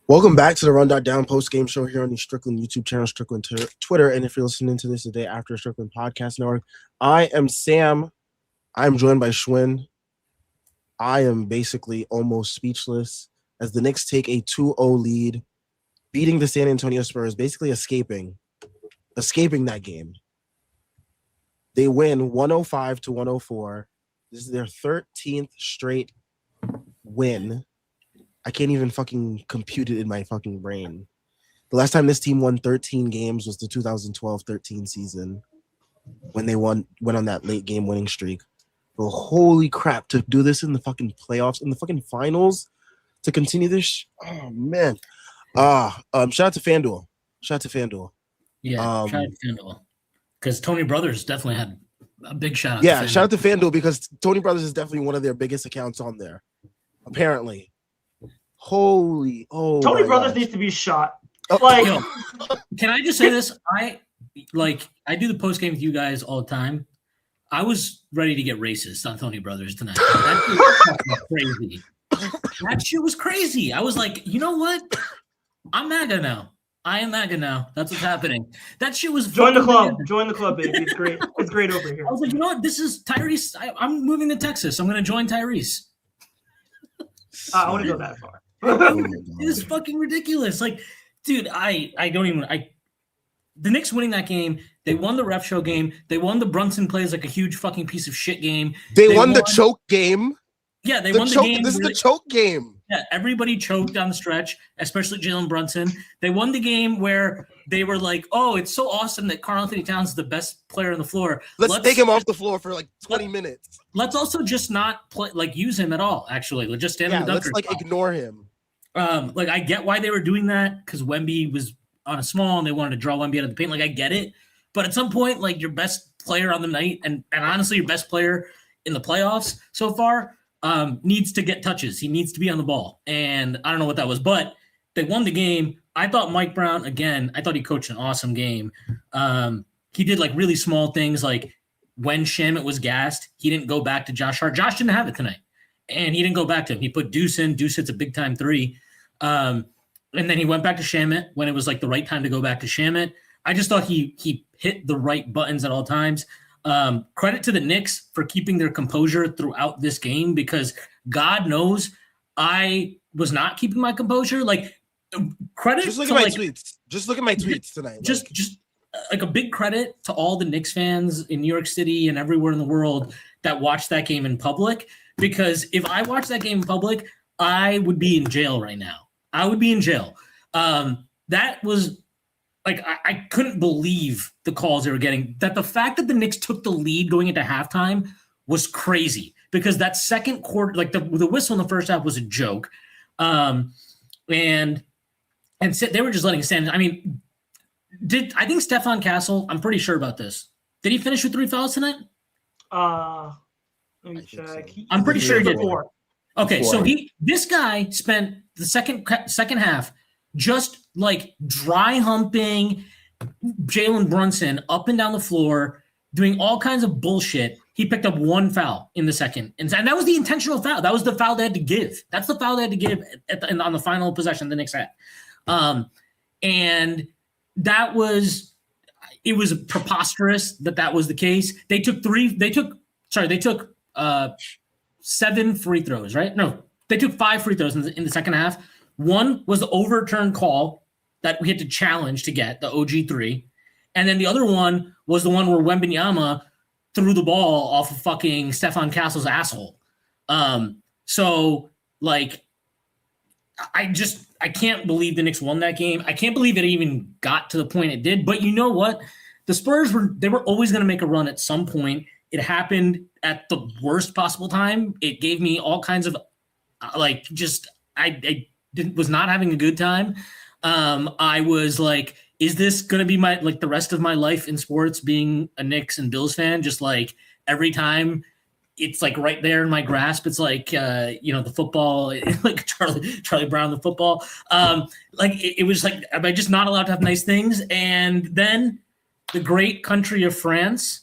Welcome back to the Run.down Postgame show here on the Strickland YouTube channel, Strickland Twitter, and if you're listening to this the day after Strickland Podcast Network. I am Sam. I'm joined by Schwinn. I am basically almost speechless as the Knicks take a 2-0 lead, beating the San Antonio Spurs, basically escaping that game. They win 105-104. This is their 13th straight win. I can't even fucking compute it in my fucking brain. The last time this team won 13 games was the 2012-13 season when they went on that late game winning streak. But holy crap, to do this in the fucking playoffs, in the fucking finals, to continue this, oh man. Shout out to FanDuel. Yeah, shout out to FanDuel. Because Tony Brothers definitely had a big shout out Yeah, to FanDuel. shout out to FanDuel because Tony Brothers is definitely one of their biggest accounts on there, apparently. Tony Brothers needs to be shot. Yo, can I just say this? I do the post game with you guys all the time. I was ready to get racist on Tony Brothers tonight. That shit was fucking crazy. That shit was crazy. I was like, you know what? I'm MAGA now. I am MAGA now. That's what's happening. That shit was join the club. Join the club, baby. It's great. It's great over here. I was like, you know what? This is Tyrese. I'm moving to Texas. I'm going to join Tyrese. I want to go that far. It was fucking ridiculous. Like, dude, the Knicks winning that game, they won the ref show game. They won the Brunson plays like a huge fucking piece of shit game. They won the choke game. Yeah, they won the game. This is the choke game. Yeah, everybody choked down the stretch, especially Jalen Brunson. They won the game where they were like, oh, it's so awesome that Karl Anthony Towns is the best player on the floor. Let's take him off the floor for like 20 minutes. Let's also just not use him at all, actually. Let's just stand in the dunker. Let's ignore him. I get why they were doing that because Wemby was on a small and they wanted to draw Wemby out of the paint. Like, I get it. But at some point, like, your best player on the night and honestly your best player in the playoffs so far needs to get touches. He needs to be on the ball. And I don't know what that was, but they won the game. I thought Mike Brown, again, I thought he coached an awesome game. He did like really small things, like when Shamet was gassed, he didn't go back to Josh Hart. Josh didn't have it tonight. And he didn't go back to him. He put Deuce in. Deuce hits a big time three. And then he went back to Shamet when it was like the right time to go back to Shamet. I just thought he hit the right buttons at all times. Credit to the Knicks for keeping their composure throughout this game because God knows I was not keeping my composure. Like, credit. Just look at my tweets. Just look at my tweets tonight. Just like a big credit to all the Knicks fans in New York City and everywhere in the world that watched that game in public. Because if I watched that game in public, I would be in jail right now. I would be in jail. That was like I couldn't believe the calls they were getting. That the fact that the Knicks took the lead going into halftime was crazy because that second quarter, like the whistle in the first half was a joke, and they were just letting it stand. I mean, I think Stephon Castle? I'm pretty sure about this. Did he finish with 3 fouls tonight? Let me check. So. I'm pretty sure he did. 4. Okay, so this guy spent the second half just like dry humping Jalen Brunson up and down the floor, doing all kinds of bullshit. He picked up 1 foul in the second, and that was the intentional foul. That was the foul they had to give. That's the foul they had to give on the final possession the Knicks had, and it was preposterous that was the case. They took 7 free throws, right? No, they took 5 free throws in the second half. One was the overturned call that we had to challenge to get, the OG3. And then the other one was the one where Wembanyama threw the ball off of fucking Stephon Castle's asshole. So, like, I can't believe the Knicks won that game. I can't believe it even got to the point it did. But you know what? The Spurs were always going to make a run at some point. It happened at the worst possible time. It gave me all kinds of, I was not having a good time. I was like, is this going to be the rest of my life in sports being a Knicks and Bills fan? Just like every time it's like right there in my grasp. It's like, the football, like Charlie Brown, the football. It was like, am I just not allowed to have nice things? And then the great country of France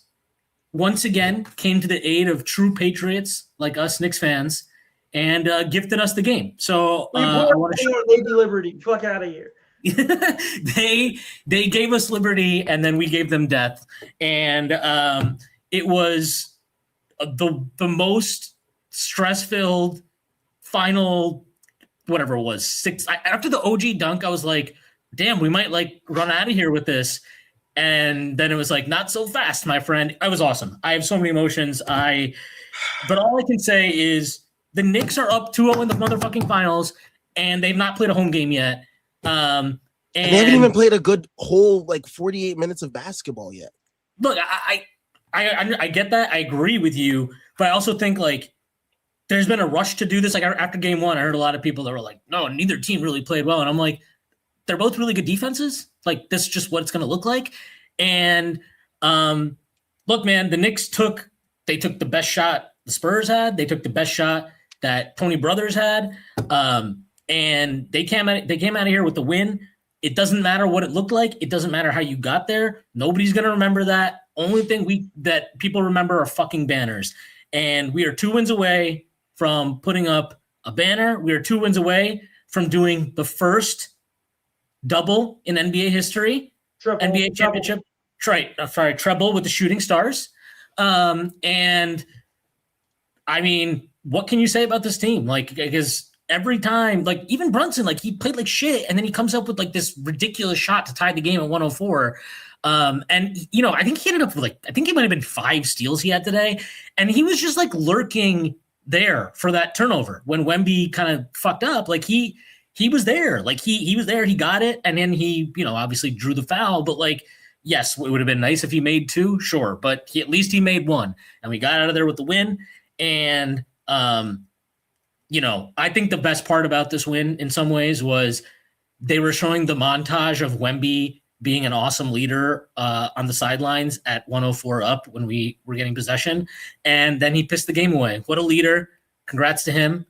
once again came to the aid of true patriots like us Knicks fans and gifted us the game. So We Lady Liberty. Fuck out of here. they gave us liberty, and then we gave them death, and it was the most stress-filled final, whatever it was, 6 after the OG dunk. I was like, damn, we might like run out of here with this. And then it was like, not so fast, my friend. It was awesome. I have so many emotions. But all I can say is the Knicks are up 2-0 in the motherfucking finals, and they've not played a home game yet. And they haven't even played a good whole 48 minutes of basketball yet. Look, I get that. I agree with you, but I also think there's been a rush to do this. Like after game one, I heard a lot of people that were like, no, neither team really played well. And I'm like, they're both really good defenses. Like, this is just what it's going to look like. And look, man, the Knicks took the best shot the Spurs had. They took the best shot that Tony Brothers had. And they came out of here with the win. It doesn't matter what it looked like. It doesn't matter how you got there. Nobody's going to remember that. Only thing that people remember are fucking banners. And we are 2 wins away from putting up a banner. We are 2 wins away from doing the first double in NBA history, NBA championship, treble with the Shooting Stars. And I mean, what can you say about this team? Because every time, even Brunson, he played like shit, and then he comes up with this ridiculous shot to tie the game at 104. And I think he ended up with I think it might have been 5 steals he had today, and he was just lurking there for that turnover when Wemby kind of fucked up. He was there. He was there. He got it. And then he, obviously drew the foul. But yes, it would have been nice if he made 2, sure. But at least he made 1. And we got out of there with the win. And, I think the best part about this win in some ways was they were showing the montage of Wemby being an awesome leader on the sidelines at 104 up when we were getting possession. And then he pissed the game away. What a leader. Congrats to him.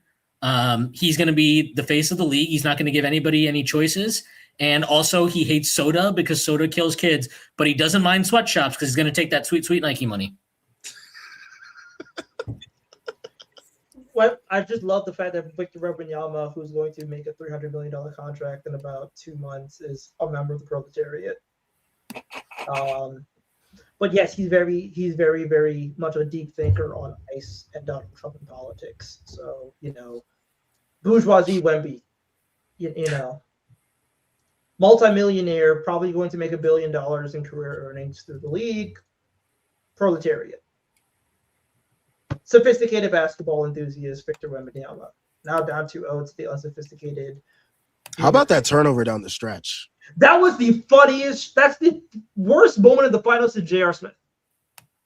He's going to be the face of the league. He's not going to give anybody any choices. And also he hates soda because soda kills kids, but he doesn't mind sweatshops because he's going to take that sweet, sweet Nike money. Well, I just love the fact that Victor Wembanyama, who's going to make a $300 million contract in about 2 months, is a member of the proletariat. But yes, he's very, very much a deep thinker on ice and Donald Trump in politics. So, bourgeoisie Wemby, multimillionaire, probably going to make $1 billion in career earnings through the league, proletariat. Sophisticated basketball enthusiast Victor Wembanyama. Now down 2-0 to the unsophisticated. How about that turnover down the stretch? That was the funniest. That's the worst moment of the finals to J.R. Smith.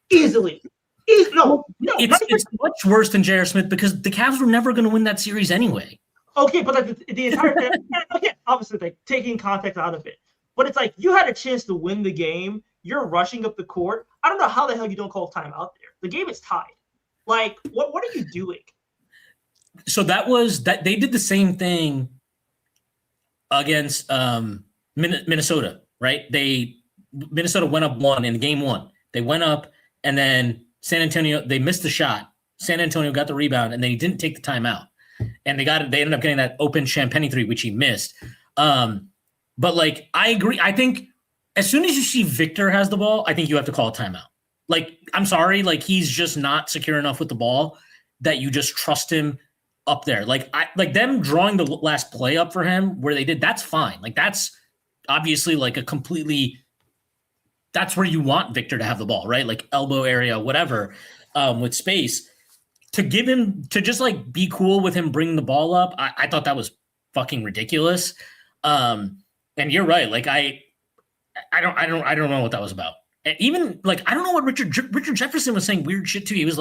Easily. It's much worse than J.R. Smith because the Cavs were never going to win that series anyway. Okay, but the entire thing, again, obviously, taking context out of it. But it's you had a chance to win the game. You're rushing up the court. I don't know how the hell you don't call time out there. The game is tied. What are you doing? So that was that they did the same thing against Minnesota, right? Minnesota went up 1 in game 1. They went up, and then San Antonio, they missed the shot. San Antonio got the rebound, and then he didn't take the timeout. And they ended up getting that open Champagny 3, which he missed. But I agree. I think as soon as you see Victor has the ball, I think you have to call a timeout. I'm sorry, he's just not secure enough with the ball that you just trust him up there. Them drawing the last play up for him where they did, that's fine. That's obviously a completely, that's where you want Victor to have the ball, right? Elbow area, whatever, with space. To give him, to just be cool with him bringing the ball up, I thought that was fucking ridiculous. And you're right. I don't know what that was about. And even I don't know what Richard Jefferson was saying weird shit to. He was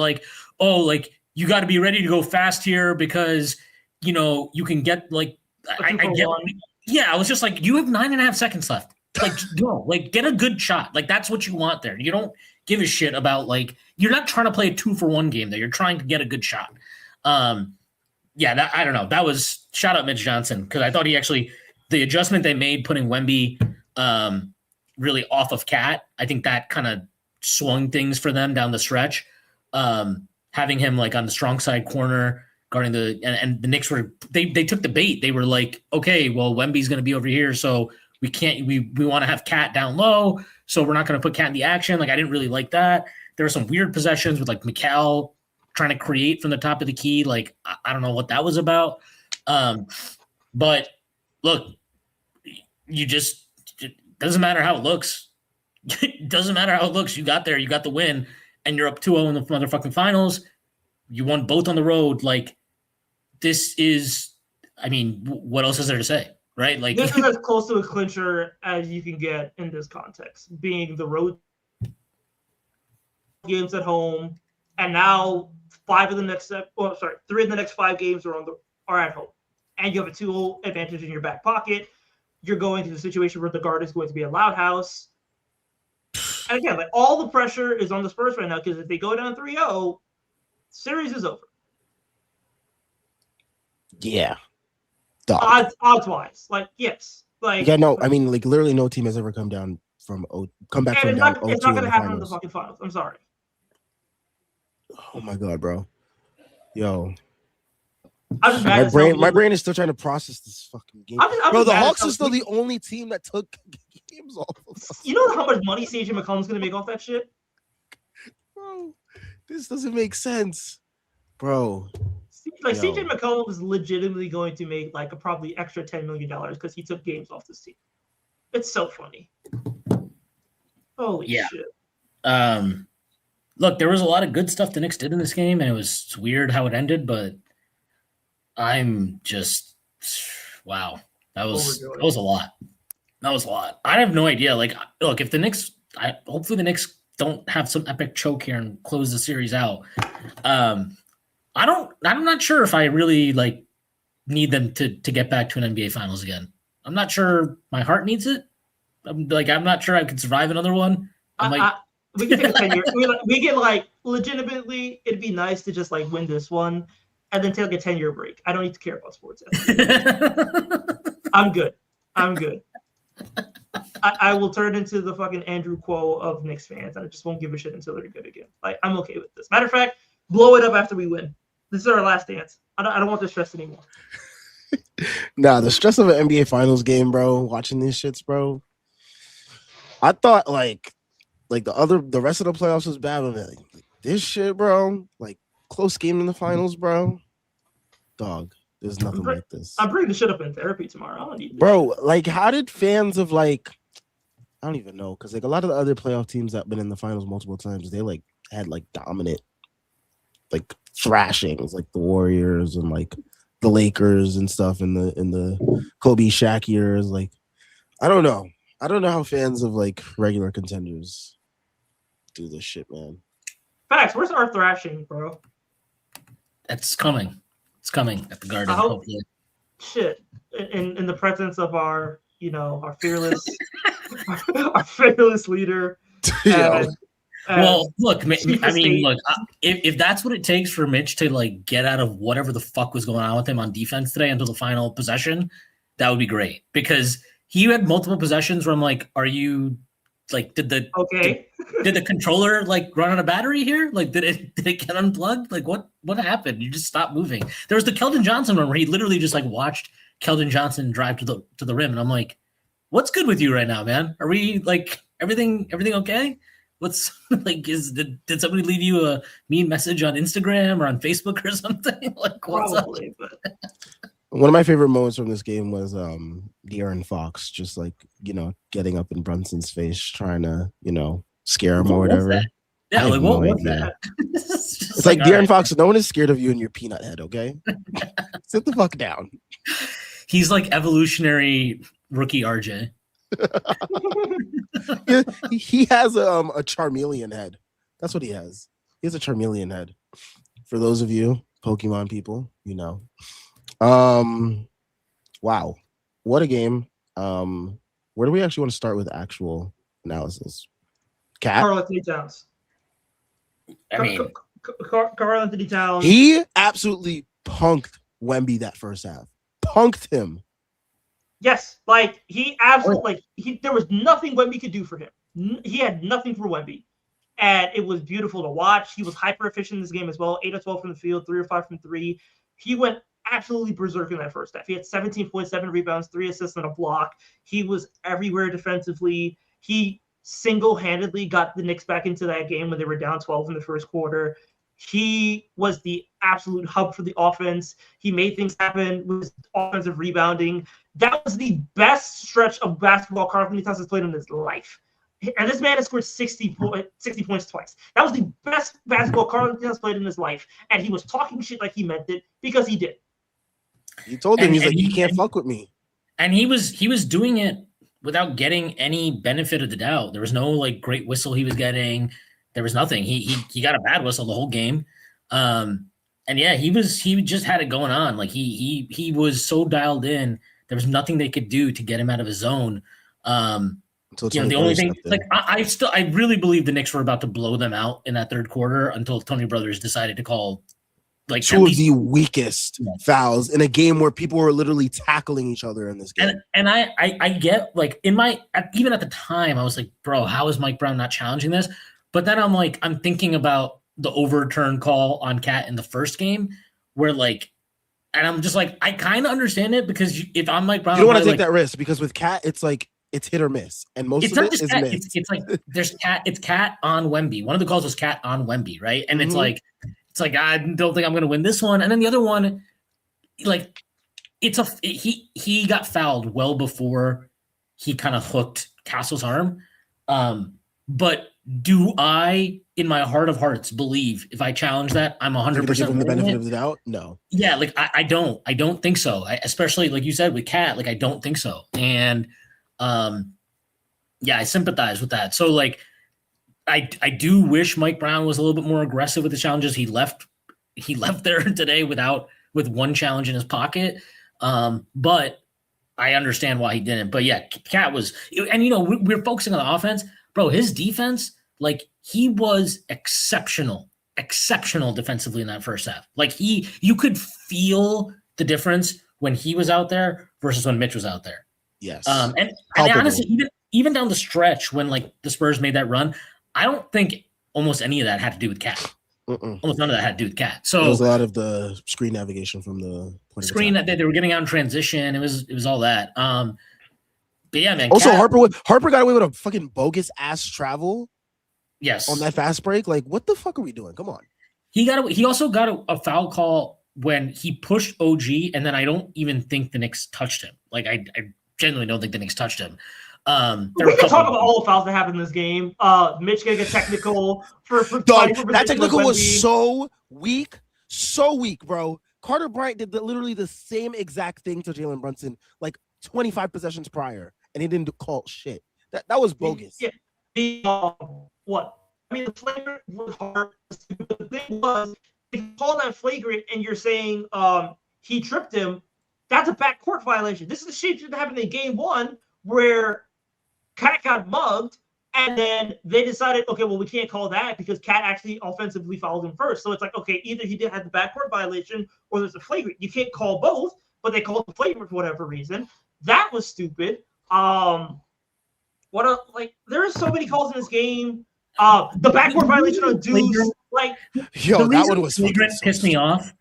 you got to be ready to go fast here because you can get I get. Yeah, I was just you have 9.5 seconds left. Go, get a good shot. That's what you want there. You don't give a shit about you're not trying to play a 2-for-1 game there. You're trying to get a good shot. I don't know. That was shout out Mitch Johnson because I thought he actually the adjustment they made putting Wemby really off of Cat. I think that kind of swung things for them down the stretch. Having him on the strong side corner guarding and the Knicks were they took the bait. They were like, okay, well, Wemby's going to be over here, so we can't. We want to have Cat down low, so we're not going to put Cat in the action. Like I didn't really like that. There were some weird possessions with like Mikal trying to create from the top of the key. Like I don't know what that was about. But look, it doesn't matter how it looks. It doesn't matter how it looks. You got there, you got the win, and you're up 2-0 in the motherfucking finals. You won both on the road. Like this is, I mean, what else is there to say, right? Like this is as close to a clincher as you can get in this context, being the road games at home, and now 3 of the next 5 games are at home, and you have a 2-0 advantage in your back pocket. You're going to the situation where the guard is going to be a loud house. And again, like all the pressure is on the Spurs right now because if they go down 3-0, series is over. Yeah. Odds wise, like yes, like yeah, no. I mean, like literally, no team has ever come back from down 0-2 it's not going to happen in finals. the fucking finals. I'm sorry. Oh my god, bro. Yo. I'm just mad My brain is still trying to process this fucking game. Bro, the Hawks are still the only team that took games off of us. You know how much money CJ McCollum's going to make off that shit? Bro, this doesn't make sense. Bro. Like CJ McCollum is legitimately going to make like a probably extra $10 million because he took games off this team. It's so funny. Holy shit. Look, there was a lot of good stuff the Knicks did in this game, and it was weird how it ended, but I'm just wow. That was a lot. That was a lot. I have no idea. Like, look, if the Knicks, hopefully the Knicks don't have some epic choke here and close the series out. I'm not sure if I really like need them to get back to an NBA Finals again. I'm not sure my heart needs it. I'm not sure I could survive another one. We can take a 10-year. We get like legitimately. It'd be nice to just like win this one, and then take a 10-year break. I don't need to care about sports. I'm good. I will turn into the fucking Andrew Cuomo of Knicks fans, and I just won't give a shit until they're good again. Like I'm okay with this. Matter of fact, blow it up after we win. This is our last dance. I don't want the stress anymore. Nah, the stress of an NBA Finals game, bro. Watching these shits, bro. I thought like the rest of the playoffs was bad, but like this shit, bro. Like close game in the finals, bro. Dog, there's nothing like this. I'm bringing the shit up in therapy tomorrow. I don't need this. Bro, like how did fans of like I don't even know because like a lot of the other playoff teams that have been in the finals multiple times, they like had like dominant like thrashings, like the Warriors and like the Lakers and stuff in the Kobe Shaq years. Like I don't know how fans of like regular contenders do this shit, man. Facts. Where's our thrashing, bro? It's coming. It's coming at the Garden. Hopefully. Shit. In the presence of our fearless, our fearless leader. Well, look, I mean, look, if that's what it takes for Mitch to like get out of whatever the fuck was going on with him on defense today until the final possession, that would be great because he had multiple possessions where I'm like, are you like, did the controller like run out of battery here? Like, did it get unplugged? Like, what happened? You just stopped moving. There was the Keldon Johnson one where he literally just like watched Keldon Johnson drive to the rim, and I'm like, what's good with you right now, man? Are we like everything okay? What's like did somebody leave you a mean message on Instagram or on Facebook or something? Like what's Probably, up? But one of my favorite moments from this game was De'Aaron Fox just like, getting up in Brunson's face, trying to, scare him or whatever. Yeah, like what's that? that? It's like De'Aaron Fox, no one is scared of you and your peanut head, okay? Sit the fuck down. He's like evolutionary rookie RJ. He has a Charmeleon head. That's what he has. He has a Charmeleon head. For those of you Pokemon people, wow, what a game. Where do we actually want to start with actual analysis? Karl-Anthony Towns. I mean, Karl-Anthony Towns. He absolutely punked Wemby that first half. Punked him. Yes, like he absolutely there was nothing Wemby could do for him. He had nothing for Wemby, and it was beautiful to watch. He was hyper efficient in this game as well. 8 of 12 from the field, 3 of 5 from 3. he went absolutely berserk in that first half. He had 17.7 rebounds, 3 assists, and a block. He was everywhere defensively. He single-handedly got the Knicks back into that game when they were down 12 in the first quarter. He was the absolute hub for the offense. He made things happen with his offensive rebounding. That was the best stretch of basketball Karl Anthony Towns has played in his life. And this man has scored 60 points twice. That was the best basketball Karl Anthony Towns played in his life. And he was talking shit like he meant it because he did. You told him, he's like, you can't fuck with me. And he was doing it without getting any benefit of the doubt. There was no like great whistle he was getting. There was nothing. He got a bad whistle the whole game. And yeah, he just had it going on. Like he was so dialed in. There was nothing they could do to get him out of his zone. The only thing, like I really believe the Knicks were about to blow them out in that third quarter until Tony Brothers decided to call like two of the weakest fouls in a game where people were literally tackling each other in this game. And I get like even at the time I was like, bro, how is Mike Brown not challenging this? But then I'm thinking about the overturn call on Cat in the first game where like, and I'm just like, I kind of understand it because if I'm Mike Brown, you don't want to take that risk because with Cat, it's like, it's hit or miss, and most of it is miss. It's like there's Cat on Wemby. One of the calls was Cat on Wemby, right? And it's like I don't think I'm going to win this one. And then the other one, like he got fouled well before he kind of hooked Castle's arm. But do I, in my heart of hearts, believe if I challenge that, I'm 100% give him the benefit of the doubt? No. Yeah, like I don't think so. Especially like you said with Cat, like I don't think so. And yeah, I sympathize with that. So like, I do wish Mike Brown was a little bit more aggressive with the challenges. He left there today with one challenge in his pocket. But I understand why he didn't. But yeah, Cat was, and we're focusing on the offense, bro. His defense, like he was exceptional defensively in that first half. Like you could feel the difference when he was out there versus when Mitch was out there. Yes. And honestly, even down the stretch when like the Spurs made that run, I don't think almost any of that had to do with Cat. Almost none of that had to do with Cat. So it was a lot of the screen navigation from the screen that they were getting out in transition. It was all that. But yeah, man. Also, Harper got away with a fucking bogus ass travel. Yes. On that fast break, like what the fuck are we doing? Come on. He also got a foul call when he pushed OG, and then I don't even think the Knicks touched him. Like I genuinely don't think the Knicks touched him. We can talk about all the fouls that happened in this game. Mitch getting a technical for Dog, that technical was so weak, bro. Carter Bryant did literally the same exact thing to Jalen Brunson like 25 possessions prior, and he didn't call shit. That was bogus. Yeah. What? I mean, the flagrant was hard. The thing was, if you call that flagrant and you're saying he tripped him, that's a backcourt violation. This is the shit that happened in game one where Cat got mugged, and then they decided, okay, well, we can't call that because Cat actually offensively fouled him first. So it's like, okay, either he did have the backcourt violation or there's a flagrant. You can't call both, but they called the flagrant for whatever reason. That was stupid. There are so many calls in this game. The backcourt violation on Deuce, that one was flagrant pissed me off.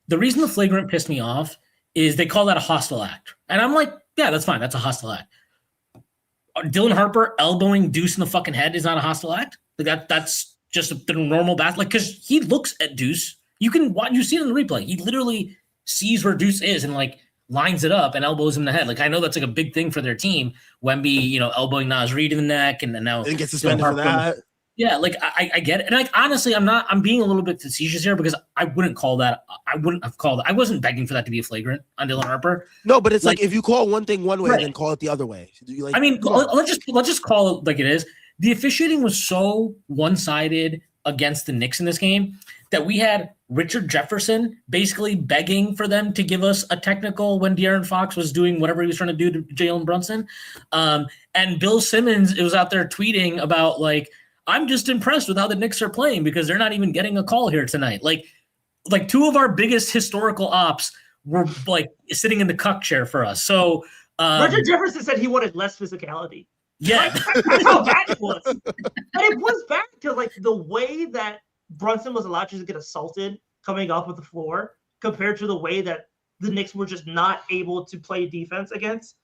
The reason the flagrant pissed me off is they call that a hostile act, and I'm like, yeah, that's fine. That's a hostile act. Dylan Harper elbowing Deuce in the fucking head is not a hostile act. Like that's just the normal battle. Like because he looks at Deuce, you see it in the replay. He literally sees where Deuce is and like lines it up and elbows him in the head. Like I know that's like a big thing for their team. Wemby, elbowing Naz Reid in the neck, and now and gets suspended for that. Yeah, like I get it. And like honestly, I'm being a little bit facetious here because I wouldn't call that. I wouldn't have called it. I wasn't begging for that to be a flagrant on Dylan Harper. No, but it's like if you call one thing one way, then call it the other way. Let's just call it like it is. The officiating was so one-sided against the Knicks in this game that we had Richard Jefferson basically begging for them to give us a technical when De'Aaron Fox was doing whatever he was trying to do to Jalen Brunson. And Bill Simmons was out there tweeting about like, I'm just impressed with how the Knicks are playing because they're not even getting a call here tonight. Like two of our biggest historical ops were like sitting in the cuck chair for us. So Richard Jefferson said he wanted less physicality. Yeah, that's how bad it was. And it was bad because like the way that Brunson was allowed to get assaulted coming off of the floor, compared to the way that the Knicks were just not able to play defense against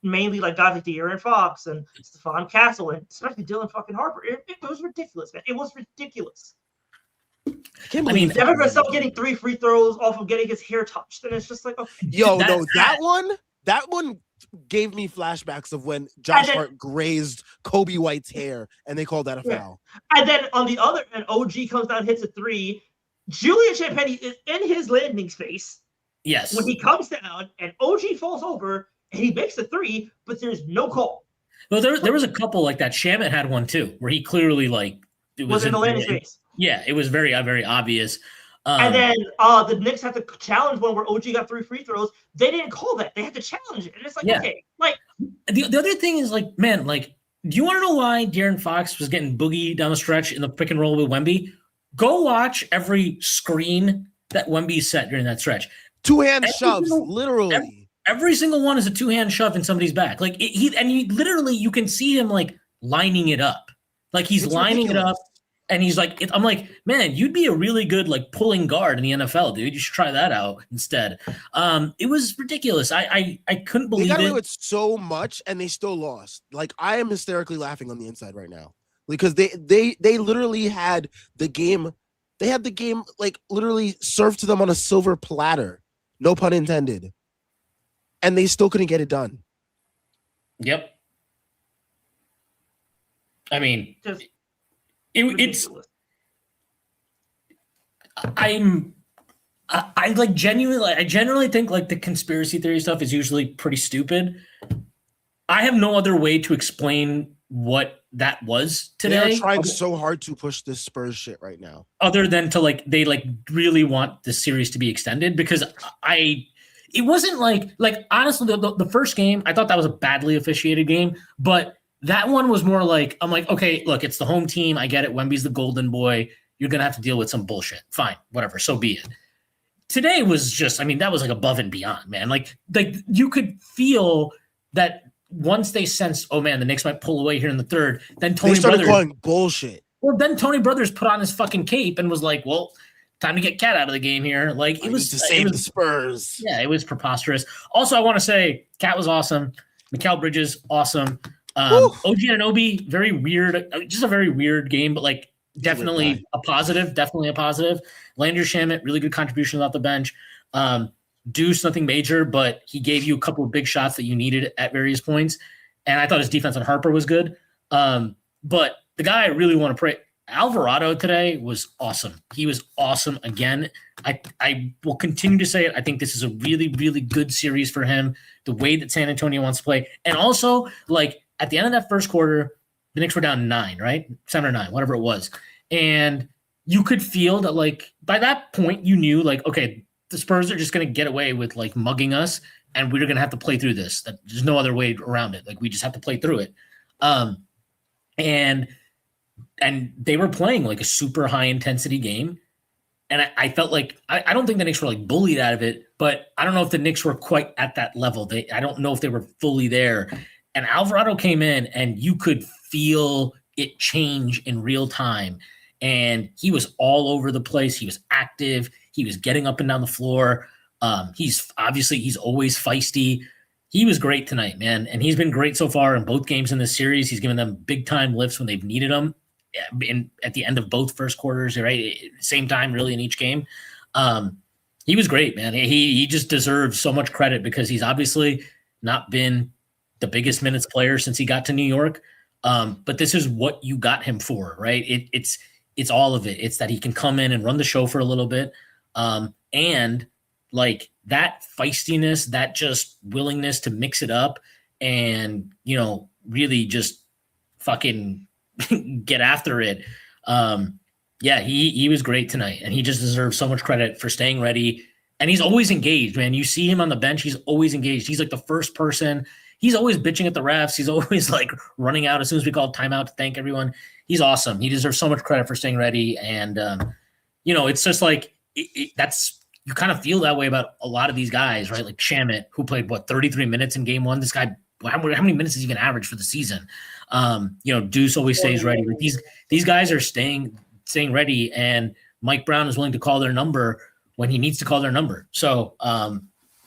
mainly like guys like De'Aaron Fox and Stephon Castle and especially Dylan fucking Harper. It was ridiculous, man. It was ridiculous. I mean, Devin Vassell getting 3 free throws off of getting his hair touched, and it's just like, okay. That one gave me flashbacks of when Josh Hart grazed Kobe White's hair, and they called that a foul. And then on the other end, OG comes down, hits a 3. Julian Champagnie is in his landing space. Yes. When he comes down, and OG falls over, and he makes a 3, but there's no call. Well, there was a couple like that. Shamit had one too, where he clearly was in the landing space. Yeah, it was very, very obvious. And then the Knicks had to challenge one where OG got 3 free throws. They didn't call that. They had to challenge it. And it's like, okay. Like the other thing is like, man, like, do you want to know why De'Aaron Fox was getting boogie down the stretch in the pick and roll with Wemby? Go watch every screen that Wemby set during that stretch. 2-hand shoves, literally. Every single one is a 2-hand shove in somebody's back. Like he literally, you can see him like lining it up. Like he's lining it up. And he's like, I'm like, man, you'd be a really good like pulling guard in the NFL, dude. You should try that out instead. It was ridiculous. I couldn't believe they got it. away with so much, and they still lost. Like I am hysterically laughing on the inside right now because they literally had the game. They had the game like literally served to them on a silver platter, no pun intended, and they still couldn't get it done. Yep. I mean. It's I like genuinely I generally think like the conspiracy theory stuff is usually pretty stupid. I have no other way to explain what that was today. They're trying so hard to push this Spurs shit right now. Other than to like they like really want the series to be extended because it wasn't like honestly the first game I thought that was a badly officiated game, but that one was more like, I'm like, okay, look, it's the home team. I get it. Wemby's the golden boy. You're going to have to deal with some bullshit. Fine, whatever. So be it. Today was just, I mean, that was like above and beyond, man. Like you could feel that once they sensed, oh man, the Knicks might pull away here in the third, then Tony Brothers calling bullshit. Well, then Tony Brothers put on his fucking cape and was like, well, time to get Cat out of the game here. Like it was to save the Spurs. Yeah, it was preposterous. Also, I want to say Cat was awesome. Mikal Bridges, awesome. OG Anunoby, very weird, just a very weird game, but like definitely a positive. Landry Shamet, really good contributions off the bench. Deuce, nothing major, but he gave you a couple of big shots that you needed at various points. And I thought his defense on Harper was good. But the guy I really want to pray, Alvarado today was awesome. He was awesome again. I will continue to say it. I think this is a really, really good series for him, the way that San Antonio wants to play. And also, like, at the end of that first quarter, the Knicks were down 9, right? 7 or 9, whatever it was. And you could feel that, like, by that point, you knew, like, okay, the Spurs are just going to get away with, like, mugging us, and we're going to have to play through this. There's no other way around it. Like, we just have to play through it. And they were playing, like, a super high-intensity game. And I felt like I don't think the Knicks were, like, bullied out of it, but I don't know if the Knicks were quite at that level. I don't know if they were fully there. And Alvarado came in, and you could feel it change in real time. And he was all over the place. He was active. He was getting up and down the floor. He's always feisty. He was great tonight, man. And he's been great so far in both games in this series. He's given them big-time lifts when they've needed them at the end of both first quarters, right? Same time, really, in each game. He was great, man. He just deserves so much credit because he's obviously not been the biggest minutes player since he got to New York. But this is what you got him for, right? It's all of it. It's that he can come in and run the show for a little bit. And like that feistiness, that just willingness to mix it up and, really just fucking get after it. He was great tonight, and he just deserves so much credit for staying ready. And he's always engaged, man. You see him on the bench. He's always engaged. He's like the first person. He's always bitching at the refs. He's always like running out as soon as we call timeout to thank everyone. He's awesome. He deserves so much credit for staying ready. And, it's just like that's you kind of feel that way about a lot of these guys, right? Like Shamet, who played, 33 minutes in game one. This guy, how many minutes is he going to average for the season? Deuce always stays ready. Like these guys are staying ready, and Mike Brown is willing to call their number when he needs to call their number. So,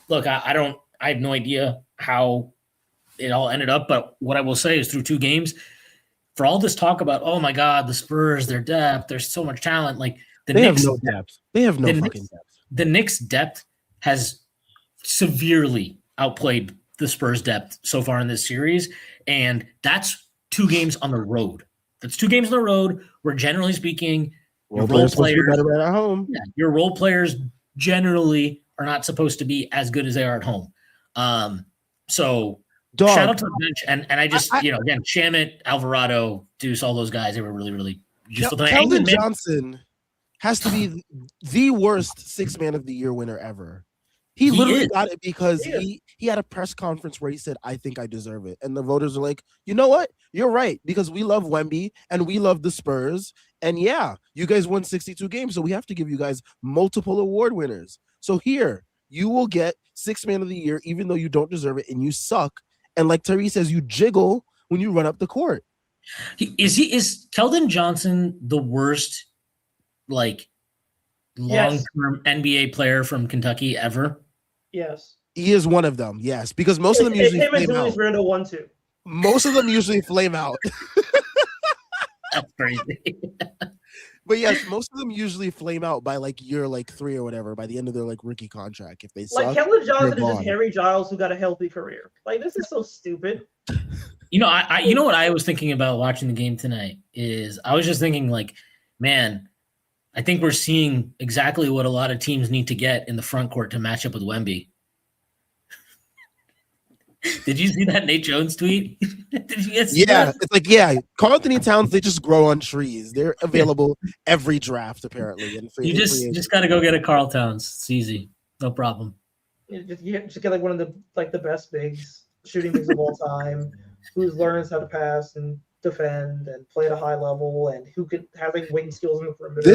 look, I have no idea how it all ended up, but what I will say is through 2 games, for all this talk about, oh my God, the Spurs, their depth, there's so much talent. Like they have no depth. They have no fucking depth. The Knicks' depth has severely outplayed the Spurs' depth so far in this series, and that's 2 games on the road. That's 2 games on the road where, generally speaking, your role players better at home. Yeah, your role players generally are not supposed to be as good as they are at home. So shout out to the bench, and I just again, Shamet, Alvarado, Deuce, all those guys, they were really, really useful. Keldon Johnson has to be the worst 6th man of the year winner ever. He literally got it because he had a press conference where he said, I think I deserve it. And the voters are like, you know what? You're right, because we love Wemby and we love the Spurs. And yeah, you guys won 62 games, so we have to give you guys multiple award winners. So here, you will get 6th man of the year, even though you don't deserve it and you suck. And like Terry says, you jiggle when you run up the court. Is Keldon Johnson the worst, like, long-term NBA player from Kentucky ever? Yes. He is one of them, yes, because most of them usually flame out. Randle 1-2. Most of them usually flame out. That's crazy. But yes, most of them usually flame out by like year 3 or whatever, by the end of their like rookie contract. If they suck, like Keldon Johnson is just Harry Giles who got a healthy career. Like, this is so stupid. You know, you know what I was thinking about watching the game tonight is I was just thinking, like, man, I think we're seeing exactly what a lot of teams need to get in the front court to match up with Wemby. Did you see that Nate Jones tweet? Did you see that? It's like, Karl Anthony Towns, they just grow on trees. They're available every draft, apparently. And you just got to go get a Karl Towns. It's easy. No problem. You just get like one of the best bigs, shooting bigs of all time, who learns how to pass and defend and play at a high level, and who could having wing skills in the perimeter.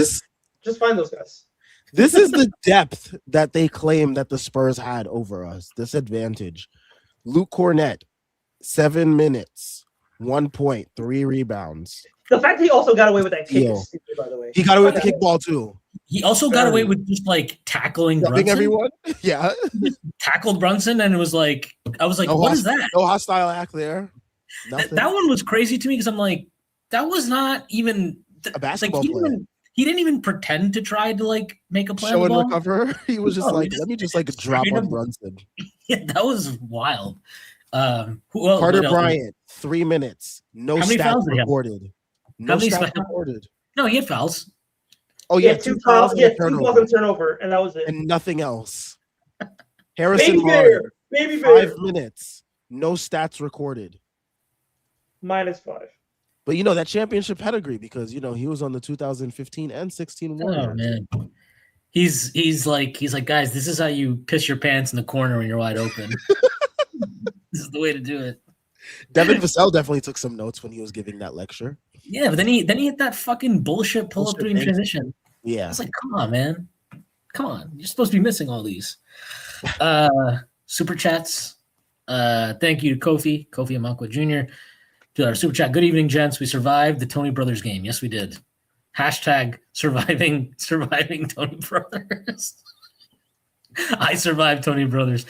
Just find those guys. This is the depth that they claim that the Spurs had over us. This advantage. Luke Cornett, 7 minutes, 1 point, 3 rebounds. The fact that he also got away with that kick is stupid, by the way. He got away with the kickball too. He also got away with just like tackling Brunson. Everyone. Yeah. Tackled Brunson and was like, I was like, what is that? No hostile act there. That one was crazy to me because I'm like, that was not even a basketball play. He didn't even pretend to try to like make a play. Show and recover. He was just let me just like drop on Brunson. Yeah, that was wild. Carter Bryant, 3 minutes. No stats recorded. No stats recorded. No, he had fouls. Oh yeah, 2 fouls. Yeah, 2 fouls and turnover, and that was it. And nothing else. Harrison Barnes, 5 minutes. No stats recorded. -5. But that championship pedigree because he was on the 2015 and 16 Warriors. Oh man, he's like guys, this is how you piss your pants in the corner when you're wide open. This is the way to do it. Devin Vassell definitely took some notes when he was giving that lecture. Yeah, but then he hit that fucking bullshit pull up 3 in transition. Yeah, it's like, come on, man, come on, you're supposed to be missing all these. Super chats. Thank you to Kofi Amakwa Jr. To our super chat. Good evening, gents. We survived the Tony Brothers game. Yes, we did. Hashtag surviving Tony Brothers. I survived Tony Brothers.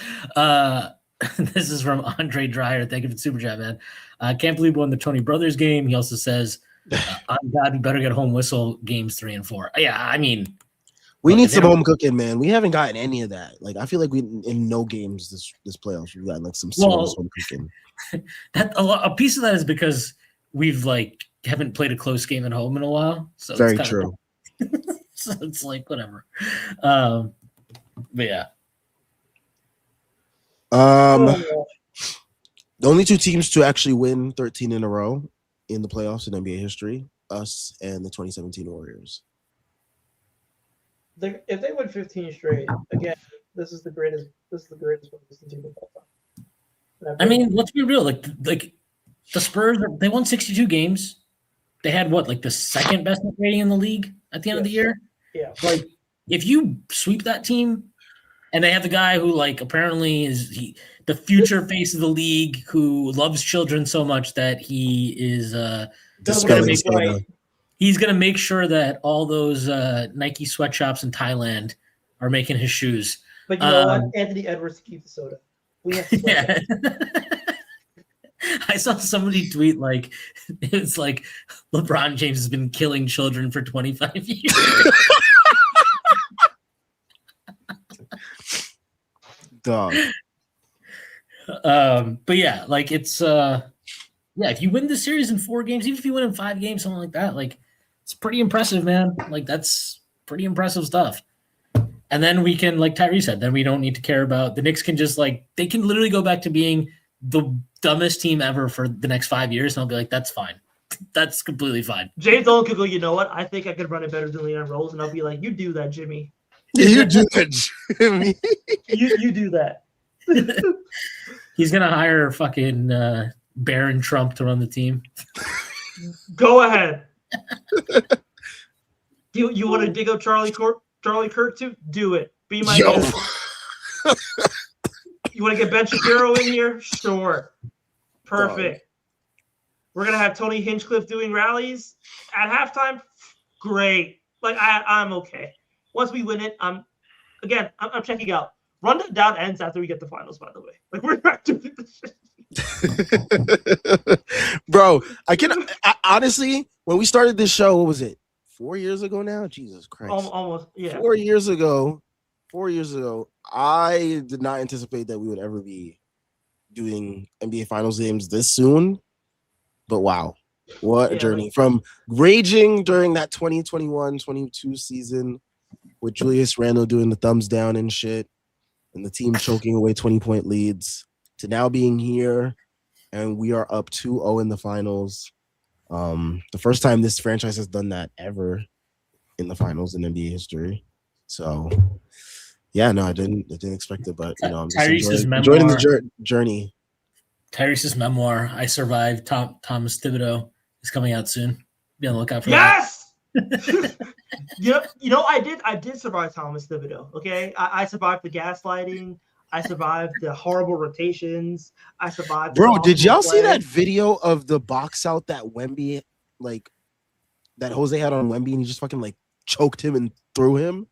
This is from Andre Dreyer. Thank you for the super chat, man. I can't believe we won the Tony Brothers game. He also says, on God, we better get home whistle games 3 and 4. Yeah, I mean, we need some home cooking, man. We haven't gotten any of that. Like, I feel like we in no games this playoffs we've gotten like some serious home cooking. That a piece of that is because we've like haven't played a close game at home in a while. So very true. So it's like whatever. But yeah. The only 2 teams to actually win 13 in a row in the playoffs in NBA history, us and the 2017 Warriors. If they win 15 straight, again, this is the greatest one team of all time. I mean, let's be real. Like the Spurs, they won 62 games. They had what, the second best rating in the league at the end of the year. Yeah. Like, if you sweep that team, and they have the guy who apparently is the future face of the league, who loves children so much that he is he's going to make sure that all those Nike sweatshops in Thailand are making his shoes. But you know what? Anthony Edwards keeps the soda. We have to sweat that. I saw somebody tweet like it's like LeBron James has been killing children for 25 years. Dog. But yeah, like it's if you win the series in 4 games, even if you win in 5 games, something like that, like it's pretty impressive, man. Like that's pretty impressive stuff. And then we can, like Tyree said, then we don't need to care about the Knicks can just like they can literally go back to being the dumbest team ever for the next 5 years, and I'll be like, that's fine. That's completely fine. James Dolan could go, you know what? I think I could run it better than Leon Rose, and I'll be like, you do that, Jimmy. Yeah, you do that, Jimmy. you do that. He's gonna hire fucking Barron Trump to run the team. Go ahead. You want to dig up Charlie Kirk too? Do it. Be my guest. You want to get Ben Shapiro in here? Sure. Perfect. Dog. We're gonna have Tony Hinchcliffe doing rallies at halftime. Great. Like I'm okay. Once we win it, I'm checking out. Run.down ends after we get the finals, by the way. Like we're not doing this shit. Bro, I honestly, when we started this show, what was it? 4 years ago now? Jesus Christ. Almost, yeah. 4 years ago, I did not anticipate that we would ever be doing NBA Finals games this soon. But wow, what a journey. From raging during that 2021-22 season with Julius Randle doing the thumbs down and shit and the team choking away 20-point leads to now being here and we are up 2-0 in the finals. The first time this franchise has done that ever in the finals in NBA history. So, yeah, no, I didn't expect it, but I'm just enjoying the journey. Tyrese's memoir, I Survived Thomas Thibodeau, is coming out soon. Be on the lookout for that. Yes. I did survive Thomas Thibodeau. Okay, I survived the gaslighting. I survived the horrible rotations. I survived. Bro, did y'all see that video of the box out that Wemby, like, that Jose had on Wemby, and he just fucking like choked him and threw him?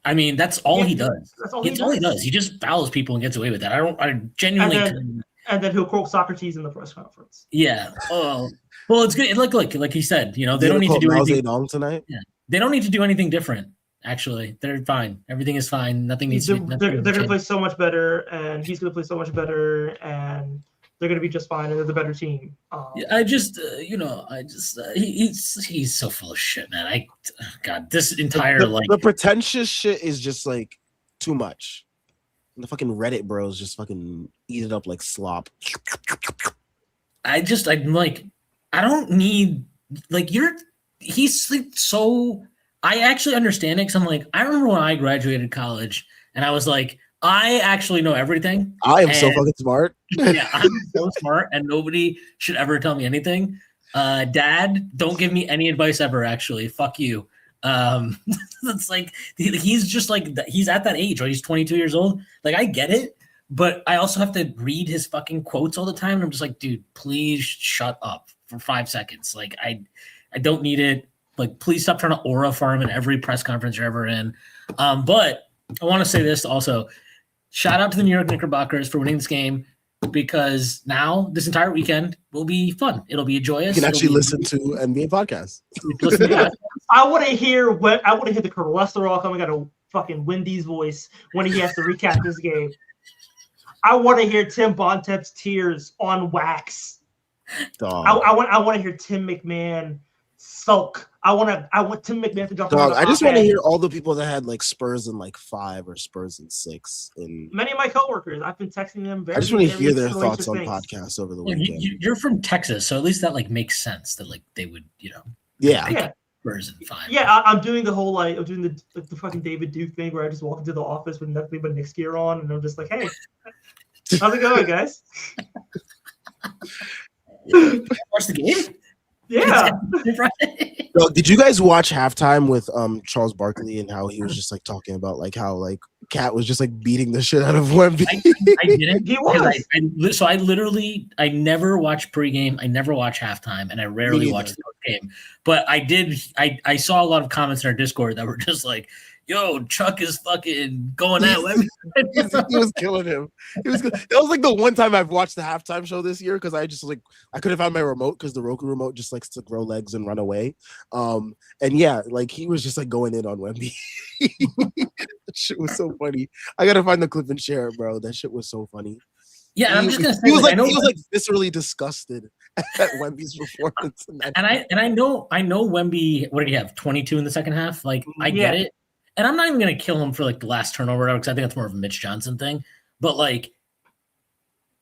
I mean, that's all he does. That's all he does. He just fouls people and gets away with that. I genuinely. And then he'll quote Socrates in the press conference. Yeah. Oh, well, it's good. Like he said, they don't need to do anything tonight. Yeah, they don't need to do anything different. Actually, they're fine. Everything is fine. Nothing needs to. They're going to play so much better, and he's going to play so much better, and they're going to be just fine, and they're the better team. He's so full of shit, man. This entire the pretentious shit is just like too much. And the fucking Reddit bros just fucking eat it up like slop. I'm like, I don't need he's like so. I actually understand it because I'm like, I remember when I graduated college and I was like, I actually know everything. I am so fucking smart. Yeah, I'm so smart and nobody should ever tell me anything. Dad, don't give me any advice ever, actually. Fuck you. It's like, he's just like, he's at that age, right? He's 22 years old. Like, I get it, but I also have to read his fucking quotes all the time. And I'm just like, dude, please shut up for 5 seconds. Like, I don't need it. Like, please stop trying to aura farm in every press conference you're ever in. But I want to say this also. Shout out to the New York Knickerbockers for winning this game because now this entire weekend will be fun. It'll be joyous. You can actually listen to NBA podcasts. I want to hear the cholesterol coming out of fucking Wendy's voice when he has to recap this game. I want to hear Tim Bontemps' tears on wax. I want to hear Tim McMahon sulk. I want Tim McMahon to jump on. I just want to hear all the people that had like Spurs in like 5 or Spurs in 6. And many of my coworkers, I've been texting them. I just want to hear their thoughts on podcasts over the weekend. You're from Texas, so at least that like makes sense that like they would, yeah. Spurs in 5. Yeah, I'm doing the whole I'm doing the fucking David Duke thing where I just walk into the office with nothing but Knicks gear on, and I'm just like, hey, how's it going, guys? Watch the game. Yeah. So, did you guys watch halftime with Charles Barkley and how he was just like talking about like how like Cat was just like beating the shit out of Wemby? I didn't. He was. I never watch pregame. I never watch halftime, and I rarely watch the game. But I did. I saw a lot of comments in our Discord that were just like, yo, Chuck is fucking going at Wemby. He was killing him. That was like the one time I've watched the halftime show this year because I just like I couldn't find my remote because the Roku remote just likes to grow legs and run away. And yeah, like he was just like going in on Wemby. That shit was so funny. I gotta find the clip and share it, bro. That shit was so funny. Yeah, and I'm just gonna say, he was like, like viscerally disgusted at Wemby's performance. I know Wemby. What did he have? 22 in the second half. Like, I get it, and I'm not even gonna kill him for like the last turnover because I think that's more of a Mitch Johnson thing. But like,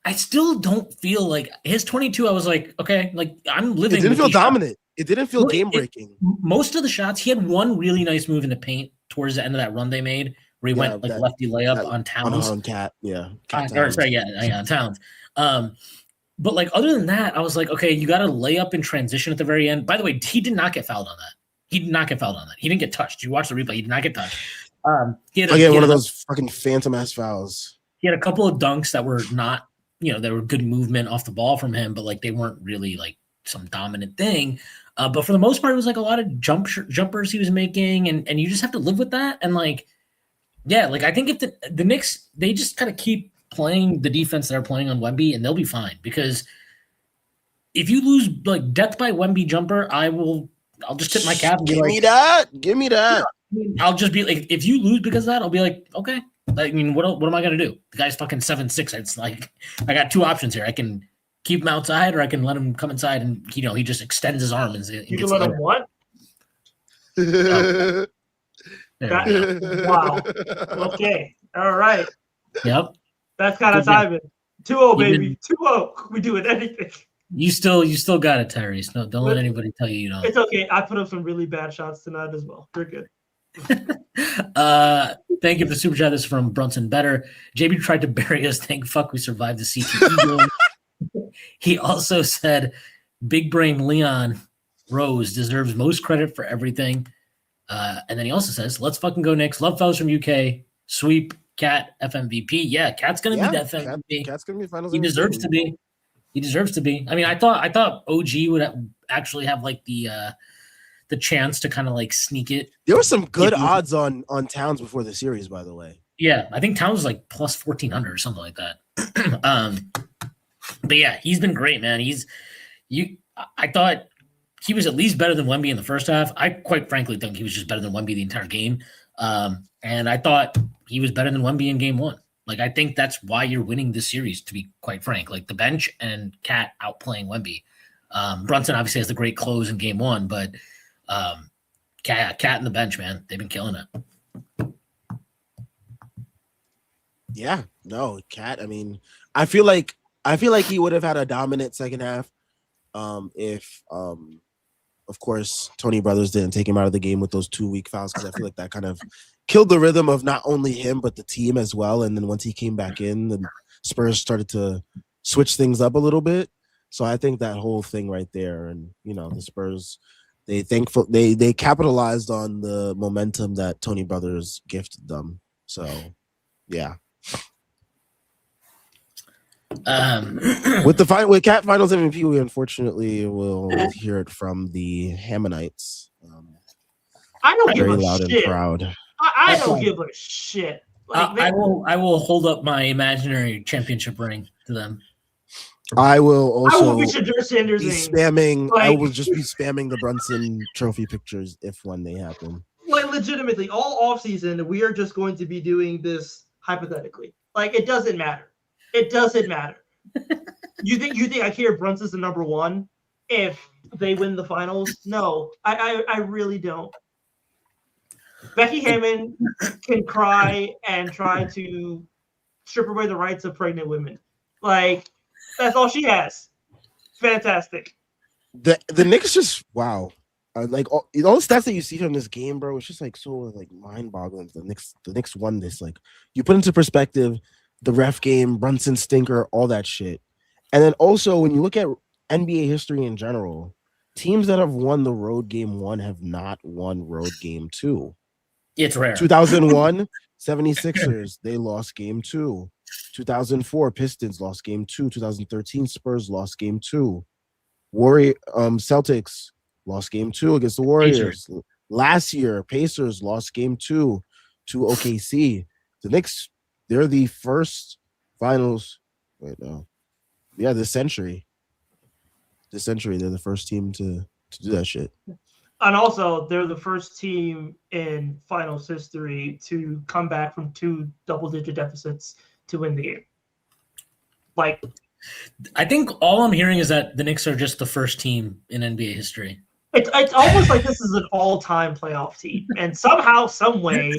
I still don't feel like his 22. I was like, okay, like I'm living. It didn't feel dominant. It didn't feel game breaking. Most of the shots, he had one really nice move in the paint towards the end of that run they made, where he went like lefty layup on Towns. On Cat, yeah. On Towns. But like other than that, I was like, okay, you got to lay up in transition at the very end. By the way, he did not get fouled on that. He didn't get touched. You watch the replay. He did not get touched. He had one of those fucking phantom ass fouls. He had a couple of dunks that were not, they were good movement off the ball from him, but like they weren't really like some dominant thing. But for the most part, it was like a lot of jumpers he was making, and you just have to live with that. And like, yeah, like I think if the Knicks, they just kind of keep playing the defense they're playing on Wemby, and they'll be fine. Because if you lose like death by Wemby jumper, I'll just tip my cap and be like, give me that. I'll just be like, if you lose because of that, I'll be like, okay. I mean, what am I gonna do? The guy's fucking 7'6". It's like I got two options here. I can keep him outside, or I can let him come inside, and he just extends his arm and you can let him what? Wow. Okay. All right. Yep. That's kind of timing. 2-0, baby. 2-0. We doing anything. You still got it, Tyrese. No, don't let anybody tell you don't. It's okay. I put up some really bad shots tonight as well. You're good. Thank you for the super chat. This is from Brunson Better. JB tried to bury us. Thank fuck we survived the CTE game. He also said, "Big brain Leon Rose deserves most credit for everything." And then he also says, "Let's fucking go Knicks. Love fellas from UK. Sweep Cat FMVP. Yeah, Cat's gonna be the FMVP. Cat's gonna be finals. He deserves to be. He deserves to be. I mean, I thought OG would actually have like the chance to kind of like sneak it. There were some good odds on Towns before the series, by the way. Yeah, I think Towns was like plus 1,400 or something like that. But yeah, he's been great, man. I thought he was at least better than Wemby in the first half. I quite frankly think he was just better than Wemby the entire game. And I thought he was better than Wemby in game one. Like, I think that's why you're winning this series, to be quite frank. Like, the bench and Cat outplaying Wemby. Brunson obviously has the great close in game one, but Cat and the bench, man, they've been killing it. Yeah, no, Cat. I mean, I feel like he would have had a dominant second half if, of course, Tony Brothers didn't take him out of the game with those 2 weak fouls, because I feel like that kind of killed the rhythm of not only him but the team as well. And then once he came back in, the Spurs started to switch things up a little bit. So I think that whole thing right there, and the Spurs, they capitalized on the momentum that Tony Brothers gifted them. So yeah. With Cat Finals MVP, we unfortunately will hear it from the Hammonites. I don't give a loud shit. And proud. I don't give a shit. Like, I will hold up my imaginary championship ring to them. I will also be spamming. I will just be spamming the Brunson trophy pictures when they happen. Like, legitimately, all offseason, we are just going to be doing this hypothetically. Like, it doesn't matter. It doesn't matter. You think I care Brunson's the number one if they win the finals? No, I really don't. Becky Hammond can cry and try to strip away the rights of pregnant women. Like, that's all she has. Fantastic. The Knicks just wow. Like all the stats that you see from this game, bro, it's just like so like mind-boggling. The Knicks won this. Like, you put into perspective the ref game, Brunson stinker, all that shit. And then also when you look at NBA history in general, teams that have won the road game one have not won road game two. It's rare. 2001 76ers, they lost game two. 2004 Pistons lost game two. 2013 Spurs lost game two. Celtics lost game two against the Warriors. Last year, Pacers lost game two. to OKC. The Knicks, they're the first finals. Wait, no. Yeah, this century. They're the first team to do that shit. And also, they're the first team in finals history to come back from 2 double-digit deficits to win the game. Like, I think all I'm hearing is that the Knicks are just the first team in NBA history. it's almost like this is an all-time playoff team, and somehow, some way,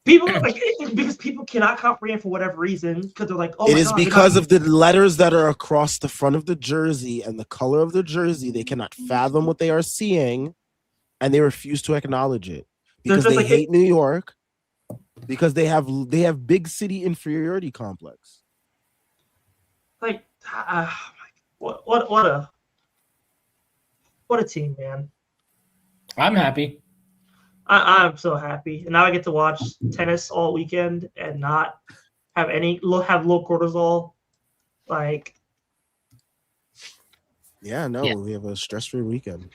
people like because people cannot comprehend for whatever reason because they're like, oh, it is because of the letters that are across the front of the jersey and the color of the jersey. They cannot fathom what they are seeing, and they refuse to acknowledge it because they hate New York, because they have big city inferiority complex. Like, what a team, man. I'm happy. I'm so happy, and now I get to watch tennis all weekend and not have low cortisol. Like, we have a stress-free weekend.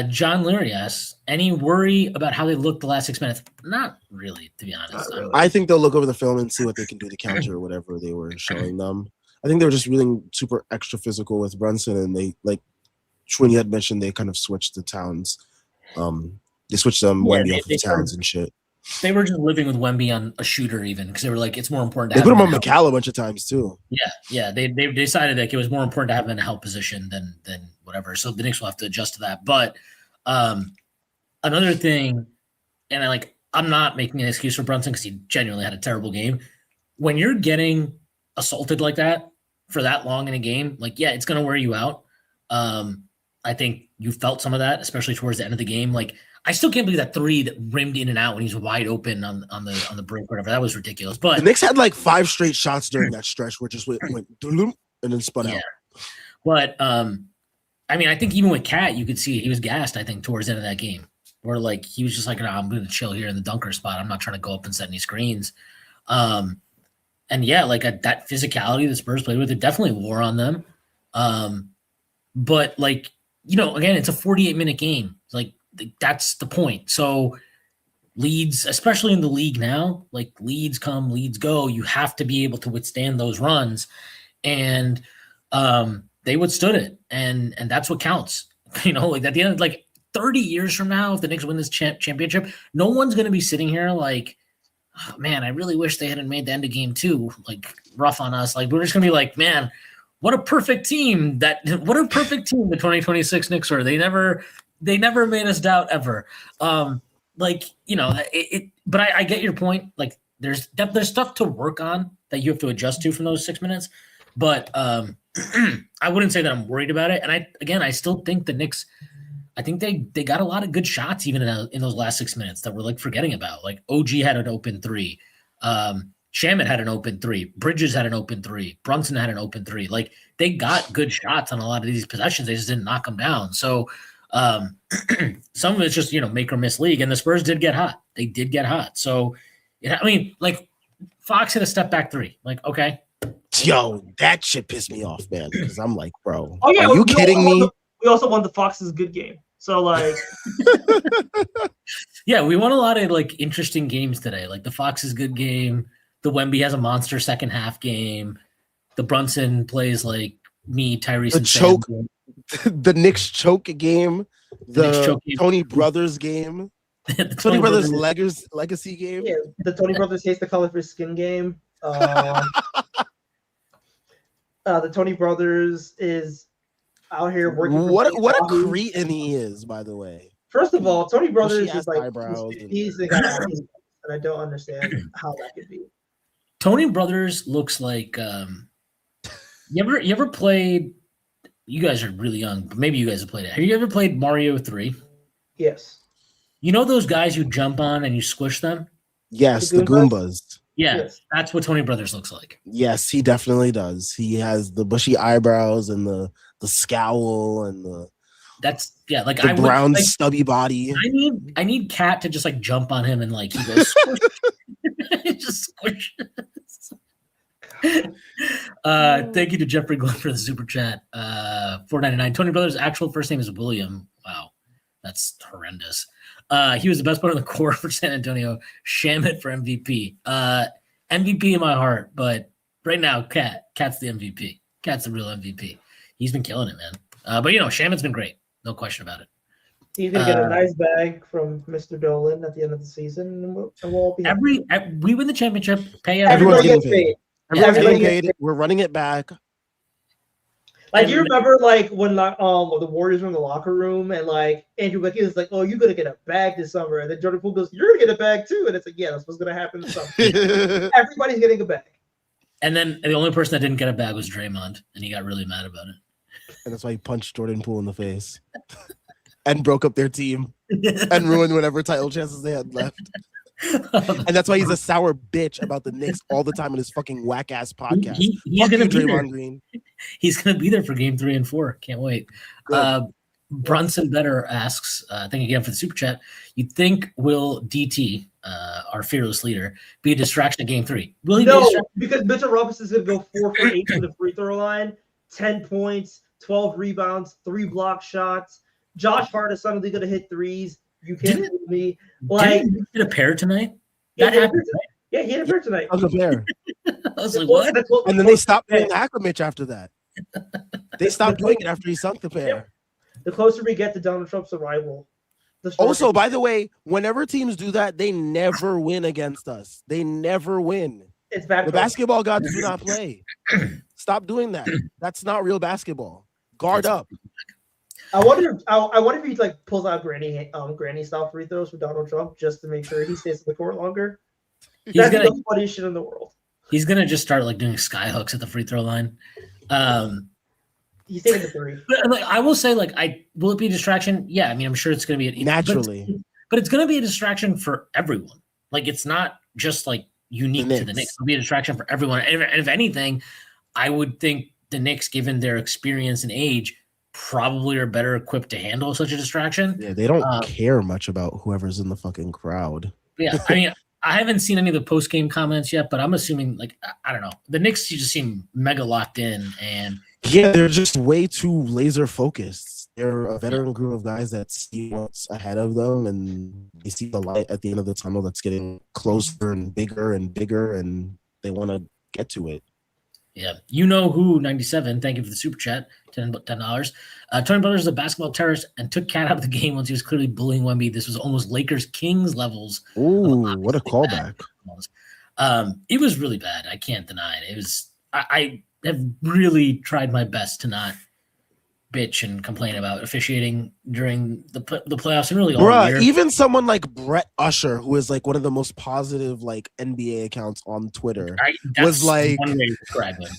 John Leary asks, any worry about how they looked the last 6 minutes? Not really, to be honest. I think they'll look over the film and see what they can do to counter whatever they were showing them. I think they were just really super extra physical with Brunson, and they, like Schwinn had mentioned, they kind of switched the Towns. They switched them Wemby off of Towns and shit. They were just living with Wemby on a shooter even because they were like, it's more important. They put him on McCall a bunch of times too. Yeah. They decided that it was more important to have him in a help position than whatever. So the Knicks will have to adjust to that. But another thing, and I'm not making an excuse for Brunson because he genuinely had a terrible game. When you're getting assaulted like that for that long in a game, it's going to wear you out. I think you felt some of that, especially towards the end of the game. I still can't believe that 3 that rimmed in and out when he's wide open on the break, whatever. That was ridiculous. But the Knicks had 5 straight shots during that stretch where it just went and then spun out. But I think even with Cat, you could see he was gassed. I think towards the end of that game, where he was just like, I'm going to chill here in the dunker spot. I'm not trying to go up and set any screens. That physicality the Spurs played with, it definitely wore on them. But again, it's a 48-minute game. That's the point. So leads, especially in the league now, leads come, leads go. You have to be able to withstand those runs, and they withstood it, and that's what counts. At the end of 30 years from now, if the Knicks win this championship, no one's going to be sitting here oh, man, I really wish they hadn't made the end of game 2 rough on us. We're just going to be man, what a perfect team the 2026 Knicks were. They never made us doubt ever. But I get your point. There's stuff to work on that you have to adjust to from those 6 minutes. But I wouldn't say that I'm worried about it. And I still think the Knicks, I think they got a lot of good shots even in those last 6 minutes that we're forgetting about. OG had an open 3. Shaman had an open 3. Bridges had an open 3. Brunson had an open 3. They got good shots on a lot of these possessions. They just didn't knock them down. So some of it's just, make or miss league. And the Spurs did get hot. They did get hot. So, Fox hit a step back 3. Okay. Yo, that shit pissed me off, man. Because I'm bro, are you kidding me? We also won the Fox's good game. So, yeah, we won a lot of, interesting games today. The Fox's good game. The Wemby has a monster second half game. The Brunson plays me, Tyrese, and choke. The Knicks choke game. The Tony Brothers game. The Tony Brothers legacy game. Yeah, the Tony Brothers hates the color of his skin game. The Tony Brothers is out here working. What a cretin he is, by the way. First of all, Tony Brothers is eyebrows. He's the guy, and I don't understand how that could be. Tony Brothers looks like you ever played? You guys are really young, but maybe you guys have played it. Have you ever played Mario 3? Yes. You know those guys you jump on and you squish them? Yes, the Goombas. Yeah, yes. That's what Tony Brothers looks like. Yes, he definitely does. He has the bushy eyebrows and the scowl and the brown stubby body. I need Cat to just like jump on him and like he goes squish. Just squish. Thank you to Jeffrey Glenn for the super chat. $4.99. Tony Brothers' actual first name is William. Wow, that's horrendous. He was the best player on the court for San Antonio. Shamit for MVP. MVP in my heart, but right now, Cat's the MVP. Cat's the real MVP. He's been killing it, man. But Shamit's been great. No question about it. He's gonna get a nice bag from Mr. Dolan at the end of the season, and we'll all be we win the championship. Pay Everyone's everybody getting paid. Everyone's getting paid. We're running it back. Like, you remember, like, when the Warriors were in the locker room and, like, Andrew Wiggins was like, oh, you're going to get a bag this summer. And then Jordan Poole goes, you're going to get a bag too. And it's like, yeah, that's what's going to happen this summer. Everybody's getting a bag. And then the only person that didn't get a bag was Draymond, and he got really mad about it. And that's why he punched Jordan Poole in the face and broke up their team and ruined whatever title chances they had left. And that's why he's a sour bitch about the Knicks all the time in his fucking whack ass podcast. He's gonna be Draymond there. Green. He's gonna be there for game 3 and 4. Can't wait. Brunson Better asks, thank you again for the super chat. You think will DT, our fearless leader, be a distraction in game 3? Will he? No, because Mitchell Robinson is gonna go 4 for 8 from the free throw line, 10 points, 12 rebounds, 3 block shots. Josh Hart is suddenly gonna hit threes. You can't fool me. Like, did he hit a pair tonight? That happened. Yeah, he hit a pair tonight. I was a pair. I was like, what? And then they stopped doing Akramich after that. They stopped doing it after he sunk the pair. Yep. The closer we get to Donald Trump's arrival. Also, by the way, whenever teams do that, they never win against us. They never win. It's bad. The basketball gods do not play. Stop doing that. That's not real basketball. Guard up. I wonder if he like pulls out granny style free throws for Donald Trump just to make sure he stays in the court longer. That's the funniest shit in the world. He's gonna just start like doing sky hooks at the free throw line. He's taking the 3. But like, I will say, like, will it be a distraction? Yeah, I mean, I'm sure it's gonna be naturally, but it's gonna be a distraction for everyone. Like, it's not just like unique to the Knicks. It'll be a distraction for everyone. And if anything, I would think the Knicks, given their experience and age, probably are better equipped to handle such a distraction. Yeah, they don't care much about whoever's in the fucking crowd. Yeah, I mean, I haven't seen any of the post-game comments yet, but I'm assuming, like, I don't know. The Knicks just seem mega locked in, and yeah, they're just way too laser focused. They're a veteran group of guys that see what's ahead of them, and they see the light at the end of the tunnel that's getting closer and bigger, and they want to get to it. Yeah, you know who 97. Thank you for the super chat. $10. Tony Brothers is a basketball terrorist and took Cat out of the game once he was clearly bullying Wemby. This was almost Lakers Kings levels. Ooh, what a callback! It was really bad. I can't deny it. It was. I have really tried my best to not bitch and complain about officiating during the playoffs and really all year. Even someone like Brett Usher, who is like one of the most positive like NBA accounts on Twitter, was like one way to describe him.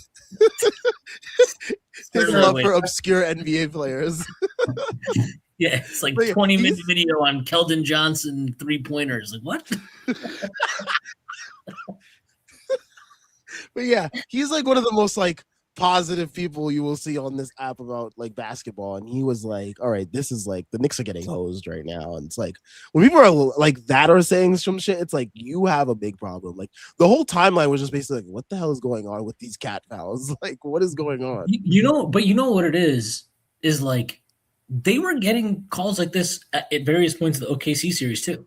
His love for obscure NBA players. Yeah, it's like 20-minute video on Keldon Johnson 3-pointers. Like, what? But yeah, he's like one of the most like positive people you will see on this app about like basketball, and he was like, all right, this is like the Knicks are getting hosed right now. And it's like when people are like that are saying some shit, it's like you have a big problem. Like the whole timeline was just basically like, what the hell is going on with these cat fouls? Like, what is going on? You know what it is like they were getting calls like this at various points of the OKC series too.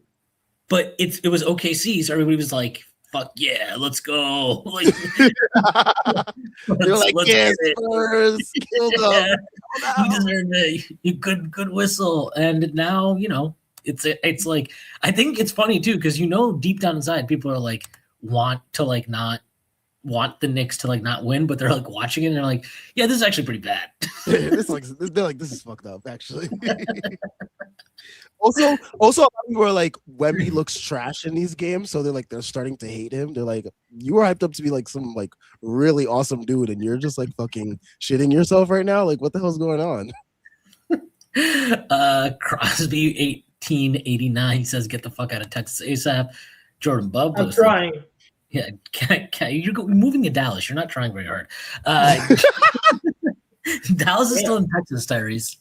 But it was OKC, so everybody was like, fuck yeah, let's go. Like, they're like, yeah, Spurs, kill them. You deserve a good whistle. And now, it's like, I think it's funny too, because deep down inside, people are like, want the Knicks to like not win, but they're like watching it and they're like, yeah, this is actually pretty bad. They're like, this is fucked up, actually. Also, a lot of people are like, Wemby looks trash in these games, so they're starting to hate him. They're like, you were hyped up to be like some like really awesome dude, and you're just like fucking shitting yourself right now. Like, what the hell's going on? Crosby 1889 says, "Get the fuck out of Texas ASAP." Jordan Bub, I'm trying. Yeah, you're moving to Dallas. You're not trying very hard. Dallas is still in Texas, Tyrese.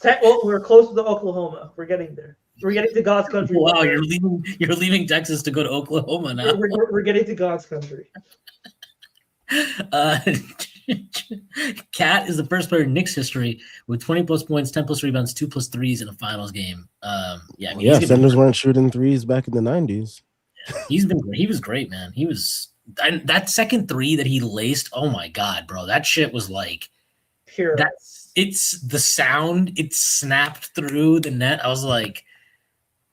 Well, we're close to Oklahoma. We're getting there. We're getting to God's country. Wow, you're leaving Texas to go to Oklahoma now. We're getting to God's country. Cat is the first player in Knicks history with 20 plus points, 10 plus rebounds, 2 plus threes in a finals game. Centers weren't shooting threes back in the 90s. He was great, man. He was that second three that he laced. Oh my god, bro, that shit was like Pure. It's the sound. It snapped through the net. I was like,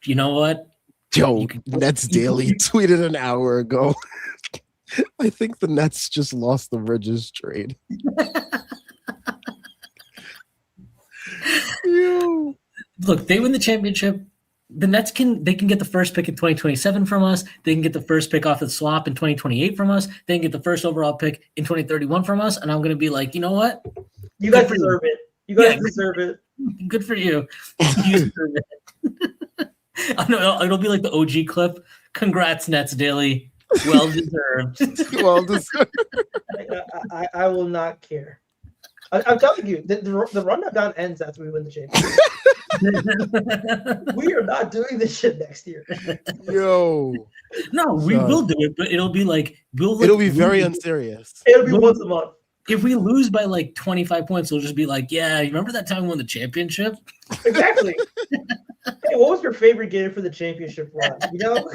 you know what? Yo, Nets Daily tweeted an hour ago. I think the Nets just lost the Bridges trade. Yo. Look, they win the championship. The Nets can get the first pick in 2027 from us. They can get the first pick off the swap in 2028 from us. They can get the first overall pick in 2031 from us. And I'm going to be like, you know what? You guys deserve it. You guys deserve it. Good for you. You deserve it. I know it'll be like the OG clip. Congrats, Nets Daily. Well deserved. Well deserved. I will not care. I'm telling you, the run-down ends after we win the championship. We are not doing this shit next year. Yo. No, we will do it, but it'll be like it'll be very unserious. It'll be once a month. If we lose by like 25 points, we'll just be like, yeah, you remember that time we won the championship? Exactly. Hey, what was your favorite game for the championship run? You know,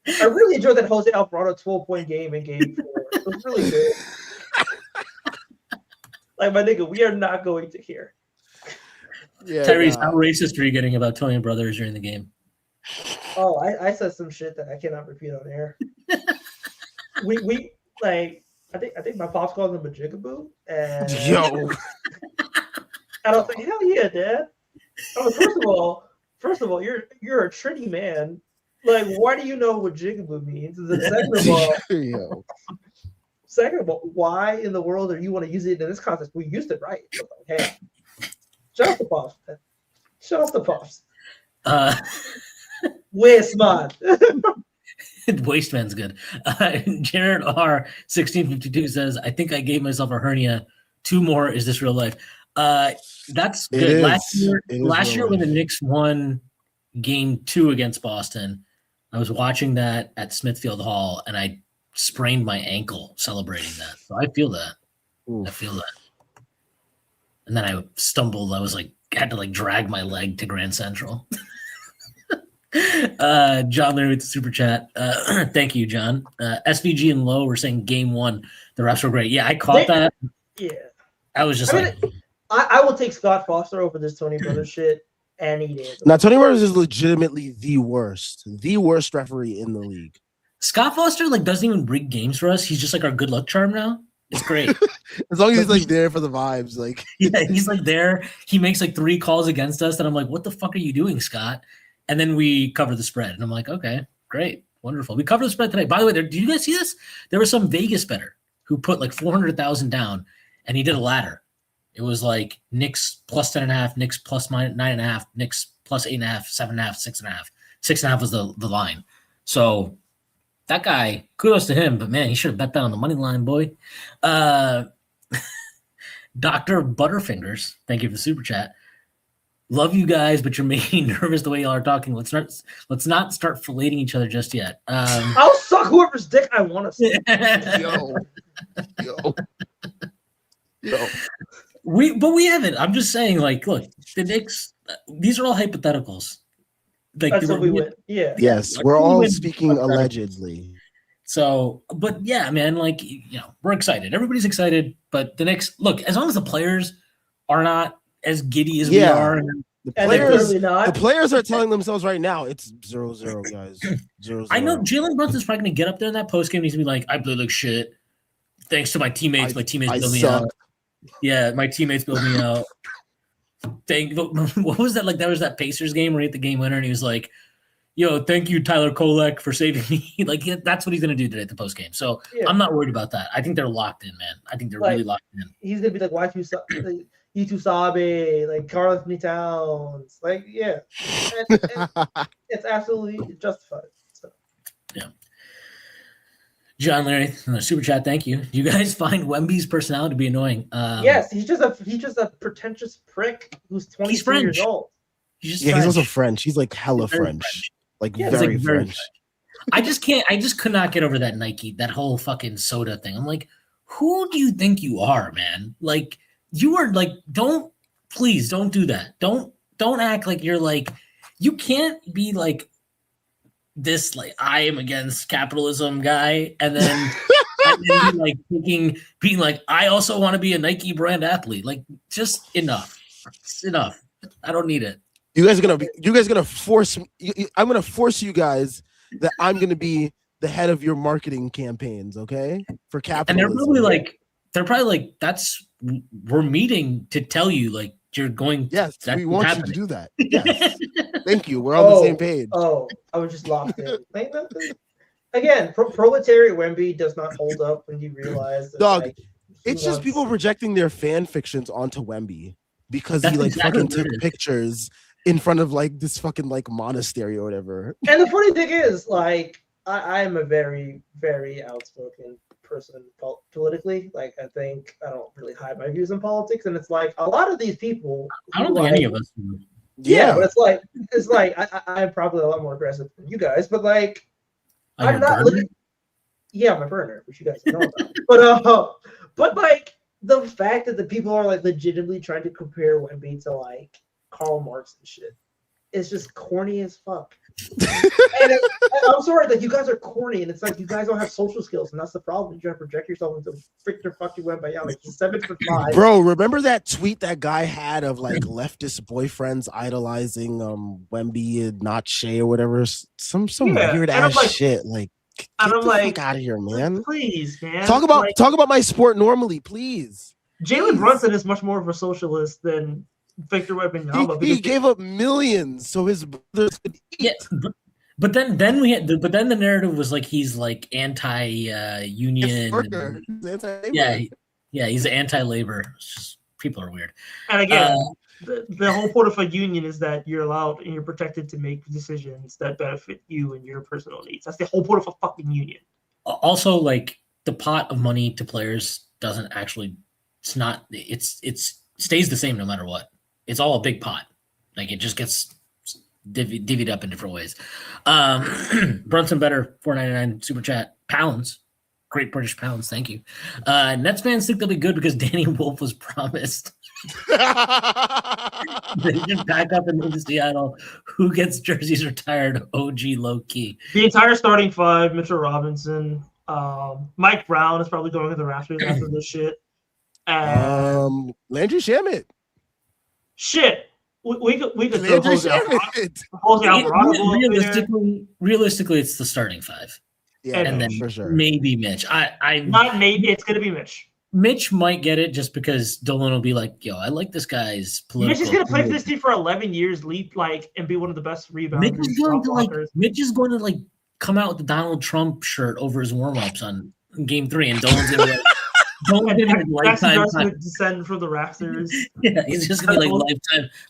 I really enjoyed that Jose Alvarado 12-point game in Game 4. It was really good. Like, my nigga, we are not going to care. Yeah, Tyrese, how racist are you getting about Tony Brothers during the game? Oh, I said some shit that I cannot repeat on air. we like. I think my pops called him a jigaboo. And yo. I was like, hell yeah, Dad. Oh, first of all, you're a Trinity man. Like, why do you know what jigaboo means? And then second of all, why in the world do you want to use it in this context? We used it right. Like, hey, shout out to Pops, man. Shout out to Pops. Waste man. Waste man's good. Jared R 1652 says, I think I gave myself a hernia. 2 more. Is this real life? That's good. Last year when the Knicks won Game 2 against Boston, I was watching that at Smithfield Hall, and I sprained my ankle celebrating that. So I feel that. Oof. I feel that. And then I stumbled. I was like, had to like drag my leg to Grand Central. John Larry with the super chat. Thank you, John. SVG and Low were saying Game 1, the refs were great. Yeah, I caught that. Yeah. I was just I will take Scott Foster over this Tony Brothers shit any day. Now, Tony Brothers is legitimately the worst referee in the league. Scott Foster doesn't even rig games for us. He's just like our good luck charm now. It's great. As long as he's there for the vibes, yeah, he's there. He makes 3 calls against us, and I'm like, what the fuck are you doing, Scott? And then we cover the spread, and I'm like, okay, great, wonderful. We covered the spread today. By the way, did you guys see this? There was some Vegas bettor who put 400,000 down, and he did a ladder. It was Knicks plus 10.5, Knicks plus 9.5, Knicks plus 8.5, 7.5, 6.5. 6.5 was the line. So that guy, kudos to him, but man, he should have bet that on the money line, boy. Dr. Butterfingers, thank you for the super chat. Love you guys, but you're making me nervous the way y'all are talking. Let's not start filleting each other just yet. I'll suck whoever's dick I want to suck. Yo. We haven't. I'm just saying, look, the Knicks. These are all hypotheticals. That's what we win. Yeah. Yes, we're all speaking allegedly. So, but yeah, man, we're excited. Everybody's excited, but the Knicks. Look, as long as the players are not as giddy as we are. The players are telling themselves right now it's 0-0, guys. 0-0. I know Jalen Brunson's probably going to get up there in that postgame. He's going to be like, I played like shit. Thanks to my teammates. My teammates built me out. Yeah, my teammates built me out. What was that? That was that Pacers game where he hit the game winner and he was like, yo, thank you, Tyler Kolek, for saving me. That's what he's going to do today at the postgame. So I'm not worried about that. I think they're locked in, man. I think they're really locked in. He's going to be like, why you Sabe, Carl Anthony Towns, yeah, and it's absolutely justified. So. Yeah. John Larry, super chat. Thank you. Do you guys find Wemby's personality to be annoying? Yes, he's just a pretentious prick who's 23 years old. He's also French. He's hella French. Very French. I just could not get over that Nike, that whole fucking soda thing. I'm like, who do you think you are, man? Like, you are like, please don't do that. Don't act like you're like, you can't be like this, like, I am against capitalism guy, and then be like being like, I also want to be a Nike brand athlete. Like, just enough. It's enough. I don't need it. You guys are gonna force me. I'm gonna force you guys that I'm gonna be the head of your marketing campaigns, okay? For capitalism. And they're probably like, we're meeting to tell you, like, you're going. Yes, we want you to do that. Yes. Thank you. We're on the same page. Oh, I was just locked in. Again, proletariat Wemby does not hold up when you realize that, dog. Like, it's just people projecting their fan fictions onto Wemby because he like fucking took pictures in front of like this fucking like monastery or whatever. And the funny thing is, like, I am a very, very outspoken person politically. Like, I think I don't really hide my views on politics, and it's like a lot of these people. I don't think any of us do. Yeah, but it's like I'm probably a lot more aggressive than you guys, but like I'm not looking. Yeah, my burner, which you guys know about. But like the fact that the people are like legitimately trying to compare Wemby to like Karl Marx and shit is just corny as fuck. And I'm sorry that you guys are corny, and it's like you guys don't have social skills, and that's the problem. You try to project yourself into Victor fucking Wembanyama. Like, he's 7'5". Bro, remember that tweet that guy had of like leftist boyfriends idolizing Wemby and not Shea or whatever? Some weird ass like, shit. Like, get the fuck out of here, man. Please, man. Talk about my sport normally, please. Jalen Brunson is much more of a socialist than Victor Wembanyama. He gave up millions so his brothers could eat. Yeah, but then the narrative was like he's like anti-union. He's anti-labor. It's just, people are weird. And again, the whole point of a union is that you're allowed and you're protected to make decisions that benefit you and your personal needs. That's the whole point of a fucking union. Also, like, the pot of money to players doesn't actually. It's stays the same no matter what. It's all a big pot. Like, it just gets divvied up in different ways. Brunson better, $4.99 super chat. Pounds, great British pounds. Thank you. Nets fans think they'll be good because Danny Wolf was promised. They should pack up and move to Seattle. Who gets jerseys retired? OG low key. The entire starting five: Mitchell Robinson, Mike Brown is probably going to the rafters after this shit. Landry Shamet. Shit. We could throw Jose Alvarado. Realistically, it's the starting five. Yeah, and then for sure. Maybe Mitch. It's gonna be Mitch. Mitch might get it just because Dolan will be like, "Yo, I like this guy's political." Mitch is gonna play for this team for 11 years, and be one of the best rebounders. Mitch is going to like come out with the Donald Trump shirt over his warm-ups on Game 3, and Dolan's gonna be like, descend from the rafters. Yeah, he's just gonna be like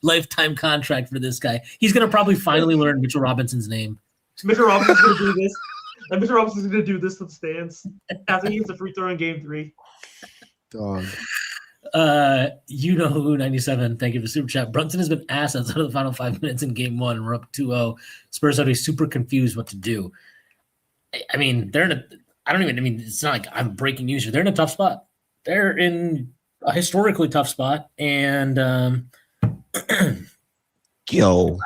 lifetime contract for this guy. He's gonna probably finally learn Mitchell Robinson's name. Mitchell Robinson's gonna do this. And Mitchell Robinson's gonna do this to the stands after he hits a free throw in Game 3. Dog. You know who 97. Thank you for super chat. Brunson has been asked outside of the final 5 minutes in Game 1. We're up 2-0. Spurs are to be super confused what to do. I mean, they're in a. It's not like I'm breaking news here. They're in a tough spot. They're in a historically tough spot. And yo,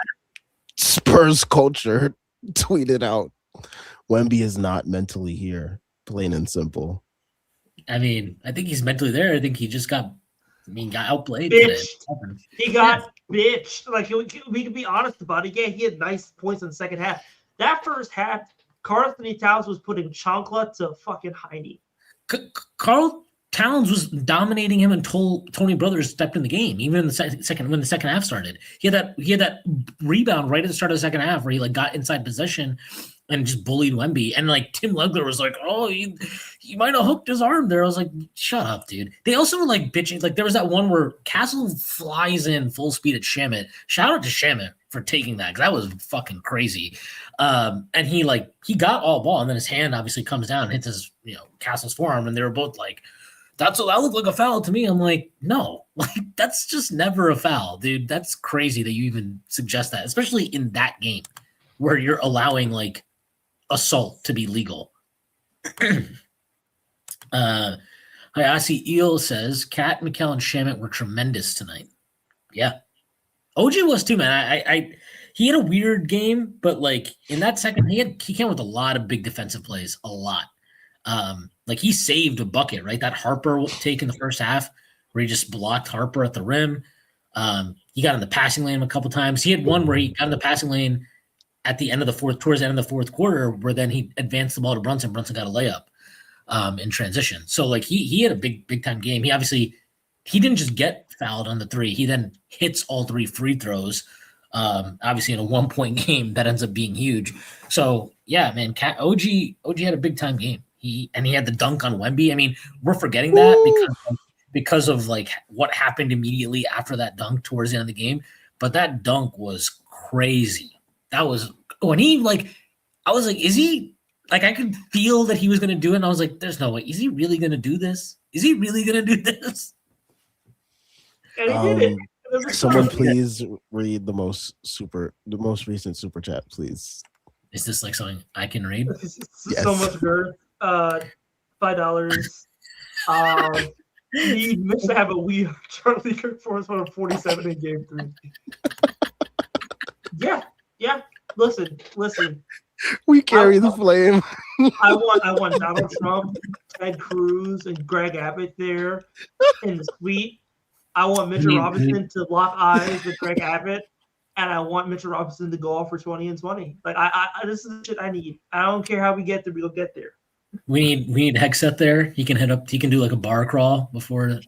Spurs culture tweeted out, Wemby is not mentally here, plain and simple. I mean, I think he's mentally there. I think he just got outplayed. He got bitched. Like, we can be honest about it. Yeah, he had nice points in the second half. That first half, Karl-Anthony Towns was putting chancla to fucking Heine. Karl Towns was dominating him until Tony Brothers stepped in the game. Even in the second when the second half started, he had that rebound right at the start of the second half where he like got inside possession and just bullied Wemby. And like Tim Legler was like, "Oh, he might have hooked his arm there." I was like, "Shut up, dude." They also were like bitching. Like there was that one where Castle flies in full speed at Shamet. Shout out to Shamet for taking that because that was fucking crazy. And he got all ball, and then his hand obviously comes down and hits his Castle's forearm, and they were both like, that looked like a foul to me. I'm like, no, like that's just never a foul, dude. That's crazy that you even suggest that, especially in that game where you're allowing like assault to be legal. Hi, I see Eel says Cat, Mikal, and Shamit were tremendous tonight. Yeah. OG was too, man. I he had a weird game, but like in that second, he came with a lot of big defensive plays, a lot. Like he saved a bucket, right? That Harper take in the first half where he just blocked Harper at the rim. He got in the passing lane a couple times. He had one where he got in the passing lane at the end of the towards the end of the fourth quarter, where then he advanced the ball to Brunson. Brunson got a layup in transition. So like he had a big time game. He didn't just get fouled on the three. He then hits all 3 free throws. Obviously in a 1-point game that ends up being huge. So yeah, man, OG had a big time game. He had the dunk on Wemby. I mean, we're forgetting that because of like what happened immediately after that dunk towards the end of the game. But that dunk was crazy. That was when he like, I was like, is he like, I could feel that he was going to do it. And I was like, there's no way. Is he really going to do this? Is he really going to do this? And he did it. Someone please read the most recent super chat, please. Is this like something I can read? Yes. So much good. $5. He missed to have a we Charlie Kirk Force on 47 in game 3. Yeah. Listen. We carry the flame. I want Donald Trump, Ted Cruz, and Greg Abbott there in the suite. I want Mitchell Robinson to lock eyes with Greg Abbott, and I want Mitchell Robinson to go off for 20 and 20. Like I this is the shit I need. I don't care how we get there, we'll get there. We need Hexet there. He can do like a bar crawl before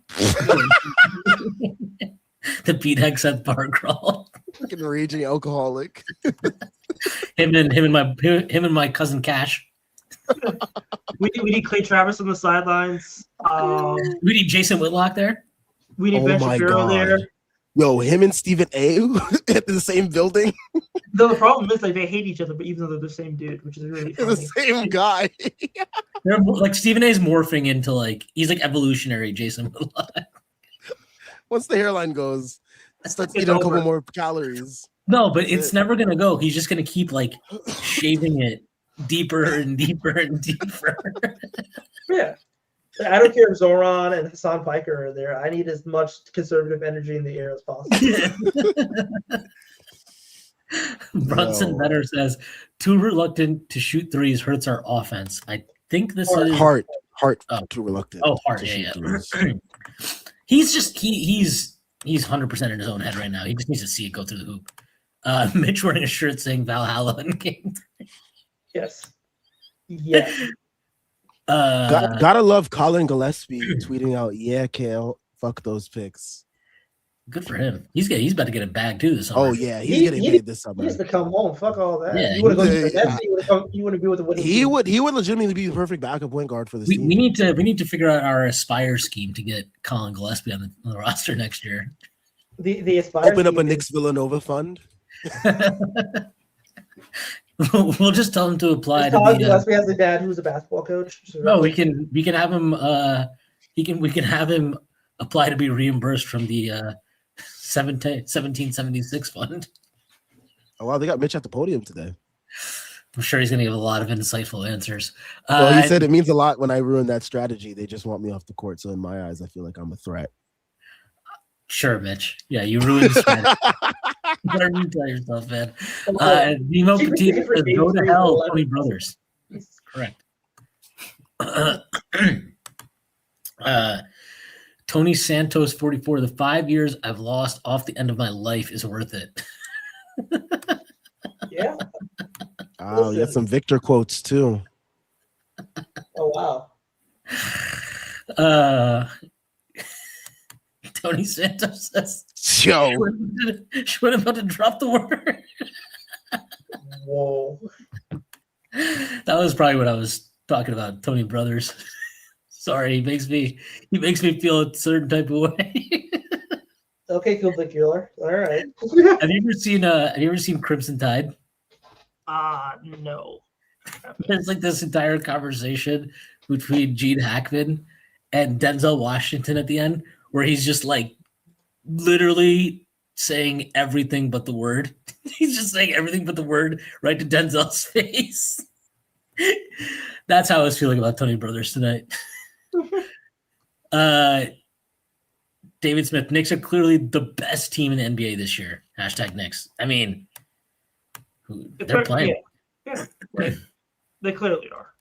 the Pete Hexet bar crawl. Fucking raging alcoholic. him and my cousin Cash. We need Clay Travis on the sidelines. We need Jason Whitlock there. We need Ben Shapiro there. Yo, him and Stephen A. at the same building. No, the problem is like they hate each other, but even though they're the same dude, which is really funny. The same guy. They're like Stephen A. is morphing into like he's like evolutionary Jason Whitlock. Once the hairline goes, starts It's eating a couple over. more calories. No, but it's never gonna go. He's just gonna keep like shaving it deeper and deeper and deeper. Yeah. I don't care if Zoran and Hassan Piker are there. I need as much conservative energy in the air as possible. Brunson Better says, too reluctant to shoot threes hurts our offense. I think this is Heart, too reluctant. Oh, Hart, to yeah. shoot threes. He's 100% in his own head right now. He just needs to see it go through the hoop. Mitch wearing a shirt saying Valhalla in game 3. Yes. Gotta love Colin Gillespie tweeting out, "Yeah, Kale, fuck those picks." Good for him. He's about to get a bag too this summer. Oh yeah, he's getting paid this summer. He needs to come home. Fuck all that. Yeah, you want to go to the Nets? You want to be with the winning He team. would legitimately be the perfect backup point guard for this we team. need to figure out our Aspire scheme to get Colin Gillespie on the roster next year. The Aspire Open up a team Knicks Villanova fund. We'll just tell him to apply to Colin be. Gillespie has a dad who's a basketball coach. So No, we can have him. We can have him apply to be reimbursed from the 1776 fund. Oh wow, they got Mitch at the podium today. I'm sure he's going to give a lot of insightful answers. Well, he said it means a lot when I ruin that strategy. They just want me off the court, so in my eyes, I feel like I'm a threat. Sure, Mitch. Yeah, you ruined the strategy. Whatever you tell yourself, man. Nemo Petit says, go to hell, Tony Brothers. Correct. Tony Santos 44. The 5 years I've lost off the end of my life is worth it. Yeah. Oh, you got some Victor quotes too. Oh wow. Tony Santos says, Yo, Schwinn about to drop the word. Whoa. That was probably what I was talking about, Tony Brothers. Sorry, he makes me feel a certain type of way. Okay, cool, the killer. All right. Have you ever seen Crimson Tide? No. There's like this entire conversation between Gene Hackman and Denzel Washington at the end, where he's just like literally saying everything but the word. He's just saying everything but the word right to Denzel's face. That's how I was feeling about Tony Brothers tonight. David Smith, Knicks are clearly the best team in the NBA this year. Hashtag Knicks. I mean, they're playing. Yeah, like, they clearly are.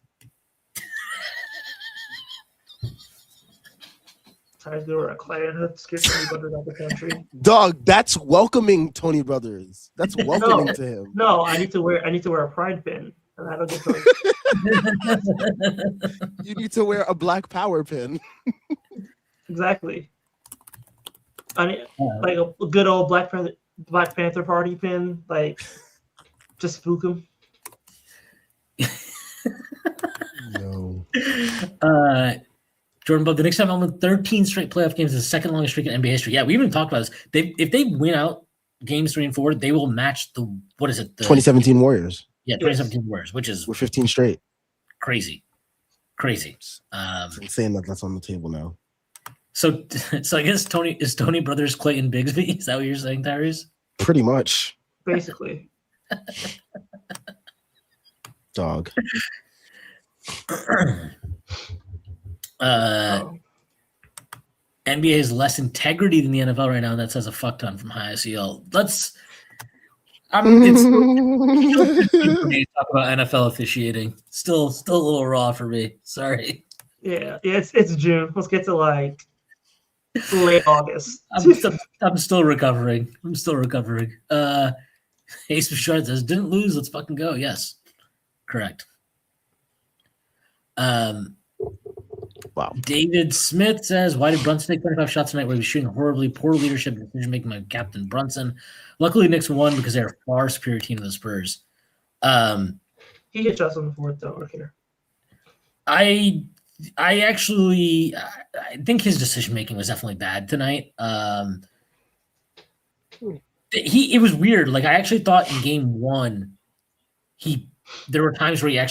Times they were a clan that scared Tony Brothers out the country. Dog, that's welcoming Tony Brothers. That's welcoming to him. No, I need to wear a pride pin, and I don't get to. You need to wear a Black Power pin. Exactly. I mean, like a good old Black Panther Party pin, like just spook him. No. Jordan, but the Knicks have almost 13 straight playoff games, the second longest streak in NBA history. Yeah, we even talked about this. If they win out games 3 and 4, they will match the 2017 Warriors. Yeah, 2017 Warriors, which is we're 15 straight. Crazy. It's insane that that's on the table now. So I guess Tony Brothers Clayton Bigsby. Is that what you're saying, Tyrese? Pretty much. Basically. Dog. NBA has less integrity than the NFL right now. That says a fuck ton from High SEL. It's for me to talk about NFL officiating. Still a little raw for me. Sorry. Yeah, it's June. Let's get to like late August. I'm still recovering. Ace Bouchard says, "Didn't lose. Let's fucking go." Yes, correct. Wow. David Smith says, "Why did Brunson take 25 shots tonight? Where he was shooting horribly, poor leadership, decision making by Captain Brunson. Luckily, Knicks won because they're a far superior team to the Spurs." He hit shots on the fourth, though. Okay. I think his decision making was definitely bad tonight. It was weird. Like, I actually thought in game 1, there were times where I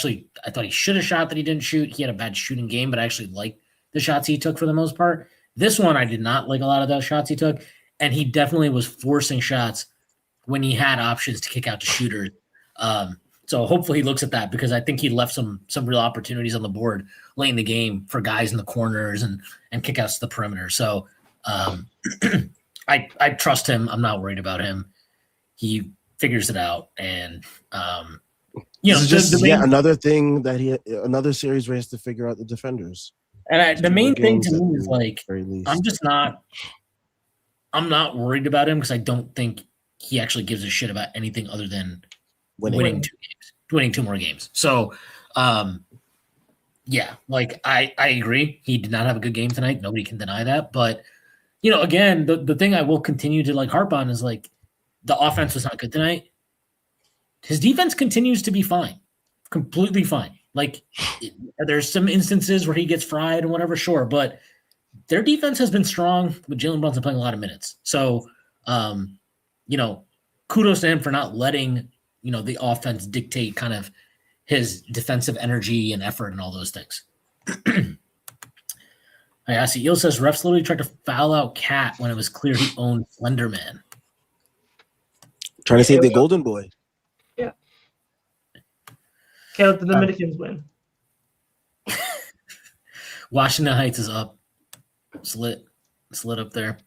thought he should have shot that he didn't shoot. He had a bad shooting game, but I actually liked the shots he took for the most part. This one, I did not like a lot of those shots he took, and he definitely was forcing shots when he had options to kick out to shooters. So hopefully he looks at that, because I think he left some real opportunities on the board late in the game for guys in the corners and kickouts to the perimeter. So I trust him. I'm not worried about him. He figures it out, and this is just another thing that another series where he has to figure out the defenders. And the main thing to me is, like, I'm not worried about him, because I don't think he actually gives a shit about anything other than winning 2 more games. So, yeah, like I agree. He did not have a good game tonight. Nobody can deny that. But, again, the thing I will continue to harp on is, like, the offense was not good tonight. His defense continues to be fine, completely fine. Like, there's some instances where he gets fried and whatever, sure, but their defense has been strong with Jalen Brunson playing a lot of minutes. So, kudos to him for not letting, the offense dictate kind of his defensive energy and effort and all those things. I see. Eel says refs literally tried to foul out Cat when it was clear he owned Slenderman. Trying to save the golden boy. Yeah. Can't let the Dominicans win. Washington Heights is up. It's lit up there.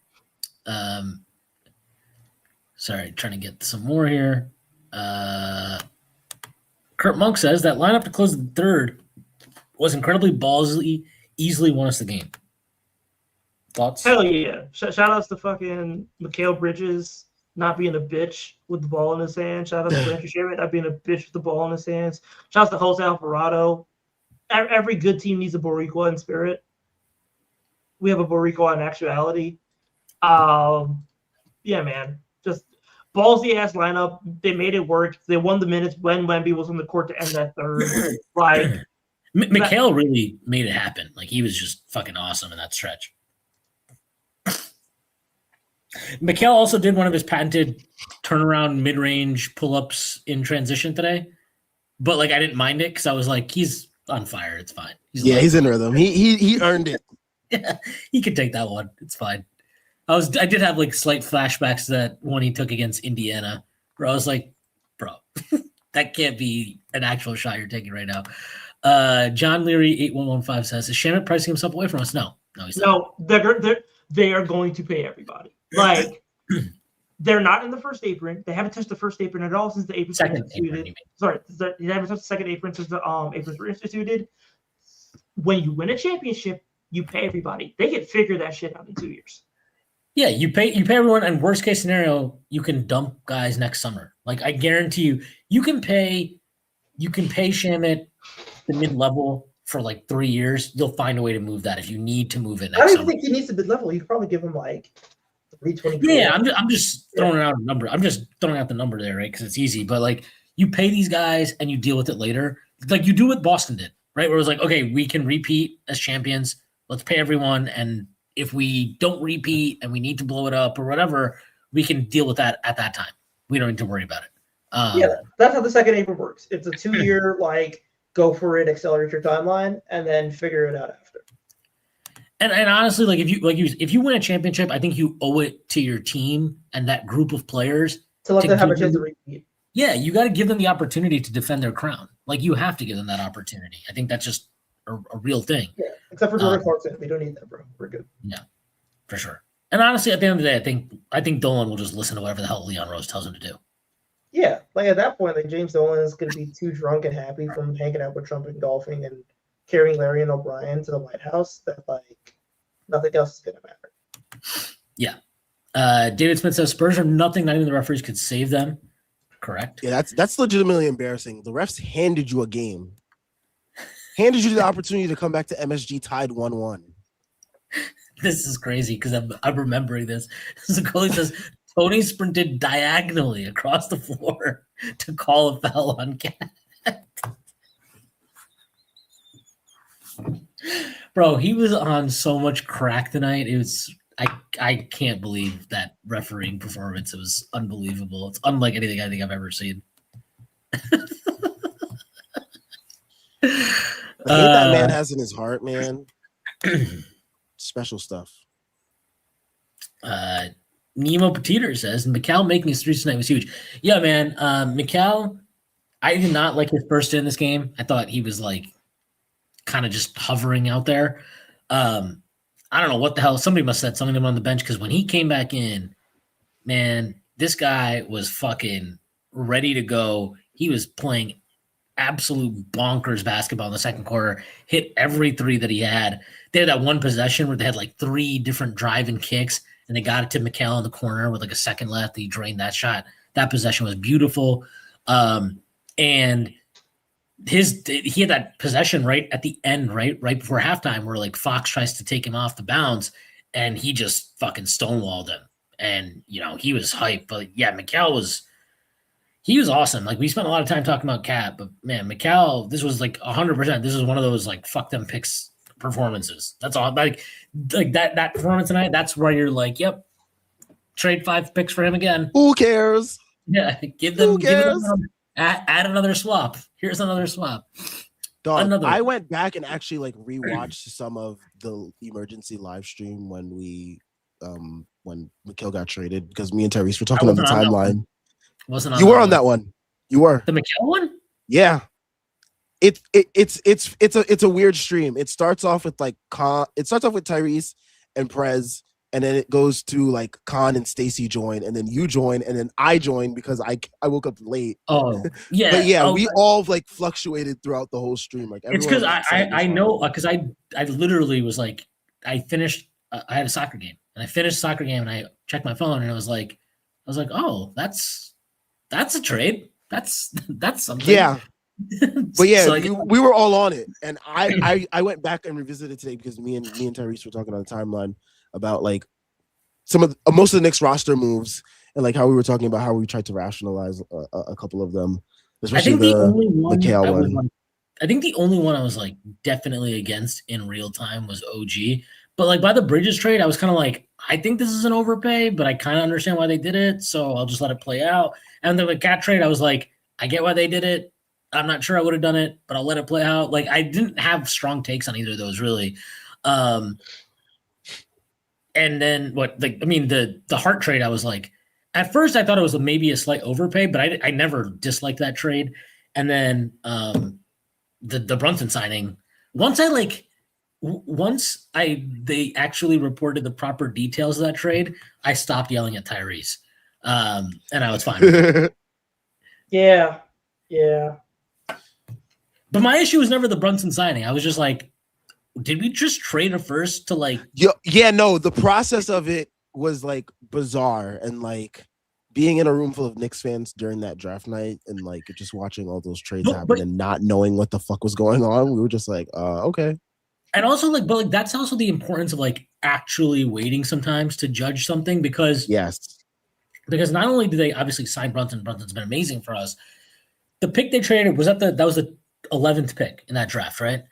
Sorry, trying to get some more here. Kurt Monk says that lineup to close the third was incredibly ballsy, easily won us the game. Thoughts? Hell yeah. Shout outs to fucking Mikal Bridges not being a bitch with the ball in his hand. Shout out to Landry Shamet not being a bitch with the ball in his hands. Shout out to Jose Alvarado. Every good team needs a Boricua in spirit. We have a Boricua in actuality. Yeah, man. Just ballsy ass lineup. They made it work. They won the minutes when Wemby was on the court to end that third. Like, Mikal really made it happen. Like, he was just fucking awesome in that stretch. Mikal also did one of his patented turnaround mid-range pull-ups in transition today, but like I didn't mind it because I was like, he's on fire. It's fine. He's in rhythm. He earned it. Yeah, he could take that one. It's fine. I did have like slight flashbacks to that one he took against Indiana, where I was like, bro, that can't be an actual shot you're taking right now. John Leary 8115 says, is Shamet pricing himself away from us? No, No, he's not. No, they are going to pay everybody. Like, they're not in the first apron. They haven't touched the first apron at all since the apron Second were instituted. apron, you mean. Sorry, they haven't touched the second apron since the aprons were instituted. When you win a championship, you pay everybody. They can figure that shit out in 2 years. Yeah, you pay everyone, and worst case scenario, you can dump guys next summer. Like, I guarantee you can pay Shamit the mid-level for like 3 years. You'll find a way to move that if you need to move it next I don't summer. even think he needs the mid-level. You could probably give him like 320. Yeah, I'm just throwing out a number. I'm just throwing out the number there, right? Because it's easy. But like, you pay these guys and you deal with it later. Like you do what Boston did, right? Where it was like, okay, we can repeat as champions. Let's pay everyone, and if we don't repeat and we need to blow it up or whatever, we can deal with that at that time. We don't need to worry about it. Yeah, that's how the second apron works. It's a 2-year like go for it, accelerate your timeline, and then figure it out after. And honestly, like if you win a championship, I think you owe it to your team and that group of players to let them have a chance to repeat. Yeah, you got to give them the opportunity to defend their crown. Like you have to give them that opportunity. I think that's just a real thing. Yeah, except for Jordan Clarkson, we don't need that, bro. We're good. Yeah, for sure. And honestly, at the end of the day, I think Dolan will just listen to whatever the hell Leon Rose tells him to do. Yeah, like at that point, like James Dolan is going to be too drunk and happy from hanging out with Trump and golfing and carrying Larry and O'Brien to the White House that like nothing else is going to matter. Yeah. David Smith says Spurs are nothing. Not even the referees could save them. Correct. Yeah, that's legitimately embarrassing. The refs handed you a game, handed you the opportunity to come back to MSG tied 1-1. This is crazy because I'm remembering this. The goalie says Tony sprinted diagonally across the floor to call a foul on Cat. Bro, he was on so much crack tonight. It was I can't believe that refereeing performance. It was unbelievable. It's unlike anything I think I've ever seen. I hate that man has in his heart, man. Special stuff. Nemo Petiter says, Mikal making his threes tonight was huge. Yeah, man. Mikal, I did not like his first in this game. I thought he was like kind of just hovering out there. I don't know what the hell. Somebody must have said something to him on the bench because when he came back in, man, this guy was fucking ready to go. He was playing absolute bonkers basketball in the second quarter, hit every three that he had. They had that one possession where they had like 3 different driving kicks, and they got it to Mikal in the corner with like a second left. He drained that shot. That possession was beautiful. And he had that possession right at the end, right before halftime, where like Fox tries to take him off the bounce, and he just fucking stonewalled him. And he was hyped. But yeah, Mikal was awesome. Like we spent a lot of time talking about Cat, but man, Mikal, this was like 100%. This is one of those like fuck them picks performances. That's all. Like that performance tonight. That's where you're like, yep, trade 5 picks for him again. Who cares? Yeah, give them add another swap. Here's another swap. Dog, I went back and actually like rewatched some of the emergency live stream when Mikal got traded because me and Tyrese were talking on the timeline. You were on that one. You were the Mikal one. Yeah, it's a weird stream. It starts off with like Tyrese and Prez. And then it goes to like Khan and Stacy join, and then you join, and then I join because I woke up late. Oh, yeah. But yeah, we all like fluctuated throughout the whole stream. Like it's because I know because I literally was like I finished I had a soccer game and I finished the soccer game and I checked my phone and I was like oh that's a trade that's something. Yeah. But yeah, so we were all on it, and I went back and revisited today because me and Tyrese were talking on the timeline about like most of the Knicks roster moves and like how we were talking about how we tried to rationalize a couple of them, especially the Mikal one. I think the only one I was like definitely against in real time was OG, but like by the Bridges trade, I was kind of like, I think this is an overpay, but I kind of understand why they did it, so I'll just let it play out. And then the Cat trade, I was like, I get why they did it. I'm not sure I would have done it, but I'll let it play out. Like I didn't have strong takes on either of those really. And then the Hart trade, I was like, at first I thought it was maybe a slight overpay, but I never disliked that trade. And then the Brunson signing, once I once they actually reported the proper details of that trade, I stopped yelling at Tyrese, and I was fine. Yeah. But my issue was never the Brunson signing. I was just like, did we just trade a first to like? Yeah, no. The process of it was like bizarre, and like being in a room full of Knicks fans during that draft night, and like just watching all those trades happen and not knowing what the fuck was going on. We were just like, okay. And also, like, but like that's also the importance of like actually waiting sometimes to judge something because because not only do they obviously sign Brunson, Brunson's been amazing for us. The pick they traded was that was the 11th pick in that draft, right?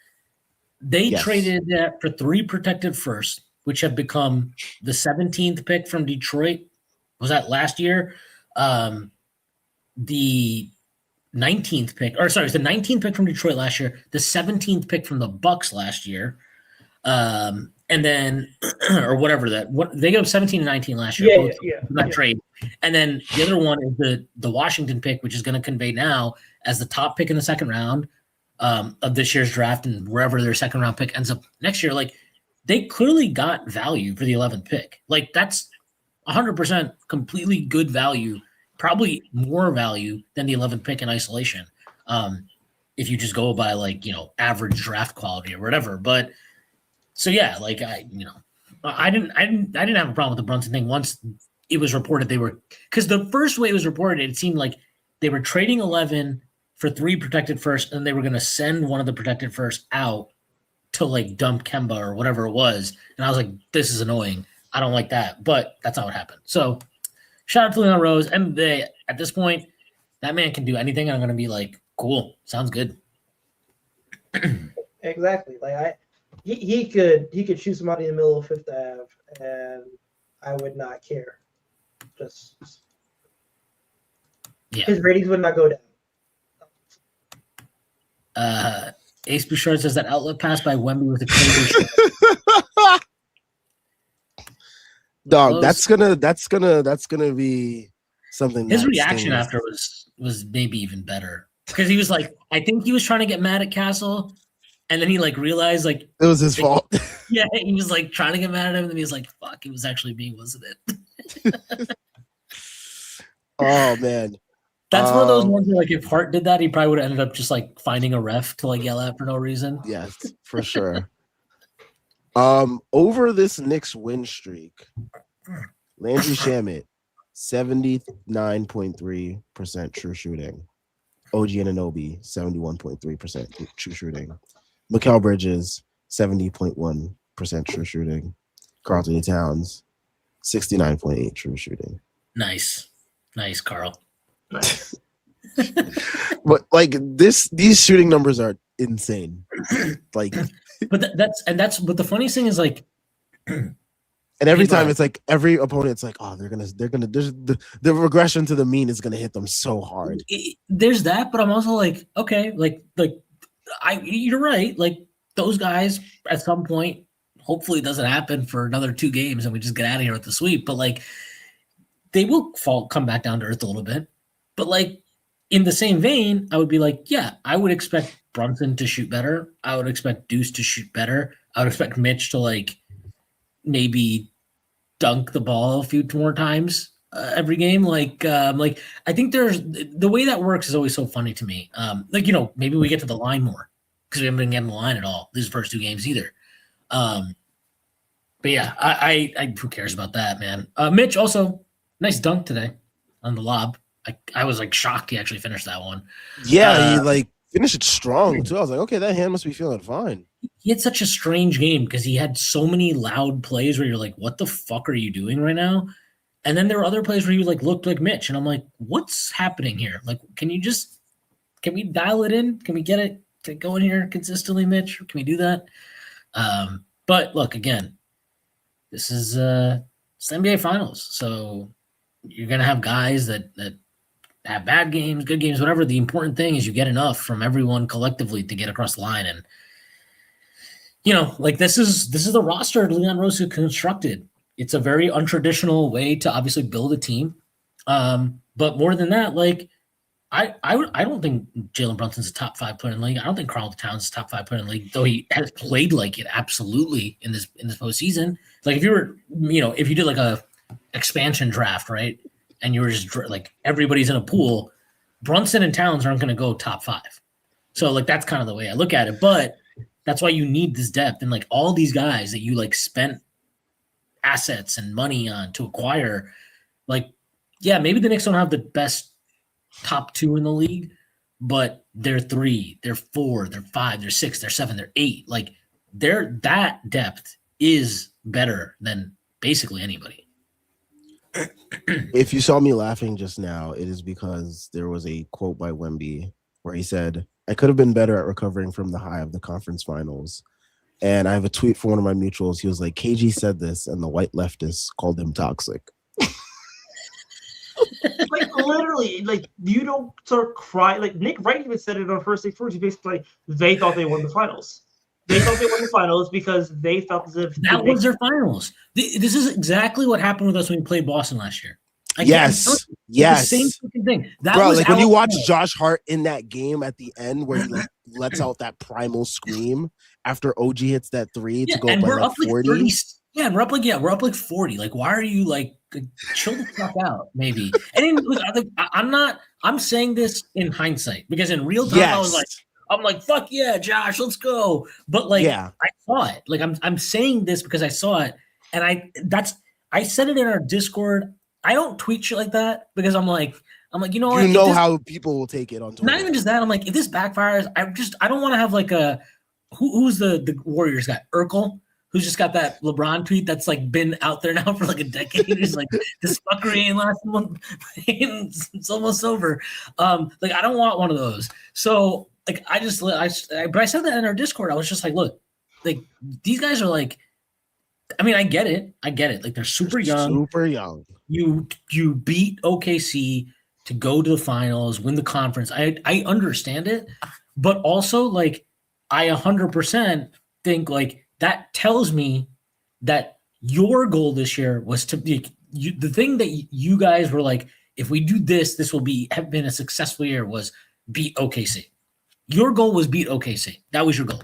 They traded that for 3 protected firsts, which have become the 17th pick from Detroit. Was that last year? The 19th pick, or sorry, it's the 19th pick from Detroit last year, the 17th pick from the Bucks last year, and then or whatever they got 17 and 19 last year. That trade, and then the other one is the Washington pick, which is going to convey now as the top pick in the second round of this year's draft, and wherever their second round pick ends up next year. Like they clearly got value for the 11th pick. Like that's 100% completely good value. Probably more value than the 11th pick in isolation, if you just go by like average draft quality or whatever. But so yeah, like I didn't have a problem with the Brunson thing once it was reported they were, because the first way it was reported, it seemed like they were trading 11 for 3 protected first, and they were going to send one of the protected first out to like dump Kemba or whatever it was. And I was like, this is annoying. I don't like that, but that's not what happened. So. Shout out to Leon Rose. And at this point, that man can do anything. And I'm going to be like, cool. Sounds good. Exactly. Like he could shoot somebody in the middle of Fifth Ave, and I would not care. Just his ratings would not go down. Ace Bouchard says that outlet pass by Wemby with a crazy Dog, that's gonna be something. His reaction after was maybe even better because he was like, I think he was trying to get mad at Castle, and then he like realized like it was his fault. Yeah, he was like trying to get mad at him, and then he was like, "Fuck, it was actually me, wasn't it?" Oh man, that's one of those ones where like if Hart did that, he probably would have ended up just like finding a ref to like yell at for no reason. Yes, for sure. Over this Knicks win streak, Landry Shamet, 79.3% true shooting. OG Anunoby, 71.3% true shooting. Mikal Bridges, 70.1% true shooting. Karl Anthony Towns, 69.8% true shooting. Nice, Carl. Nice. But like these shooting numbers are insane. Like. But but the funniest thing is like, and every time it's like every opponent's like, oh, they're gonna the regression to the mean is gonna hit them so hard. There's that, but I'm also like, okay, like you're right. Like those guys at some point, hopefully it doesn't happen for another 2 games and we just get out of here with the sweep. But like they will come back down to earth a little bit. But like in the same vein, I would be like, yeah, I would expect Brunson to shoot better. I would expect Deuce to shoot better. I would expect Mitch to like maybe dunk the ball a few more times every game. Like I think there's the way that works is always so funny to me. Like maybe we get to the line more because we haven't been getting the line at all these first 2 games either. But yeah, I who cares about that, man? Mitch also nice dunk today on the lob. I was like shocked he actually finished that one. Yeah, he like finished it strong too. I was like, okay, that hand must be feeling fine. He had such a strange game because he had so many loud plays where you're like, what the fuck are you doing right now? And then there were other plays where you like looked like Mitch, and I'm like, what's happening here? Like, can we dial it in? Can we get it to go in here consistently, Mitch? Can we do that? But look, again, this is it's the NBA Finals, so you're gonna have guys that have bad games, good games, whatever. The important thing is you get enough from everyone collectively to get across the line. And, like this is the roster Leon Rose constructed. It's a very untraditional way to obviously build a team. But more than that, like I don't think Jalen Brunson's a top 5 player in the league. I don't think Karl Towns is a top 5 player in the league, though he has played like it absolutely in this postseason. Like if you were, if you did like a expansion draft, right, and you were just like everybody's in a pool, Brunson and Towns aren't going to go top 5. So like that's kind of the way I look at it. But that's why you need this depth and like all these guys that you like spent assets and money on to acquire. Like, yeah, maybe the Knicks don't have the best top 2 in the league, but they're 3, they're 4, they're 5, they're 6, they're 7, they're 8. Like that depth is better than basically anybody. If you saw me laughing just now, it is because there was a quote by Wemby where he said, "I could have been better at recovering from the high of the conference finals." And I have a tweet from one of my mutuals. He was like, "KG said this, and the white leftists called him toxic." Like literally, like you don't sort of cry. Like Nick Wright even said it on First Day First. He basically like, they thought they won the finals. They thought they won the finals because they felt as if that was their finals. This is exactly what happened with us when we played Boston last year. Yes. The same fucking thing. That bro, was like when you watch Josh Hart in that game at the end where he like lets out that primal scream after OG hits that 3 to go and by we're like up 40. Like 30, and we're up like 40. Like, why are you like chill the fuck out? Maybe. And then, I'm saying this in hindsight because in real time I'm like, fuck yeah, Josh, let's go. But like, I saw it. Like, I'm saying this because I saw it, and I said it in our Discord. I don't tweet shit like that because I'm like, you know what? How people will take it on Twitter. Not even just that. I'm like, if this backfires, I don't want to have like a who's the Warriors guy? Urkel, who's just got that LeBron tweet that's like been out there now for like a decade. He's like, this fuckery ain't last month. It's almost over. Like I don't want one of those. So like I but I said that in our Discord. I was just like, look, like these guys are like, I mean, I get it. Like they're super young. You beat OKC to go to the finals, win the conference. I understand it, but also like I 100% think like that tells me that your goal this year was to be the thing that you guys were like, if we do this, this will have been a successful year, was beat OKC. Your goal was beat OKC. That was your goal.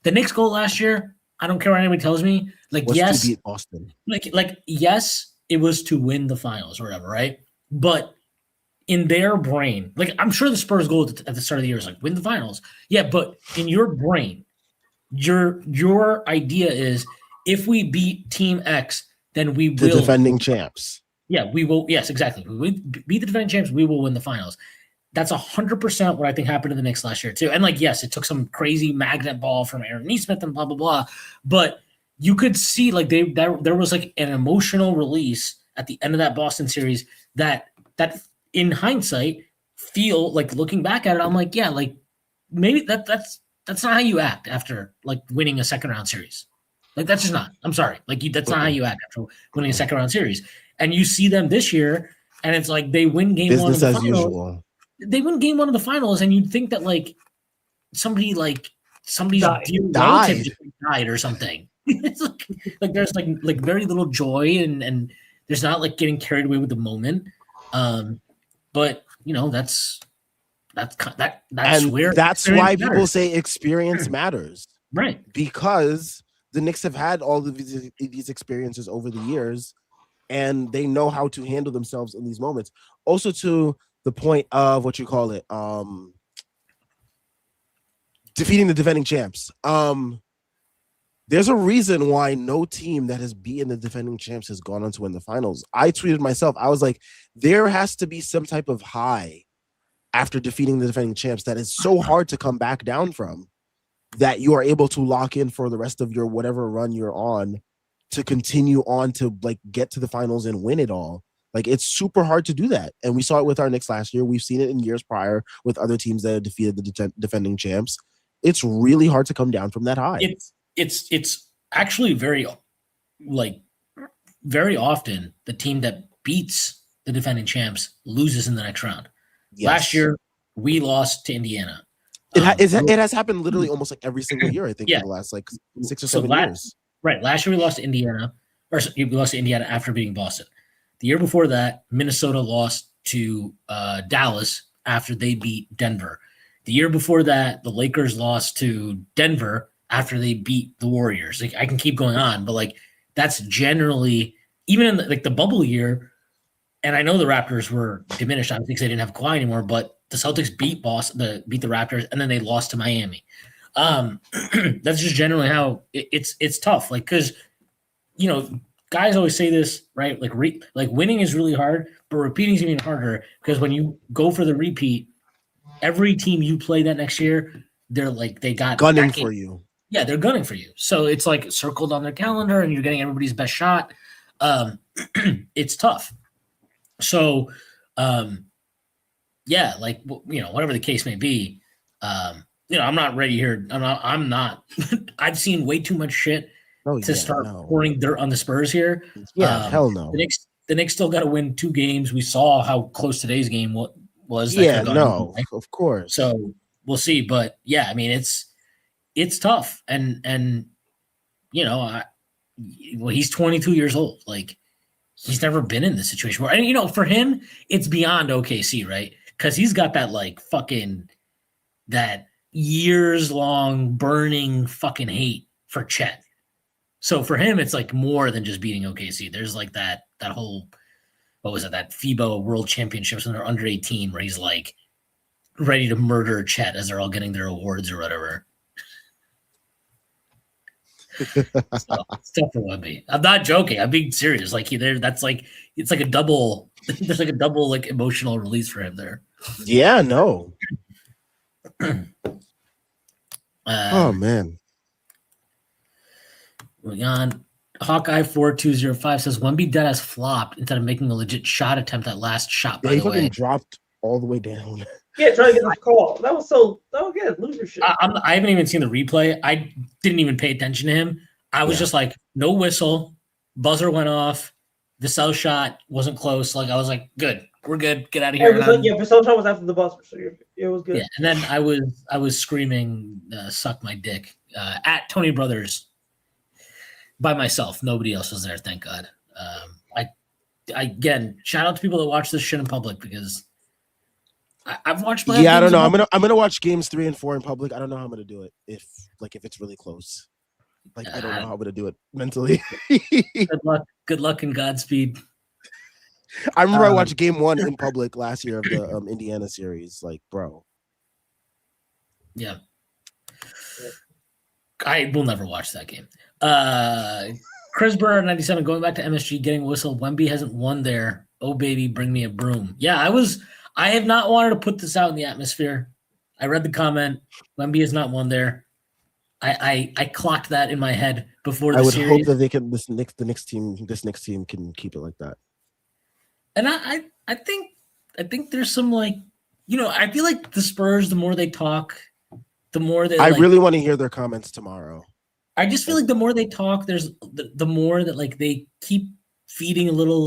The Knicks' goal last year, I don't care what anybody tells me. Like, was yes, to beat Boston. Like yes, it was to win the finals or whatever, right? But in their brain, like I'm sure the Spurs' goal at the start of the year is like win the finals. Yeah, but in your brain, your idea is if we beat Team X, then we will the defending champs. Yeah, we will. Yes, exactly. We beat the defending champs. We will win the finals. That's 100% what I think happened to the Knicks last year too. And like, yes, it took some crazy magnet ball from Aaron Nesmith and blah blah blah, but you could see like there was like an emotional release at the end of that Boston series that in hindsight feel like looking back at it, I'm like, yeah, like maybe that's not how you act after like winning a second round series. Like that's just not. I'm sorry, like that's not how you act after winning a second round series. And you see them this year, and it's like they win game one of the finals. Usual. They win game one of the finals, and you'd think that like somebody's died or something. It's like there's like very little joy and there's not like getting carried away with the moment. But you know that's where that's why people say experience matters, right? Because the Knicks have had all of these experiences over the years, and they know how to handle themselves in these moments. Also, to the point of what you call it, defeating the defending champs. There's a reason why no team that has beaten the defending champs has gone on to win the finals. I tweeted myself, I was like, there has to be some type of high after defeating the defending champs that is so hard to come back down from, that you are able to lock in for the rest of your whatever run you're on to continue on to like get to the finals and win it all. Like it's super hard to do that. And we saw it with our Knicks last year. We've seen it in years prior with other teams that have defeated the defending champs. It's really hard to come down from that high. It's actually very often the team that beats the defending champs loses in the next round. Yes. Last year, we lost to Indiana. It has happened literally almost like every single year, I think, in the last like 6 or 7 years. Right. Last year we lost to Indiana, we lost to Indiana after beating Boston. The year before that, Minnesota lost to Dallas after they beat Denver. The year before that, the Lakers lost to Denver after they beat the Warriors. Like, I can keep going on, but like that's generally even in the bubble year. And I know the Raptors were diminished, obviously, because they didn't have Kawhi anymore. But the Celtics beat the Raptors, and then they lost to Miami. That's just generally how it's tough. Like, because guys always say this, right? Like winning is really hard, but repeating is even harder because when you go for the repeat, every team you play that next year, they got gunning for you. Yeah, they're gunning for you. So it's like circled on their calendar, and you're getting everybody's best shot. It's tough. So, yeah, like whatever the case may be, I'm not ready here. I'm not. I've seen way too much shit to start pouring dirt on the Spurs here. Yeah, hell no. The Knicks still got to win 2 games. We saw how close today's game was. Yeah, no, of course. So we'll see. But yeah, I mean, it's tough, and he's 22 years old. Like, he's never been in this situation where, and for him, it's beyond OKC, right? Because he's got that that years long burning fucking hate for Chet. So for him, it's like more than just beating OKC. There's like that whole, what was it, that FIBA World Championships when they're under 18, where he's like ready to murder Chet as they're all getting their awards or whatever. So it's tough for Wemby. I'm not joking. I'm being serious. Like it's like a double. There's like a double emotional release for him there. Yeah, no. Oh man. Moving on. Hawkeye 4205 says Wemby dead has flopped instead of making a legit shot attempt at last shot. By he the way, dropped all the way down. Yeah, trying to get the call. That was good. Loser shit. I haven't even seen the replay. I didn't even pay attention to him. I was just like, no whistle, buzzer went off, Vassell shot wasn't close. Like, I was like, good, we're good, get out of here. Vassell shot was after the buzzer, so it was good. Yeah, and then I was screaming, "Suck my dick" at Tony Brothers by myself. Nobody else was there, thank God. I again, shout out to people that watch this shit in public because I've watched. I don't know. I'm gonna watch games 3 and 4 in public. I don't know how I'm gonna do it if it's really close. I don't know how I'm gonna do it mentally. Good luck and Godspeed. I remember I watched game 1 in public last year of the Indiana series. Like, bro. Yeah. I will never watch that game. Chris Burr 97 going back to MSG getting whistle. Wemby hasn't won there. Oh baby, bring me a broom. Yeah, I have not wanted to put this out in the atmosphere. I read the comment. Wemby has not won there. I clocked that in my head before the series. I would hope that they can. This Knicks team can keep it like that. And I think there's some I feel like the Spurs, the more they talk, the more they. I really want to hear their comments tomorrow. I just feel like the more they talk, there's the more that they keep feeding a little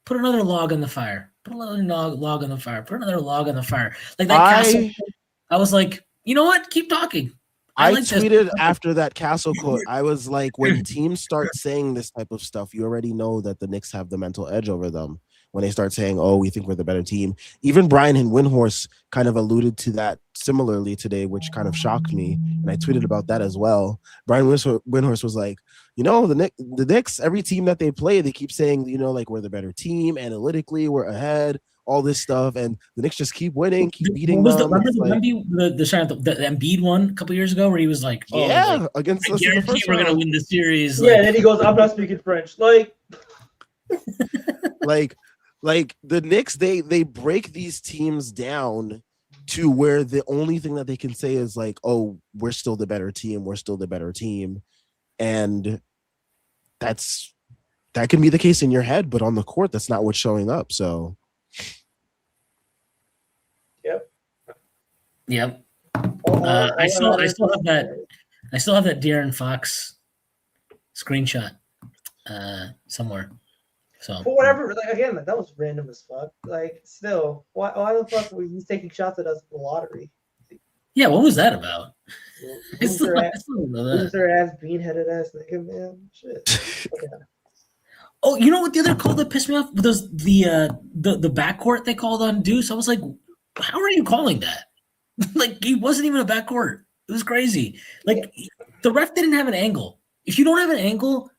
put another log on the fire. Put another log on the fire. Put another log on the fire. Like that Castle. I was like, you know what? Keep talking. I tweeted after that Castle quote. I was like, when teams start saying this type of stuff, you already know that the Knicks have the mental edge over them. When they start saying, "Oh, we think we're the better team," even Brian and Windhorse kind of alluded to that similarly today, which kind of shocked me, and I tweeted about that as well. Brian Windhorse was like, the Knicks, every team that they play, they keep saying, we're the better team, analytically, we're ahead, all this stuff, and the Knicks just keep winning, keep beating them. Remember the Embiid one a couple years ago where he was like, against us, I guarantee we're gonna win the series. Yeah, and then he goes, "I'm not speaking French." Like the Knicks, they break these teams down to where the only thing that they can say is "Oh, we're still the better team. We're still the better team," and that can be the case in your head, but on the court, that's not what's showing up. So, yep. I still have that. I still have that De'Aaron Fox screenshot somewhere. So, but whatever, again, that was random as fuck. Still, why the fuck were you taking shots at us in the lottery? Yeah, what was that about? Loser ass, bean-headed ass nigga, man. Shit. Okay. Oh, you know what the other call that pissed me off was the backcourt they called on Deuce. I was like, How are you calling that? Like, he wasn't even a backcourt. It was crazy. Like, the ref didn't have an angle. If you don't have an angle,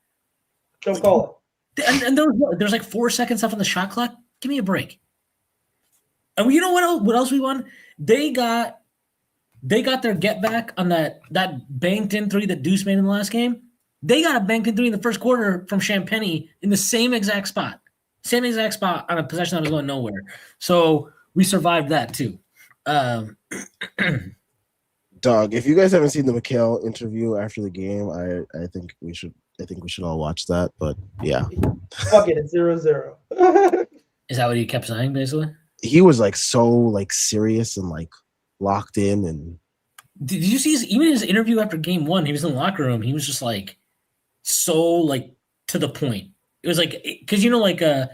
Don't call it. and there's like 4 seconds left on the shot clock. Give me a break. And you know what else we won? They got their get back on that banked in 3 that Deuce made in the last game. They got a banked in 3 in the first quarter from Champagny in the same exact spot. Same exact spot on a possession that was going nowhere. So we survived that too. Dog, if you guys haven't seen the Mikal interview after the game, I think we should all watch that. But yeah. Fuck it, it's 0-0. Is that what he kept saying, basically? He was like so like serious and like locked in. And did you see his interview after game 1? He was in the locker room. He was just like so like to the point. It was like, because like the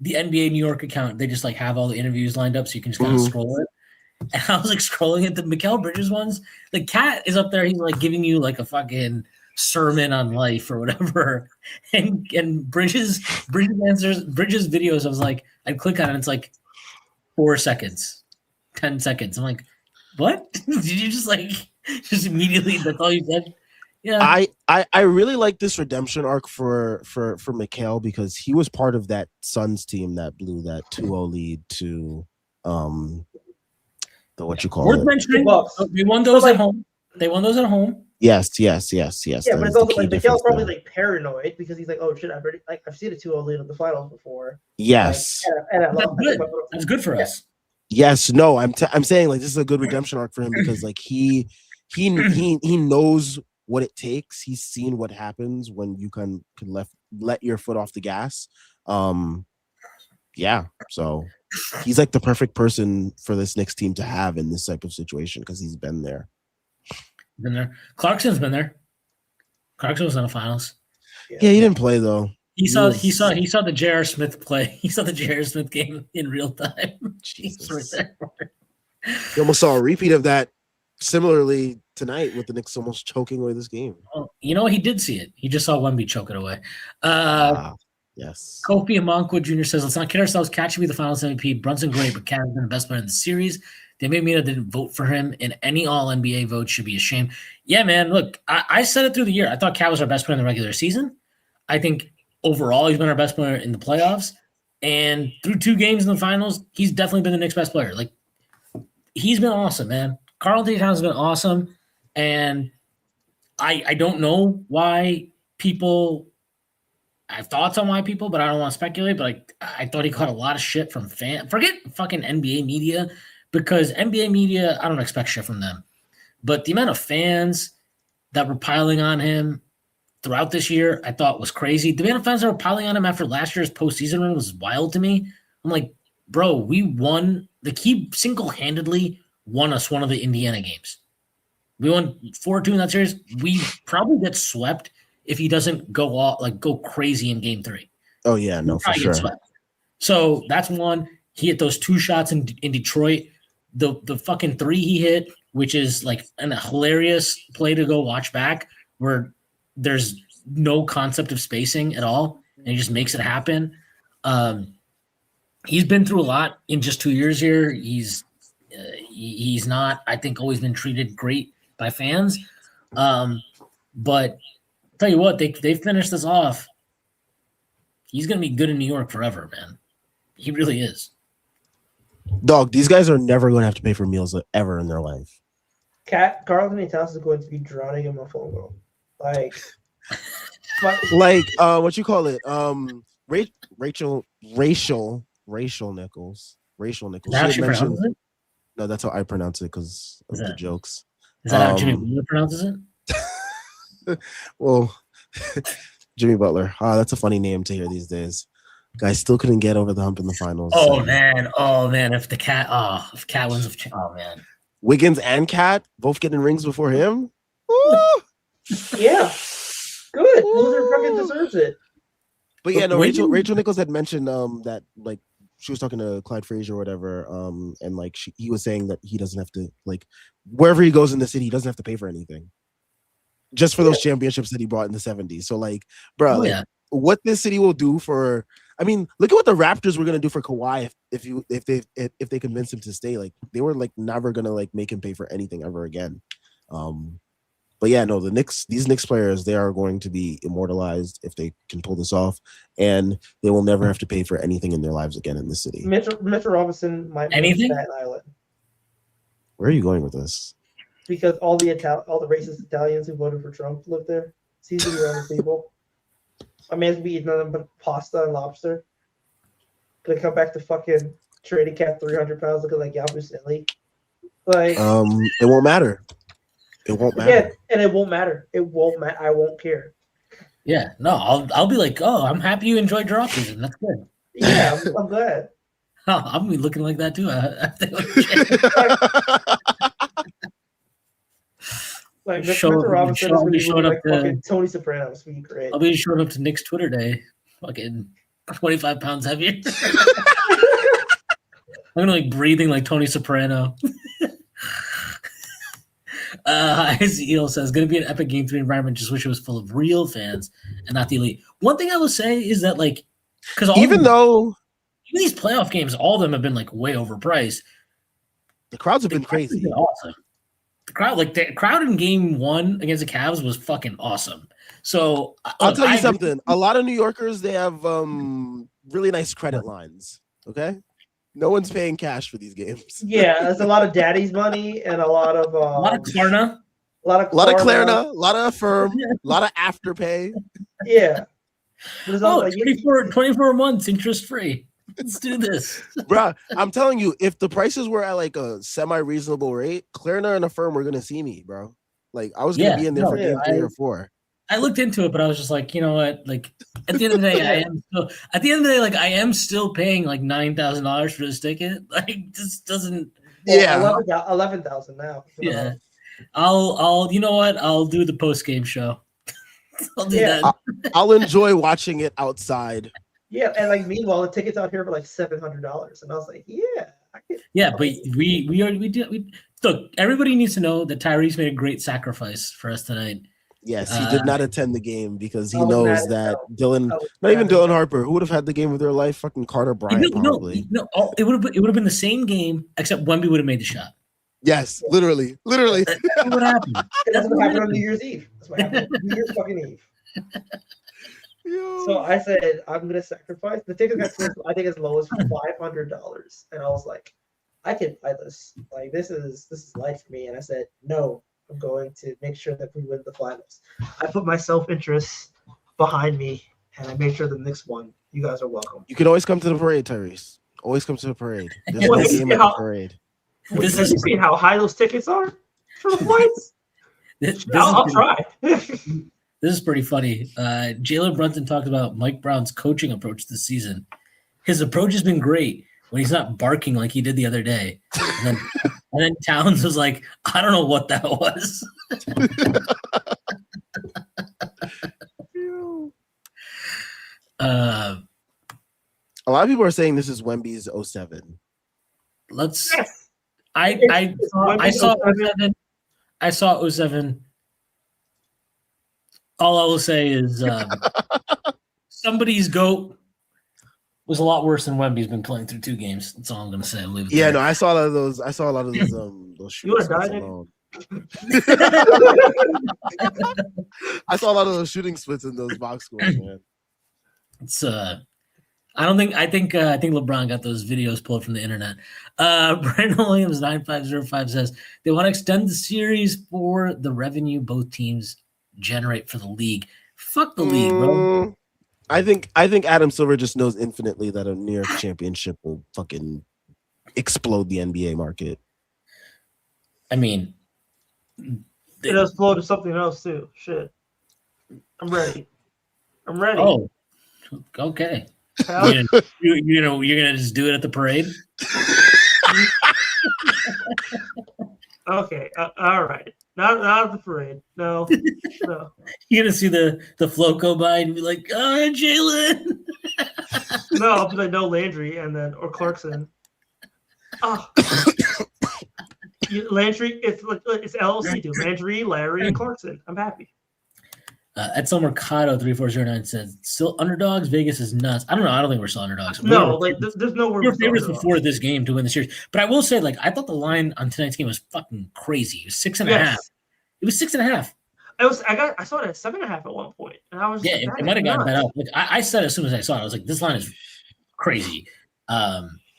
NBA New York account, they just like have all the interviews lined up so you can just kind of scroll it. And I was like scrolling at the Mikal Bridges ones. The cat is up there. He's like giving you like a fucking sermon on life or whatever. And Bridges videos, I was like, I'd click on it. And it's like 4 seconds, 10 seconds. I'm like, what? Did you just immediately, that's all you said? Yeah. I really like this redemption arc for Mikal because he was part of that Suns team that blew that 2-0 lead to the what you call Worth it. mentioning, they won those at home. They won those at home. Yes. Yeah, That but is it's also the key like difference Mikal's probably there. like paranoid because he's like, oh shit, I've seen a 2-0 lead in the finals before. Yes. Like, and I That's lost. good. That's good for us. Yes. No. I'm saying like this is a good redemption arc for him because like he knows what it takes. He's seen what happens when you can let your foot off the gas. Yeah. So he's like the perfect person for this Knicks team to have in this type of situation because he's been there. Clarkson's been there. Clarkson was in the finals. Yeah, he didn't play though. He saw the J.R. Smith play. He saw the J.R. Smith game in real time. Jesus. Right there. You almost saw a repeat of that similarly tonight with the Knicks almost choking away this game. Well, he did see it. He just saw Wemby choke it away. Yes. Kofi Amonkwah Jr. says, let's not kid ourselves. Cat should be the finals MVP. Brunson great, but Cat has been the best player in the series. They made me didn't vote for him, and any All-NBA vote should be a shame. Yeah, man, look, I said it through the year. I thought Cat was our best player in the regular season. I think overall he's been our best player in the playoffs. And through 2 games in the finals, he's definitely been the Knicks' best player. Like, he's been awesome, man. Karl-Anthony Towns has been awesome. And I don't know why people – I have thoughts on why people, but I don't want to speculate. But I thought he caught a lot of shit from fans. Forget fucking NBA media, because NBA media, I don't expect shit from them. But the amount of fans that were piling on him throughout this year, I thought was crazy. The amount of fans that were piling on him after last year's postseason run was wild to me. I'm like, bro, we won. The Key single-handedly won us one of the Indiana games. We won 4-2 in that series. We probably get swept if he doesn't go crazy in game 3. Oh yeah, no, for sure. So that's one. He hit those 2 shots in Detroit. The fucking 3 he hit, which is like a hilarious play to go watch back, where there's no concept of spacing at all, and he just makes it happen. He's been through a lot in just 2 years here. He's not, I think, always been treated great by fans. But tell you what, they finished this off. He's gonna be good in New York forever, man. He really is. Dog, these guys are never going to have to pay for meals ever in their life. Karl-Anthony Towns is going to be drowning in my phone bill. Like what you call it? Rachel Nichols. That's No, that's how I pronounce it because of the jokes. Is that how Jimmy Butler pronounces it? Well, Jimmy Butler. That's a funny name to hear these days. Guys still couldn't get over the hump in the finals. Oh man! If Cat wins, man. Wiggins and Cat both getting rings before him. Yeah, good. Loser fucking deserves it. But yeah, no. Rachel Nichols had mentioned that like she was talking to Clyde Frazier or whatever, and like he was saying that he doesn't have to, like, wherever he goes in the city, he doesn't have to pay for anything, just for those championships that he brought in the 70s. So like, bro, what this city will do for I mean, look at what the Raptors were gonna do for Kawhi if they convinced him to stay. Like they were like never gonna like make him pay for anything ever again. But yeah, no, these Knicks players, they are going to be immortalized if they can pull this off, and they will never have to pay for anything in their lives again in the city. Mitchell Robinson might be Anything? Staten Island Where are you going with this? because all the racist Italians who voted for Trump live there. It's easy to run people. My man's be eating nothing but pasta and lobster. Gonna come back to fucking trading cat 300 pounds looking like Yabu Silly. Like it won't matter. It won't matter. yeah, and it won't matter. It won't matter. I won't care. Yeah, no, I'll be like, oh, I'm happy you enjoyed your offseason. That's good. Yeah, I'm glad. Oh, I'm gonna be looking like that too. Like Show- Mr. Robinson is show- gonna be showing like up to- fucking Tony Soprano. It's gonna be great. I'll be showing up to Nick's Twitter day, fucking 25 pounds heavier. I'm gonna like breathing like Tony Soprano. Ezekiel says, gonna be an epic game 3 environment. Just wish it was full of real fans and not the elite. One thing I will say is that like, because Even these playoff games, all of them have been like way overpriced. the crowds have The been crowd has crazy. been awesome. The crowd in game 1 against the Cavs was fucking awesome. So I'll look, tell you I agree. something. A lot of New Yorkers, they have really nice credit lines. Okay, no one's paying cash for these games. Yeah, there's a lot of daddy's money and a lot of A lot of Klarna. A lot of Klarna, a lot of Affirm, a lot of Afterpay. Yeah. There's Oh, like, 24 months interest free. Let's do this. Bruh, I'm telling you, if the prices were at like a semi-reasonable rate, Klarna and Affirm were gonna see me, bro. Like I was gonna Yeah, be in there no, for game yeah, 3 or 4. I looked into it, but I was just like, you know what? Like at the end of the day, I am still paying like $9,000 for this ticket. Like this doesn't. Yeah. 11,000 now. Yeah. I'll you know what? I'll do the post game show. I'll do Yeah. that. I'll enjoy watching it outside. Yeah, and like meanwhile, the tickets out here for like $700, and I was like, yeah, I can. Yeah, but we look. Everybody needs to know that Tyrese made a great sacrifice for us tonight. Yes, he did not attend the game because he I was knows mad as that hell. Dylan, I was not even mad as Dylan Harper, who would have had the game of their life, fucking Carter Bryant, probably. No, it would have been the same game except Wemby would have made the shot. Yes, literally. That's what happened. That's what happened on New Year's Eve. That's what happened on New Year's fucking Eve. Yo. So I said, I'm gonna sacrifice. The ticket got sold, I think as low as $500, and I was like, I can buy this. Like this is life for me. And I said, no, I'm going to make sure that we win the finals. I put my self-interest behind me, and I made sure the Knicks won. You guys are welcome. You can always come to the parade, Tyrese. Always come to the parade. There's no Well, game at the parade. This Have is- you seen how high those tickets are for the flights? This I'll is try. This is pretty funny. Jalen Brunson talked about Mike Brown's coaching approach this season. His approach has been great when he's not barking like he did the other day. And then Towns was like, I don't know what that was. A lot of people are saying this is Wemby's 07. Let's. Yes. I saw 07. I saw 07. All I will say is somebody's GOAT was a lot worse than Wemby's been playing through 2 games. That's all I'm gonna say. I'll leave it Yeah, there. no, I saw a lot of those. I saw a lot of those those You shooting wanna splits die, alone. I saw a lot of those shooting splits in those box scores, man. It's I think LeBron got those videos pulled from the internet. Brandon Williams 9505 says they want to extend the series for the revenue both teams generate for the league. Fuck the league, bro. I think Adam Silver just knows infinitely that a New York championship will fucking explode the NBA market. I mean, It exploded to something else too. Shit. I'm ready. oh, okay. Hell, You're gonna just do it at the parade? okay. All right. Not at the parade. No. No. You're gonna see the float go by and be like, "Oh, Jalen." No, I'll be like no Landry and then or Clarkson. Oh. Landry, it's LLC, dude. Landry, Larry, and Clarkson. I'm happy. Edsel Mercado 3409 says still underdogs. Vegas is nuts. I don't know. I don't think we're still underdogs. No, there's no we were favorites before this game to win the series. But I will say, I thought the line on tonight's game was fucking crazy. It was 6.5. It was 6.5. I saw it at 7.5 at one point, and I was it might have gotten bet up. I said as soon as I saw it, I was like, this line is crazy.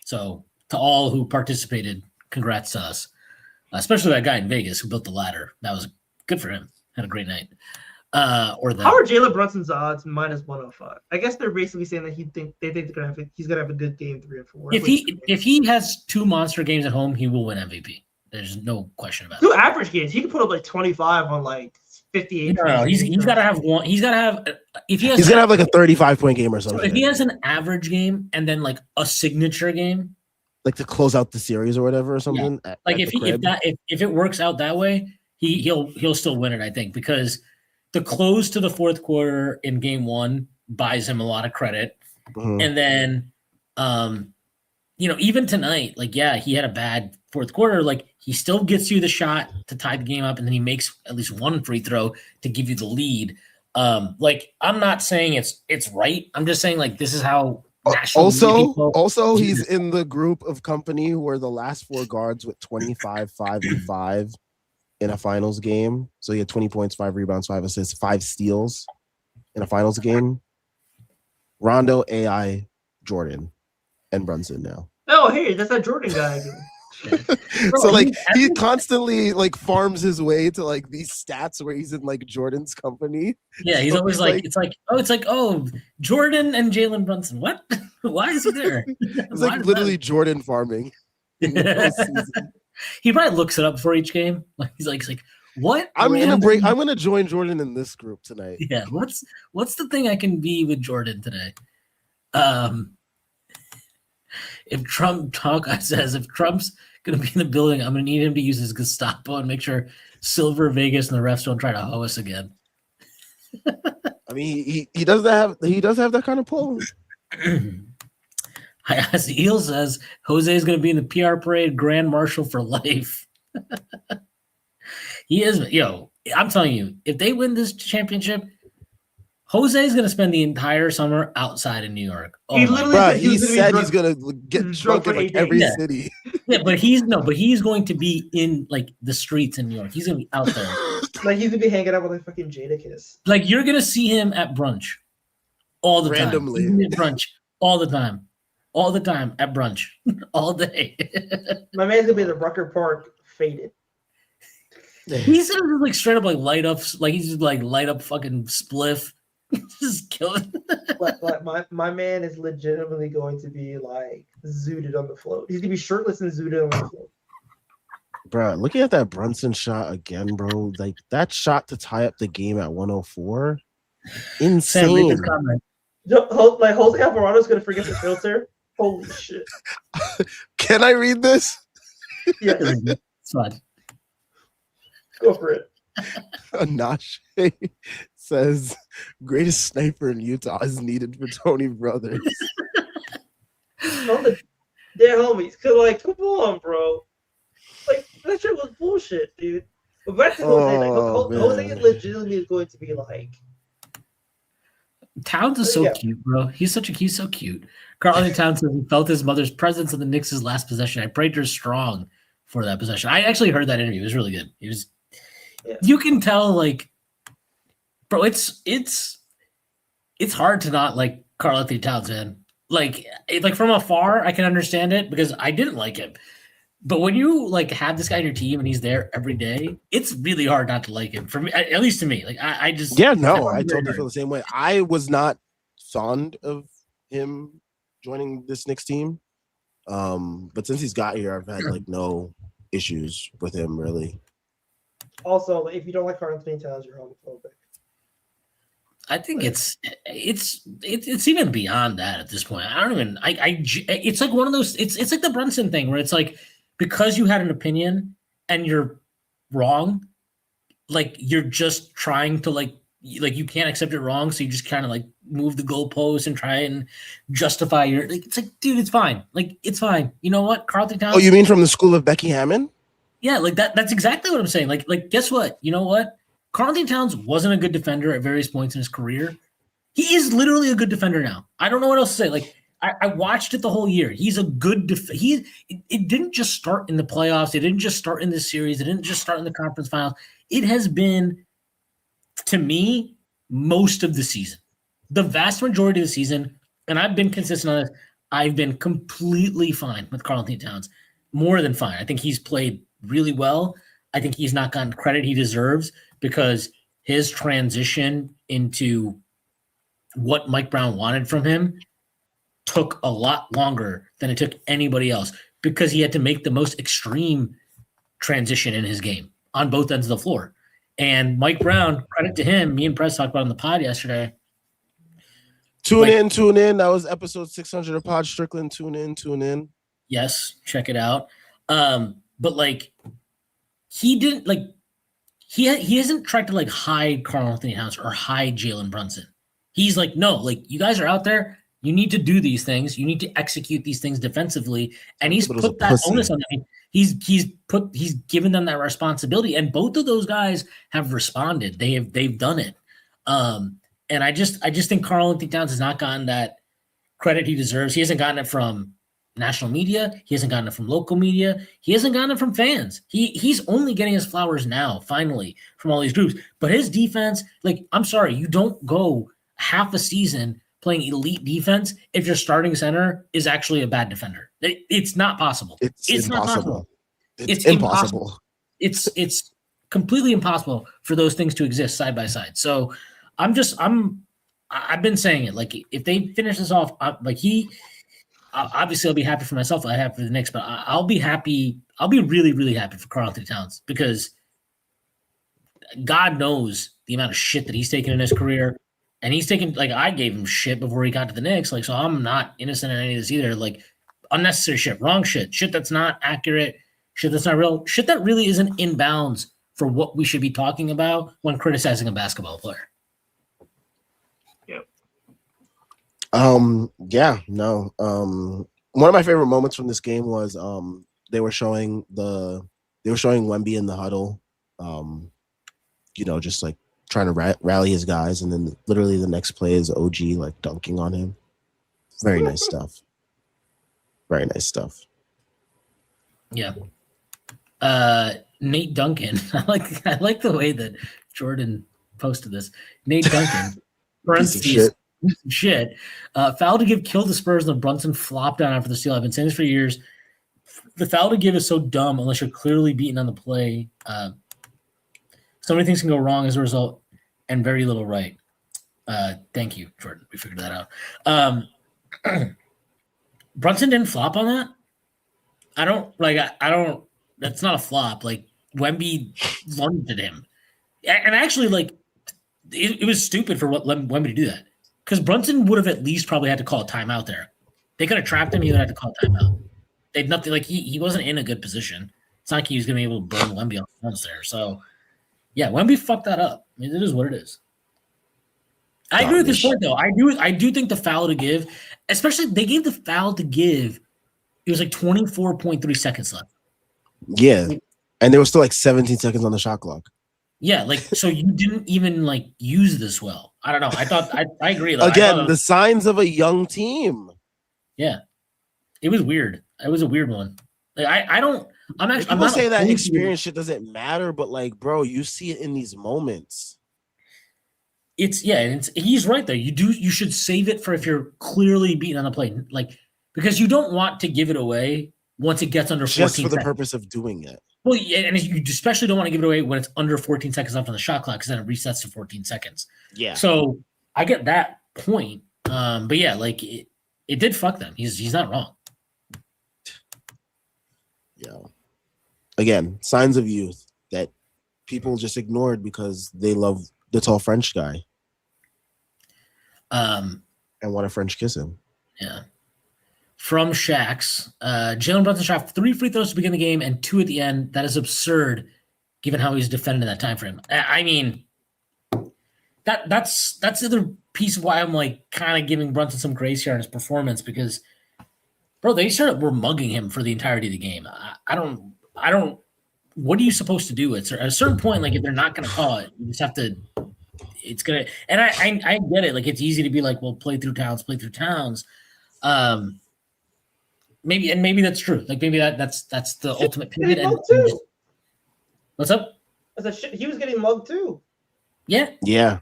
So to all who participated, congrats to us, especially that guy in Vegas who built the ladder. That was good for him. Had a great night. How are Jalen Brunson's odds -105? I guess they're basically saying that they think he's gonna have a good game 3 and 4. If he has 2 monster games at home, he will win MVP. There's no question about it. 2 average games. He can put up 25 on 58. No, he's got to have one. He's got to have. If he has, he's gonna have a 35-point game or something. So if he has an average game and then a signature game, to close out the series or whatever or something. Yeah. If it works out that way, he'll still win it. I think because the close to the fourth quarter in game 1 buys him a lot of credit. Mm-hmm. And then, even tonight, he had a bad fourth quarter. He still gets you the shot to tie the game up, and then he makes at least one free throw to give you the lead. I'm not saying it's right. I'm just saying this is how. Also, he's in the group of company who are the last 4 guards with 25, 5, and 5 in a finals game. So he had 20 points, 5 rebounds, 5 assists, 5 steals in a finals game. Rondo, AI, Jordan, and Brunson now. Oh, hey, that's that Jordan guy again. So he constantly farms his way to these stats where he's in Jordan's company. Yeah, he's always Jordan and Jalen Brunson. What? Why is he there? It's literally Jordan farming. He probably looks it up before each game. He's like, what? I'm gonna join Jordan in this group tonight. Yeah, what's the thing I can be with Jordan today? If Trump's gonna be in the building, I'm gonna need him to use his Gestapo and make sure Silver, Vegas, and the refs don't try to hoe us again. I mean, he does have that kind of pull. As Eel says, Jose is going to be in the PR parade, Grand Marshal for life. He is, I'm telling you, if they win this championship, Jose is going to spend the entire summer outside in New York. Oh he said he's going to get drunk in every city. Yeah, but he's going to be in the streets in New York. He's going to be out there. He's going to be hanging out with fucking Jadakiss. You're going to see him at brunch all the randomly. Time. At brunch all the time. All the time at brunch, all day. My man's gonna be at the Rucker Park faded. He's gonna straight up light up, he's just light up fucking spliff, just killing. my man is legitimately going to be zooted on the float. He's gonna be shirtless and zooted on the float. Bro, looking at that Brunson shot again, bro. That shot to tie up the game at 104, insane. Jose Alvarado's gonna forget the filter. Holy shit! Can I read this? Yeah, it's fine. Go for it. Anache says, "Greatest sniper in Utah is needed for Tony Brothers." They're homies. Cause come on, bro. That shit was bullshit, dude. But back to Jose. Jose legitimately is going to be Towns is so cute, bro. He's so cute. Karl Towns says he felt his mother's presence in the Knicks' last possession. I prayed her strong for that possession. I actually heard that interview. It was really good. It was. Yeah. You can tell, bro. It's hard to not like Karl Anthony Towns, man. From afar, I can understand it because I didn't like him. But when you have this guy on your team and he's there every day, it's really hard not to like him. For me, at least to me, I just I totally feel the same way. I was not fond of him joining this Knicks team, but since he's got here, I've had no issues with him really. Also, if you don't like Karl Anthony Towns, you're homophobic. I think it's even beyond that at this point. I don't even. It's one of those. It's like the Brunson thing where it's because you had an opinion and you're wrong, you're just trying to you can't accept it wrong, so you just kind of move the goalpost and try and justify your it's dude, it's fine. It's fine. You know what? Karl Anthony Towns. Oh, you mean from the school of Becky Hammon? Yeah, that's exactly what I'm saying. Guess what? You know what? Karl-Anthony Towns wasn't a good defender at various points in his career. He is literally a good defender now. I don't know what else to say. Like, I watched it the whole year. He's a good it didn't just start in the playoffs. It didn't just start in this series. It didn't just start in the conference finals. It has been, to me, most of the season. The vast majority of the season, and I've been consistent on this, I've been completely fine with Karl-Anthony Towns. More than fine. I think he's played really well. I think he's not gotten credit he deserves because his transition into what Mike Brown wanted from him took a lot longer than it took anybody else because he had to make the most extreme transition in his game on both ends of the floor. And Mike Brown, credit to him, me and Press talked about on the pod yesterday. Tune in. That was episode 600 of Pod Strickland. Tune in. Yes, check it out. But like, he didn't like he hasn't tried to like hide Karl-Anthony Towns or hide Jalen Brunson. He's like, no, like you guys are out there. You need to do these things. You need to execute these things defensively. And he's put that onus on them. He's given them that responsibility. And both of those guys have responded. They've done it. And I just think Karl-Anthony Towns has not gotten that credit he deserves. He hasn't gotten it from national media. He hasn't gotten it from local media. He hasn't gotten it from fans. He's only getting his flowers now, finally, from all these groups. But his defense, like, I'm sorry, you don't go half a season playing elite defense if your starting center is actually a bad defender. It's not possible. It's impossible. Not possible. It's impossible. It's completely impossible for those things to exist side by side. So I've been saying it. Like, if they finish this off, obviously I'll be happy for myself. I have for the Knicks, but I'll be happy. I'll be really, really happy for Karl-Anthony Towns because God knows the amount of shit that he's taken in his career. And he's taken, like, I gave him shit before he got to the Knicks. Like, so I'm not innocent in any of this either. Like, unnecessary shit, wrong shit that's not accurate, shit that's not real, shit that really isn't in bounds for what we should be talking about when criticizing a basketball player. Yep. Yeah, no. One of my favorite moments from this game was they were showing Wemby in the huddle, just like trying to rally his guys, and then literally the next play is OG like dunking on him. Very nice stuff. Very nice stuff. Yeah. Nate Duncan. I like the way that Jordan posted this. Nate Duncan. Shit. Foul to give killed the Spurs, and the Brunson flopped down after the steal. I've been saying this for years. The foul to give is so dumb unless you're clearly beaten on the play. So many things can go wrong as a result, and very little right. Thank you, Jordan. We figured that out. Brunson didn't flop on that. I don't. That's not a flop. Like, Wemby lunged at him, and actually, like, it was stupid for Wemby to do that because Brunson would have at least probably had to call a timeout there. They could have trapped him. He would have had to call a timeout. They'd nothing. Like, he wasn't in a good position. It's not like he was going to be able to burn Wemby on the fence there. So. Yeah, Wemby fucked that up. I mean, it is what it is. I agree with this point, though. I do think the foul to give, especially they gave the foul to give, it was like 24.3 seconds left. Yeah, and there was still like 17 seconds on the shot clock. Yeah, like, so you didn't even like use this well. I don't know. I agree. Though. Again, the signs of a young team. Yeah, it was weird. It was a weird one. Like, People say that experience shit doesn't matter, but like, bro, you see it in these moments. He's right there. You should save it for if you're clearly beaten on the play, like, because you don't want to give it away once it gets under 14 just for the seconds. purpose of doing it. Well, and you especially don't want to give it away when it's under 14 seconds left on the shot clock because then it resets to 14 seconds. Yeah. So I get that point, but yeah, like it did fuck them. He's not wrong. Yeah. Again, signs of youth that people just ignored because they love the tall French guy. And want to French kiss him. Yeah. From Shaq's, Jalen Brunson shot 3 free throws to begin the game and 2 at the end. That is absurd, given how he's defended in that time frame. I mean, that's the other piece of why I'm like kind of giving Brunson some grace here on his performance because, bro, they were mugging him for the entirety of the game. I don't what are you supposed to do? At a certain point, like if they're not going to call it, you just have to. It's gonna, and I get it. Like it's easy to be like, well, play through towns. Maybe that's true. Like maybe that's the ultimate pivot. And what's up? I said he was getting mugged too. Yeah.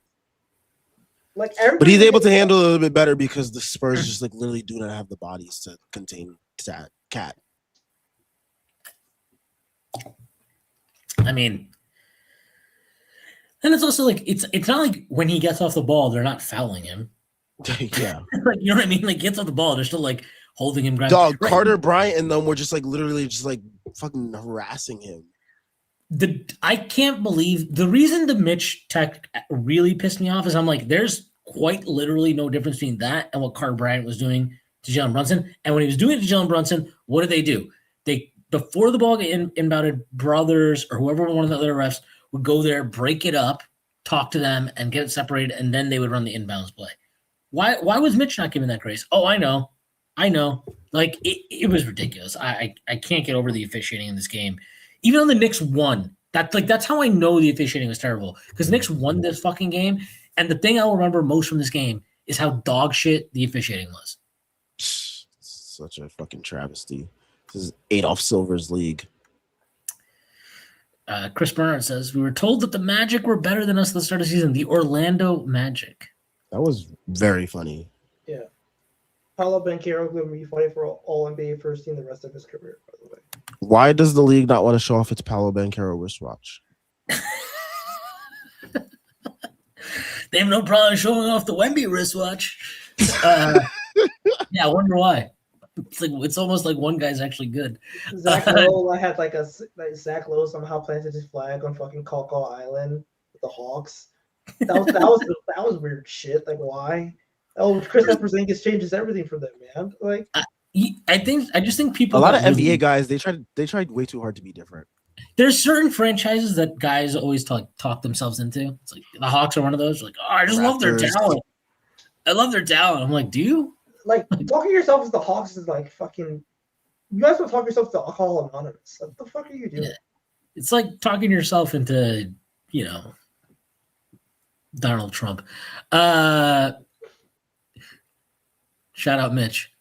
Like, but he's able to handle it a little bit better because the Spurs just like literally do not have the bodies to contain that cat. I mean, and it's also like it's not like when he gets off the ball, they're not fouling him. Yeah, like, you know what I mean. Like gets off the ball, they're still like holding him. Dog, right. Carter Bryant and them were just like literally just like fucking harassing him. I can't believe the reason the Mitch tech really pissed me off is I'm like, there's quite literally no difference between that and what Carter Bryant was doing to Jalen Brunson. And when he was doing it to Jalen Brunson, what did they do? They before the ball got inbounded, Brothers or whoever one of the other refs would go there, break it up, talk to them, and get it separated, and then they would run the inbounds play. Why was Mitch not given that grace? Oh, I know. Like it was ridiculous. I can't get over the officiating in this game. Even though the Knicks won, that's how I know the officiating was terrible. Because the Knicks won this fucking game, and the thing I'll remember most from this game is how dog shit the officiating was. Such a fucking travesty. This is Adolph Silver's league. Chris Bernard says, we were told that the Magic were better than us at the start of the season. The Orlando Magic. That was very funny. Yeah. Paolo Banchero will be funny for all NBA first team the rest of his career, by the way. Why does the league not want to show off its Paolo Banchero wristwatch? They have no problem showing off the Wemby wristwatch. Yeah, I wonder why. It's almost like one guy's actually good. Zach Lowe, I had Zach Lowe somehow planted his flag on fucking Coco Island with the Hawks. That was weird shit. Like, why? Oh, Kristaps Porzingis changes everything for them, man. Like, I just think people. A lot of NBA guys, they tried way too hard to be different. There's certain franchises that guys always talk themselves into. It's like the Hawks are one of those. Like, oh, I just love their talent. I love their talent. I'm like, do you? Like, talking yourself as the Hawks is like fucking. You guys will talk yourself to Alcohol Anonymous. Like, what the fuck are you doing? Yeah. It's like talking yourself into, Donald Trump. Shout out Mitch.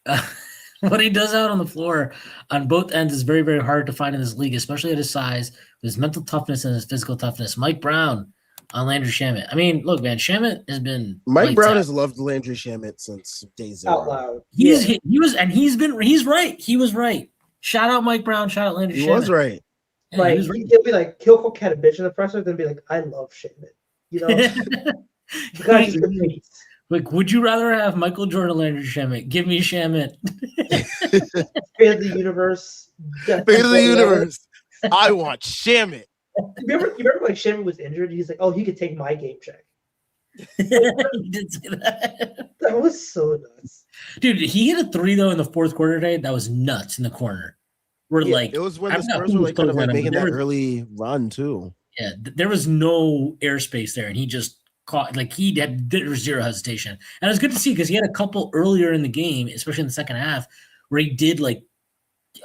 What he does out on the floor on both ends is very, very hard to find in this league, especially at his size, with his mental toughness and his physical toughness. Mike Brown on Landry Shamet. I mean, look, man, Shamet has been. Mike Brown has loved Landry Shamet since day zero. Out loud. He's right. He was right. Shout out Mike Brown. Shout out Landry Shamet. He was right. Yeah, like, he'll be like, Kilcook had a bitch in the presser, then be like, I love Shamet. Because he's competes. Like, would you rather have Michael Jordan or Landry Shamet? Give me Shamet. Fate of the universe. Fate of the universe. I want Shamet. You remember like Shamet was injured? He's like, oh, he could take my game check. He did say that. That was so nuts. Dude, he hit a 3 though in the fourth quarter today. That was nuts in the corner. It was when the Spurs were like kind of like making that early run too. Yeah, there was no airspace there, and he just caught there was zero hesitation. And it was good to see because he had a couple earlier in the game, especially in the second half, where he did let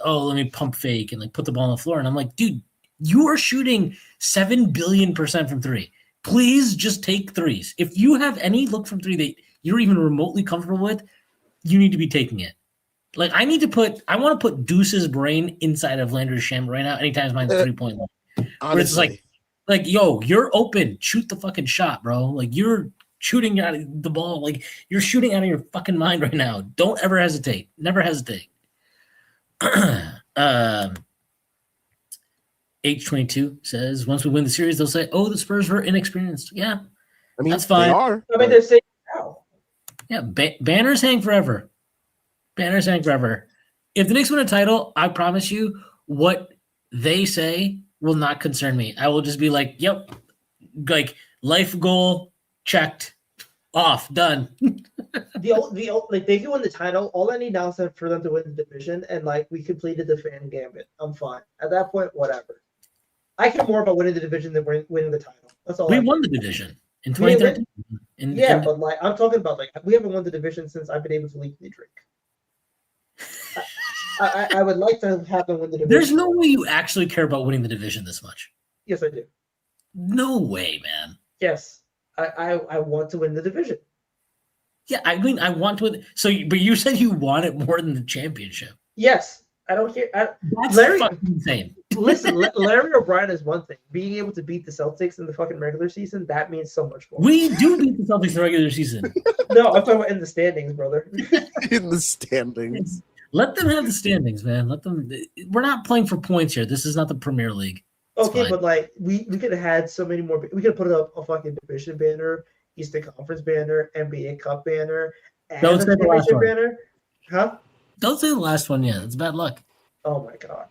me pump fake and put the ball on the floor. And I'm like, dude, you are shooting 7 billion% from 3. Please just take threes. If you have any look from 3 that you're even remotely comfortable with, you need to be taking it. Like, I want to put Deuce's brain inside of Landry Shamet right now. Anytime mine's 3-point line. Where it's like, yo, you're open. Shoot the fucking shot, bro. Like, you're shooting out of the ball. Like, you're shooting out of your fucking mind right now. Don't ever hesitate. Never hesitate. H22 says, once we win the series, they'll say, oh, the Spurs were inexperienced. Yeah, I mean, that's fine. They are. I mean, they're saying now. Yeah, banners hang forever. Banners hang forever. If the Knicks win a title, I promise you, what they say will not concern me. I will just be like, yep, like life goal checked, off, done. Like they can win the title. All I need now is for them to win the division, and we completed the fan gambit. I'm fine at that point. Whatever. I care more about winning the division than winning the title. That's all. We won the division in 2013. But I'm talking about we haven't won the division since I've been able to legally drink. I would like to have them win the division. There's no way you actually care about winning the division this much. Yes, I do. No way, man. Yes, I want to win the division. Yeah, I mean, I want to win. So, but you said you want it more than the championship. Yes, I don't care. That's Larry- fucking insane. Listen, Larry O'Brien is one thing. Being able to beat the Celtics in the fucking regular season, that means so much more. We do beat the Celtics in the regular season. No, I'm talking about in the standings, brother. In the standings. Let them have the standings, man. Let them. We're not playing for points here. This is not the Premier League. It's Okay, fine. but like we could have had so many more. We could have put up a fucking division banner, Eastern Conference banner, NBA Cup banner, and Don't a say the last championship one. banner. Huh? Don't say the last one yet. It's bad luck. Oh my god.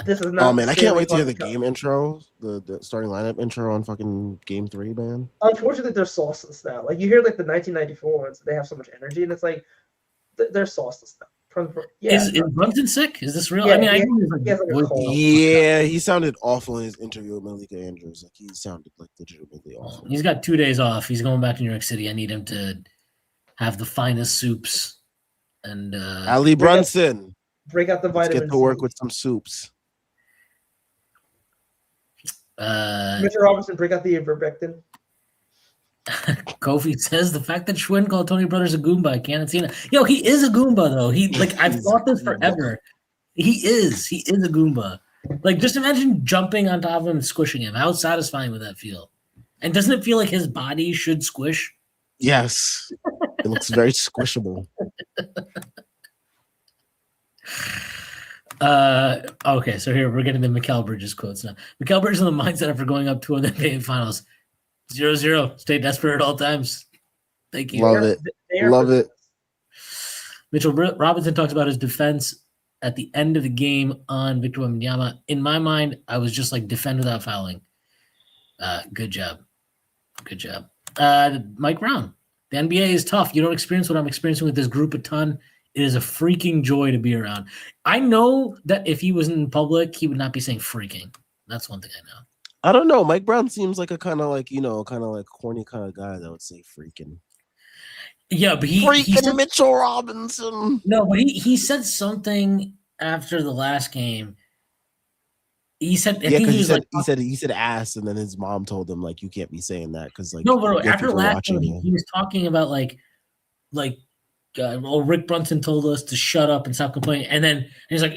This is not. Oh man, I can't wait to hear the fucking Cup. game intro, the starting lineup intro on fucking game 3, man. Unfortunately, they're sauceless now. Like you hear like the 1994 ones, they have so much energy, and it's like they're sauceless now. Is Brunson sick? Is this real? Yeah, I mean, I he know he's has, like, a like, cold. Yeah, he sounded awful in his interview with Malika Andrews. Like he sounded like legitimately awful. he's got 2 days off. He's going back to New York City. I need him to have the finest soups. And Ali Brunson, Break out the let's vitamin get to work C. with some soups. Mr. Robinson, break out the ivermectin. Kofi says the fact that Schwinn called Tony Brothers a Goomba, I can't see it. Yo, he is a Goomba though. I've He's thought this a Goomba. forever. He is a Goomba. Like, just imagine jumping on top of him and squishing him. How satisfying would that feel? And doesn't it feel like his body should squish? Yes, it looks very squishable. Okay, so here we're getting the Mikal Bridges quotes now. Mikal Bridges in the mindset after going up 2 in the NBA finals. 0-0. Stay desperate at all times. Thank you. Love it. Love it. Mitchell Robinson talks about his defense at the end of the game on Victor Wembanyama. In my mind, I was just like, defend without fouling. Good job. Good job. Mike Brown. The NBA is tough. You don't experience what I'm experiencing with this group a ton. It is a freaking joy to be around. I know that if he was in public, he would not be saying freaking. That's one thing I know. I don't know. Mike Brown seems like a kind of like, corny kind of guy that would say freaking. Yeah, but he Freaking said, Mitchell Robinson. no, but he said something after the last game. He said, I Yeah, think because he was he said ass, and then his mom told him like you can't be saying that because like no, but your after people are last watching game, you. he was talking about like Rick Brunson told us to shut up and stop complaining, and then he's like,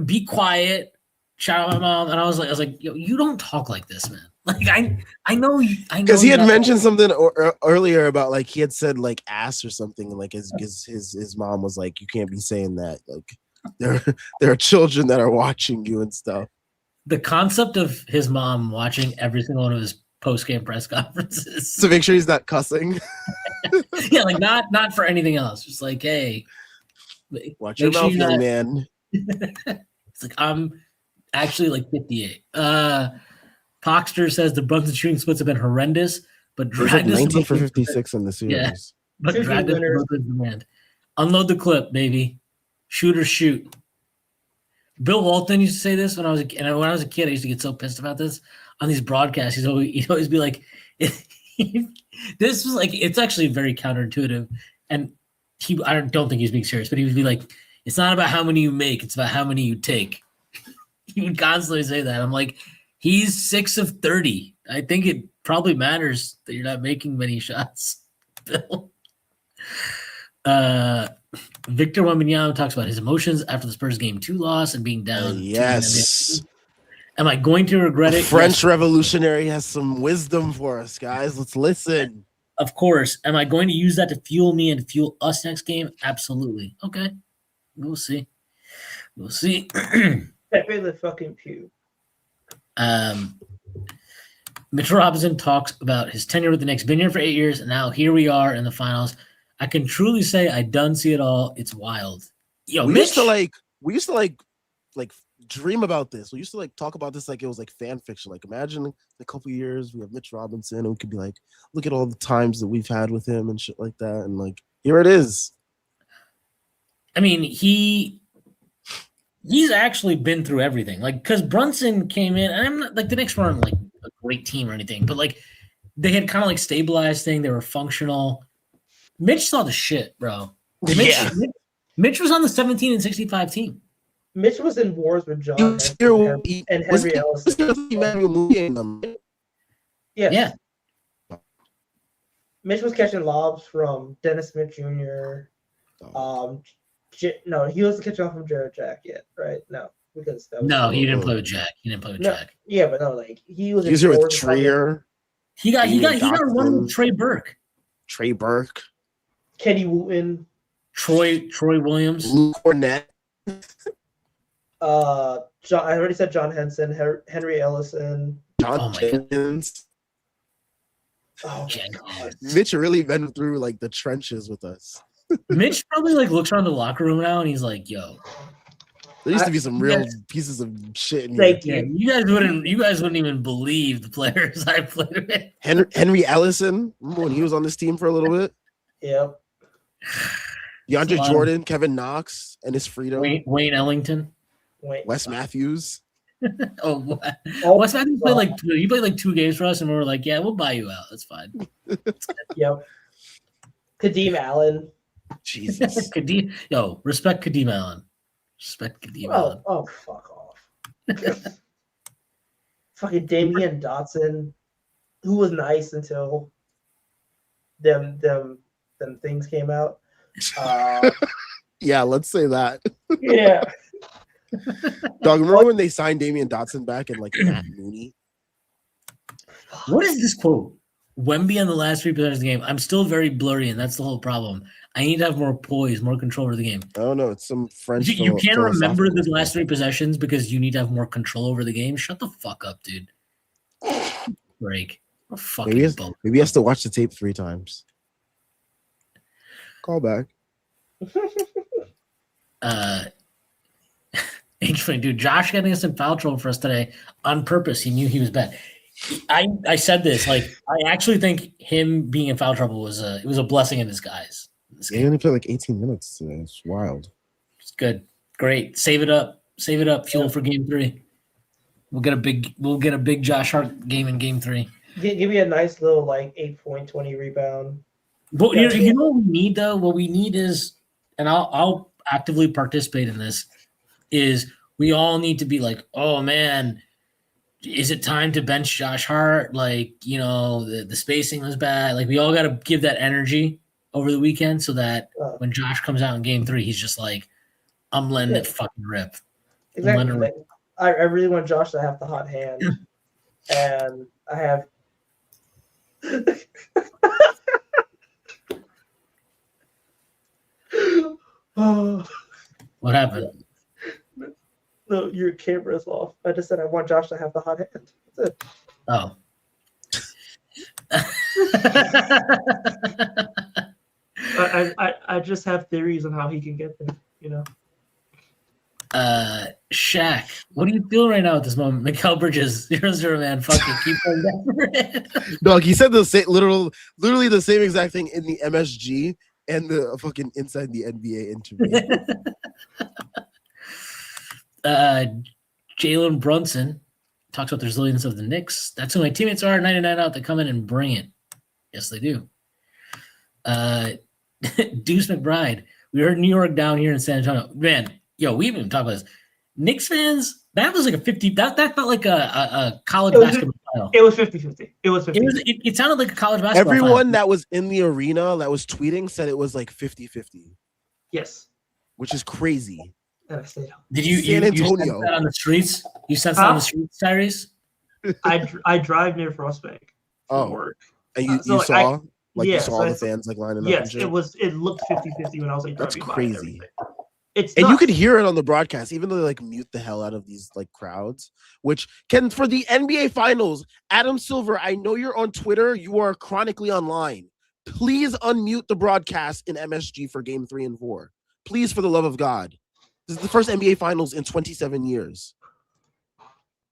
be quiet, shout out my mom, and I was like, yo, you don't talk like this, man. Like I know Because he had that- mentioned something earlier about like he had said like ass or something, and like his mom was like, you can't be saying that. Like there are children that are watching you and stuff. the concept of his mom watching every single one of his post-game press conferences. To make sure he's not cussing. Yeah, like not for anything else. Just like, hey, Watch your make sure mouth, you're young not- man. It's like, I'm actually like 58. Poxter says the Brunson shooting splits have been horrendous, but He's like dragged us 19 for above- 56 in the series. Yeah. but Two dragged us winners. above the demand. Unload the clip, baby. Shoot or shoot. Bill Walton used to say this when I was a kid. And when I was a kid, I used to get so pissed about this on these broadcasts. He'd always be like, this was like, it's actually very counterintuitive. And I don't think he's being serious, but he would be like, it's not about how many you make, it's about how many you take. He would constantly say that. I'm like, he's 6 of 30. I think it probably matters that you're not making many shots, Bill. Victor Wembanyama talks about his emotions after the Spurs game 2 loss and being down. 2-0. Yes. Am I going to regret The it? French Yes, Revolutionary has some wisdom for us, guys. Let's listen. of course. Am I going to use that to fuel me and fuel us next game? Absolutely. Okay. We'll see. We'll see. Pepe the fucking Pew. Mitchell Robinson talks about his tenure with the Knicks. Been here for 8 years, and now here we are in the finals. I can truly say I done see it all. It's wild. Yo, we Mitch, used to like dream about this. We used to like talk about this like it was like fan fiction. Like imagine in a couple years we have Mitch Robinson and we could be like, look at all the times that we've had with him and shit like that. And like here it is. I mean, he's actually been through everything. Like, because Brunson came in, and I'm not like the Knicks weren't like a great team or anything, but like they had kind of like stabilized thing. They were functional. Mitch saw the shit, bro. Yeah. Mitch was on the 17 and 65 team. Mitch was in wars with John He was Henson here- and Was Henry he Ellison. Emmanuel Mudiay in them? Yes. Yeah. Mitch was catching lobs from Dennis Smith Jr. Oh. No, he wasn't catching off from Jared Jack yet, right? No, because that was No, he didn't play with Jack. Jack. Yeah, but no, like he was. He was here with Trier, He got Dotson. run with Trey Burke. Trey Burke, Kenny Wooten, Troy Williams. Luke Cornett. John. I already said John Henson, Henry Ellison, John Jenkins. Oh, God. Mitch really been through like the trenches with us. Mitch probably like looks around the locker room now and he's like, "Yo, There used to be some real pieces of shit in here. Thank yeah, you. you guys wouldn't even believe the players I played with." Henry Ellison, remember when he was on this team for a little bit? Yep. DeAndre Jordan, Kevin Knox, and his freedom. Wayne Ellington. Wes Matthews. Oh, Wes Matthews played he played like 2 games for us, and we were like, "Yeah, we'll buy you out. That's fine." Yep. Kadeem Allen. Jesus. Respect Kadeem Allen. Respect Kadeem Allen. Oh, fuck off. Fucking Damian Dotson, who was nice until them things came out. Yeah, let's say that. Yeah. Dog, remember when they signed Damian Dotson back and like Matt Mooney? What is this quote? Wemby on the last 3 possessions of the game. I'm still very blurry, and that's the whole problem. I need to have more poise, more control over the game. I don't know. It's some French. You can't remember the last 3 possessions because you need to have more control over the game. Shut the fuck up, dude. Break. Maybe he has to watch the tape 3 times. Call back. Dude, Josh getting us in foul trouble for us today on purpose. He knew he was bad. I said this, like, I actually think him being in foul trouble was a blessing in disguise. He only played like 18 minutes today. It's wild. It's good. Great. Save it up. Fuel for game 3. We'll get a big Josh Hart game in game 3. Give me a nice little like 8 point, 20 rebound. But you know what we need though? What we need is, and I'll actively participate in this, is we all need to be like, oh man, is it time to bench Josh Hart? Like, the spacing was bad. Like, we all got to give that energy over the weekend so that when Josh comes out in game 3, he's just like, I'm letting it fucking rip. Exactly. Like, I really want Josh to have the hot hand. And I have What happened? No, your camera's off. I just said I want Josh to have the hot hand. That's it. Oh. I just have theories on how he can get there, Shaq, what are you feeling right now at this moment? Mikal Bridges, 0-0, man. Fucking keep going down for it. Dog, he said the same, literally the same exact thing in the MSG and the fucking inside the NBA interview. Jalen Brunson talks about the resilience of the Knicks. That's who my teammates are. 99 out. They come in and bring it. Yes, they do. Deuce McBride. We heard New York down here in San Antonio. Man, we haven't even talked about this. Knicks fans, that was like a 50. That felt like a college basketball final. It was 50-50. It was 50. It sounded like a college basketball Everyone final. that was in the arena that was tweeting said it was like 50-50. Yes. Which is crazy. And I stayed home. Did you San Antonio. sense that on the streets? You sensed that on the streets, Tyrese? I drive near Frostbank for work. And you So, saw yeah, you saw all the fans like lining up and Yes, shit? it looked 50-50 when I was like That's driving crazy. by and everything. It's And nuts. you could hear it on the broadcast, even though they like mute the hell out of these like crowds, which can for the NBA finals. Adam Silver, I know you're on Twitter. You are chronically online. Please unmute the broadcast in MSG for game 3 and 4. Please, for the love of God. This is the first NBA finals in 27 years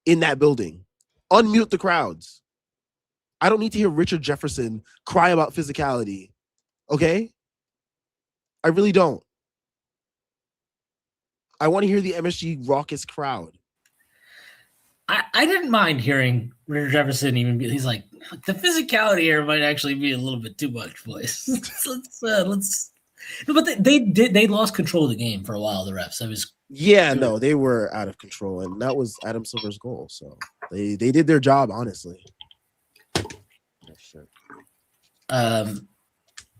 in that building. Unmute the crowds. I don't need to hear Richard Jefferson cry about physicality. Okay? I really don't. I want to hear the MSG raucous crowd. I didn't mind hearing Richard Jefferson even be. He's like, the physicality here might actually be a little bit too much, boys. let's No, but they lost control of the game for a while. The refs. It was no, they were out of control, and that was Adam Silver's goal. So they did their job, honestly.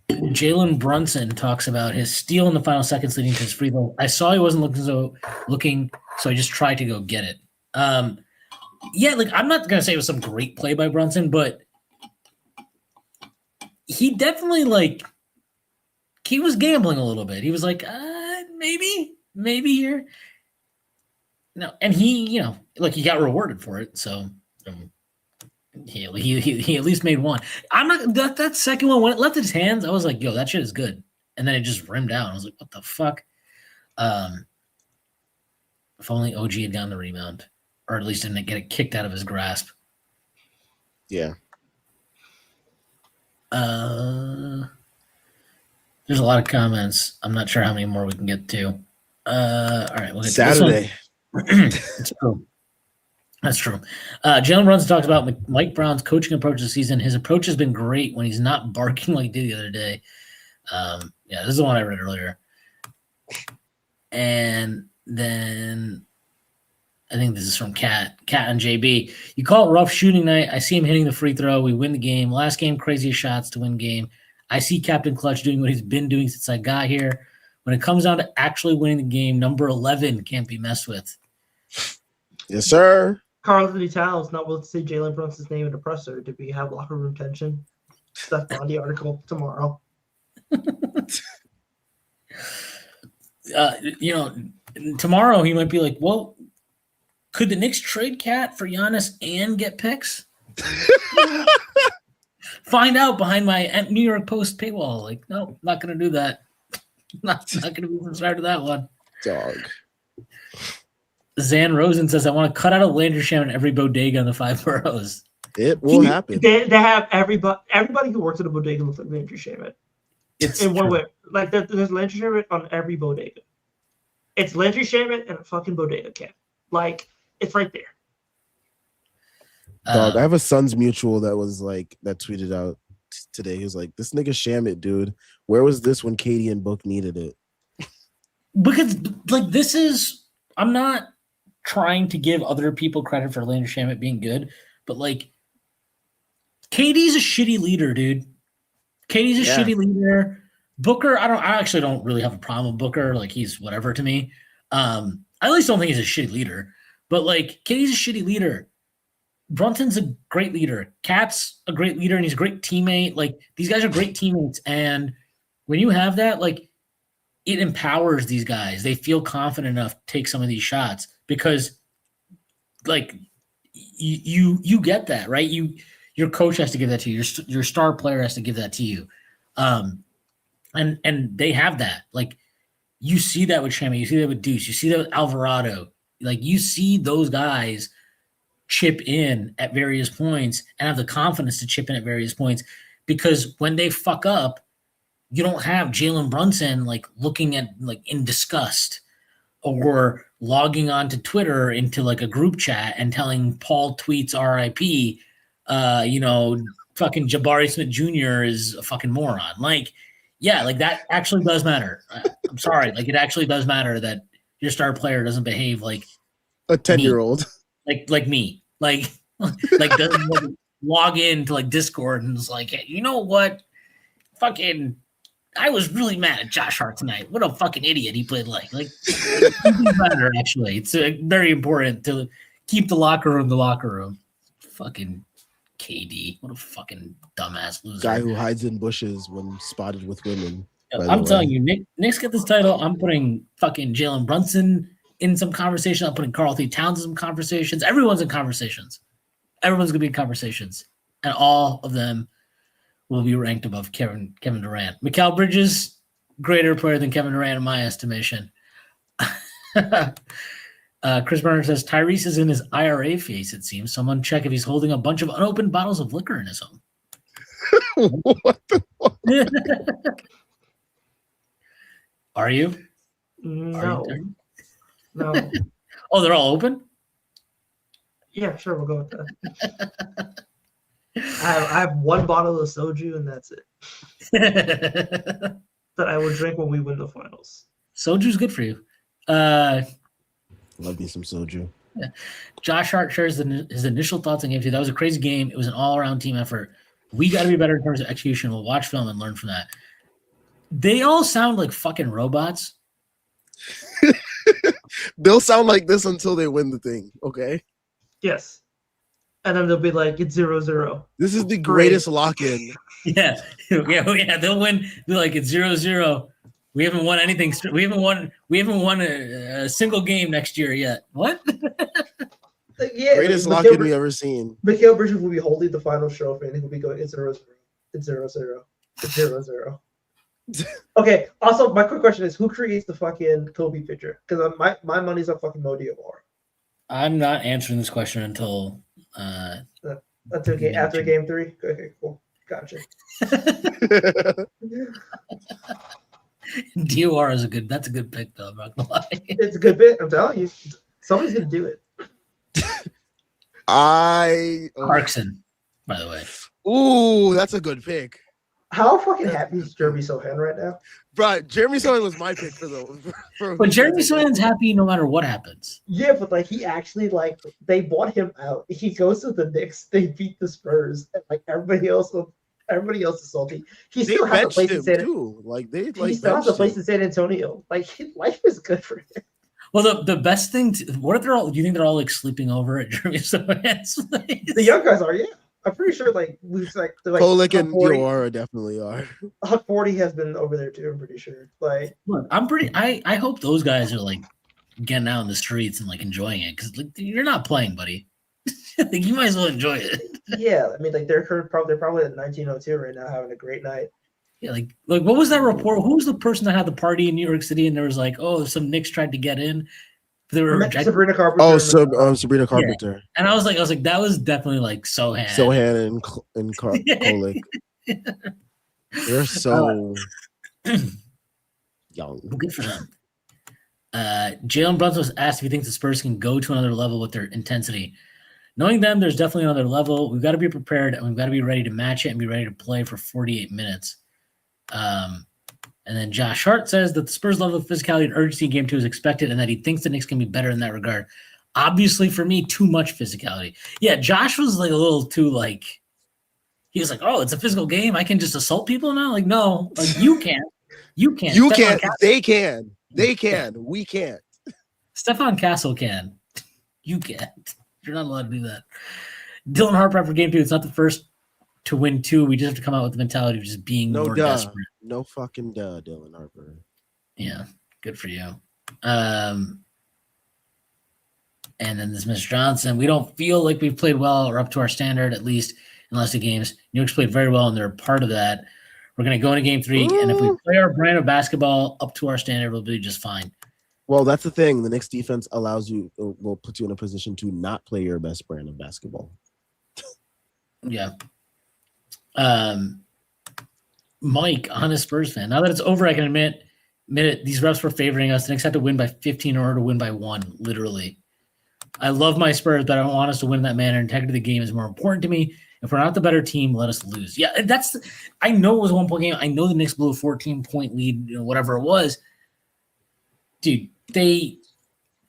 Jalen Brunson talks about his steal in the final seconds leading to his free throw. I saw he wasn't looking, so I just tried to go get it. Like I'm not gonna say it was some great play by Brunson, but he definitely he was gambling a little bit. He was like, maybe here. No, and he, he got rewarded for it, so he at least made one. I'm not that second one when it left his hands. I was like, yo, that shit is good, and then it just rimmed out. I was like, what the fuck? If only OG had gotten the rebound, or at least didn't get it kicked out of his grasp. Yeah. There's a lot of comments. I'm not sure how many more we can get to. All right, we'll get Saturday. It's true. That's true. Jalen Brunson talks about Mike Brown's coaching approach this season. His approach has been great when he's not barking like he did the other day. This is the one I read earlier. And then I think this is from Cat and JB. You call it rough shooting night. I see him hitting the free throw. We win the game. Last game, craziest shots to win game. I see Captain Clutch doing what he's been doing since I got here. When it comes down to actually winning the game, number 11 can't be messed with. Yes, sir. Carl Anthony Towns not willing to say Jalen Brunson's name in the presser. Did we have locker room tension? Steph Bondi article tomorrow. Tomorrow he might be like, well, could the Knicks trade Cat for Giannis and get picks? Find out behind my New York Post paywall. Like, no, not going to do that. Not going to be subscribed to that one. Dog. Zan Rosen says, I want to cut out a Landry in every bodega in the 5 boroughs. It will happen. They have everybody who works at a bodega looks like Landry Shamet. It's in one way. Like there's Landry Shamet on every bodega. It's Landry Shamet and a fucking bodega cap. Like it's right there. Dog, I have a Suns mutual that was like that tweeted out today. He was like, "This nigga Shamit, dude. Where was this when Katie and Book needed it?" Because this is, I'm not trying to give other people credit for Landry Shamet being good, but KD's a shitty leader, dude. KD's a shitty leader. Booker, I actually don't really have a problem with Booker. He's whatever to me. I at least don't think he's a shitty leader. But KD's a shitty leader. Brunson's a great leader. Cat's a great leader, and he's a great teammate. These guys are great teammates, and when you have that, it empowers these guys. They feel confident enough to take some of these shots because, you get that, right? Your coach has to give that to you. Your star player has to give that to you, and they have that. You see that with Shammy, you see that with Deuce, you see that with Alvarado. You see those guys chip in at various points and have the confidence to chip in at various points because when they fuck up, you don't have Jalen Brunson looking at in disgust or logging onto Twitter into a group chat and telling Paul tweets RIP, fucking Jabari Smith Jr. is a fucking moron. That actually does matter. I'm sorry. It actually does matter that your star player doesn't behave like a 10-year-old. Like me. Doesn't log into Discord and is hey, you know what? Fucking I was really mad at Josh Hart tonight. What a fucking idiot he played matter, actually. It's very important to keep the locker room. Fucking KD. What a fucking dumbass loser. Guy who hides in bushes when spotted with women. I'm telling you, Knicks get this title. I'm putting fucking Jalen Brunson in some conversation. I'm putting Karl Anthony Towns in some conversations. Everyone's in conversations. Everyone's going to be in conversations. And all of them will be ranked above Kevin Durant. Mikal Bridges, greater player than Kevin Durant in my estimation. Chris Burner says, Tyrese is in his IRA phase, it seems. Someone check if he's holding a bunch of unopened bottles of liquor in his home. What the fuck? Are you? No. Are you No. Oh, they're all open? Yeah, sure, we'll go with that. I have one bottle of soju and that's it. that I will drink when we win the finals. Soju's good for you. Love me some soju. Yeah. Josh Hart shares his initial thoughts on Game 2. That was a crazy game. It was an all-around team effort. We got to be better in terms of execution. We'll watch film and learn from that. They all sound like fucking robots. They'll sound like this until they win the thing, okay? Yes. And then they'll be like, it's 0-0. This is the greatest lock-in. Yeah. They'll win. They're like, it's 0-0. We haven't won anything. We haven't won a single game next year yet. What? Yeah, Greatest lock-in we've ever seen. Mikhail Bridges will be holding the final trophy, and he'll be going, it's 0-0. It's 0-0. It's 0-0. Okay, also, my quick question is, who creates the fucking Kobe picture? Because my money's on fucking Mo Diawara. I'm not answering this question until after game 3? Okay, cool. Gotcha. DOR is that's a good pick, though. I'm not gonna lie. It's a good bit. I'm telling you. Somebody's going to do it. Clarkson, by the way. Ooh, that's a good pick. How fucking happy is Jeremy Sohan right now? Bro, Jeremy Sohan was my pick for those. But Jeremy Sohan's happy no matter what happens. Yeah, but like he actually they bought him out. He goes to the Knicks. They beat the Spurs, and like everybody else is salty. He still has a place in San Antonio. He still has a place in San Antonio. Like life is good for him. Well, the best thing. What if they're all? Do you think they're all like sleeping over at Jeremy Sohan's place? The young guys are, yeah. I'm pretty sure they're Kolick and Diawara definitely are. Huck 40 has been over there too. I'm pretty sure. Like, look, I hope those guys are like getting out in the streets and like enjoying it because like, you're not playing, buddy. Like, you might as well enjoy it. Yeah, I mean, like they're probably at 1902 right now, having a great night. Yeah, like what was that report? Who was the person that had the party in New York City and there was like, oh, some Knicks tried to get in. They were rejected. Sabrina Carpenter. Oh, Sabrina Carpenter. Yeah. And I was like, that was definitely like Sohan. Sohan and Kolick. They're so young. Good for them. Jalen Brunson was asked if he thinks the Spurs can go to another level with their intensity. Knowing them, there's definitely another level. We've got to be prepared and we've got to be ready to match it and be ready to play for 48 minutes. And then Josh Hart says that the Spurs level of physicality and urgency in Game 2 is expected and that he thinks the Knicks can be better in that regard. Obviously, for me, too much physicality. Yeah, Josh was like a little too like – he was like, oh, it's a physical game. I can just assault people now? Like, no. Like, you can't. You can't. You can't. They can. They can. We can't. Stephon Castle can. You can't. You're not allowed to do that. Dylan Harper for Game 2. It's not the first to win 2. We just have to come out with the mentality of just being more desperate. No fucking duh, Dylan Harper. Yeah, good for you. And then this Mr. Johnson. We don't feel like we've played well or up to our standard, at least in the last 2 games. New York's played very well, and they're a part of that. We're going to go into Game 3, and if we play our brand of basketball up to our standard, we'll be just fine. Well, that's the thing. The Knicks defense will put you in a position to not play your best brand of basketball. Yeah. Mike, honest Spurs fan. Now that it's over, I can admit it. These refs were favoring us. The Knicks had to win by 15 in order to win by 1, literally. I love my Spurs, but I don't want us to win in that manner. Integrity of the game is more important to me. If we're not the better team, let us lose. Yeah, I know it was a 1-point game. I know the Knicks blew a 14-point lead, whatever it was. Dude, they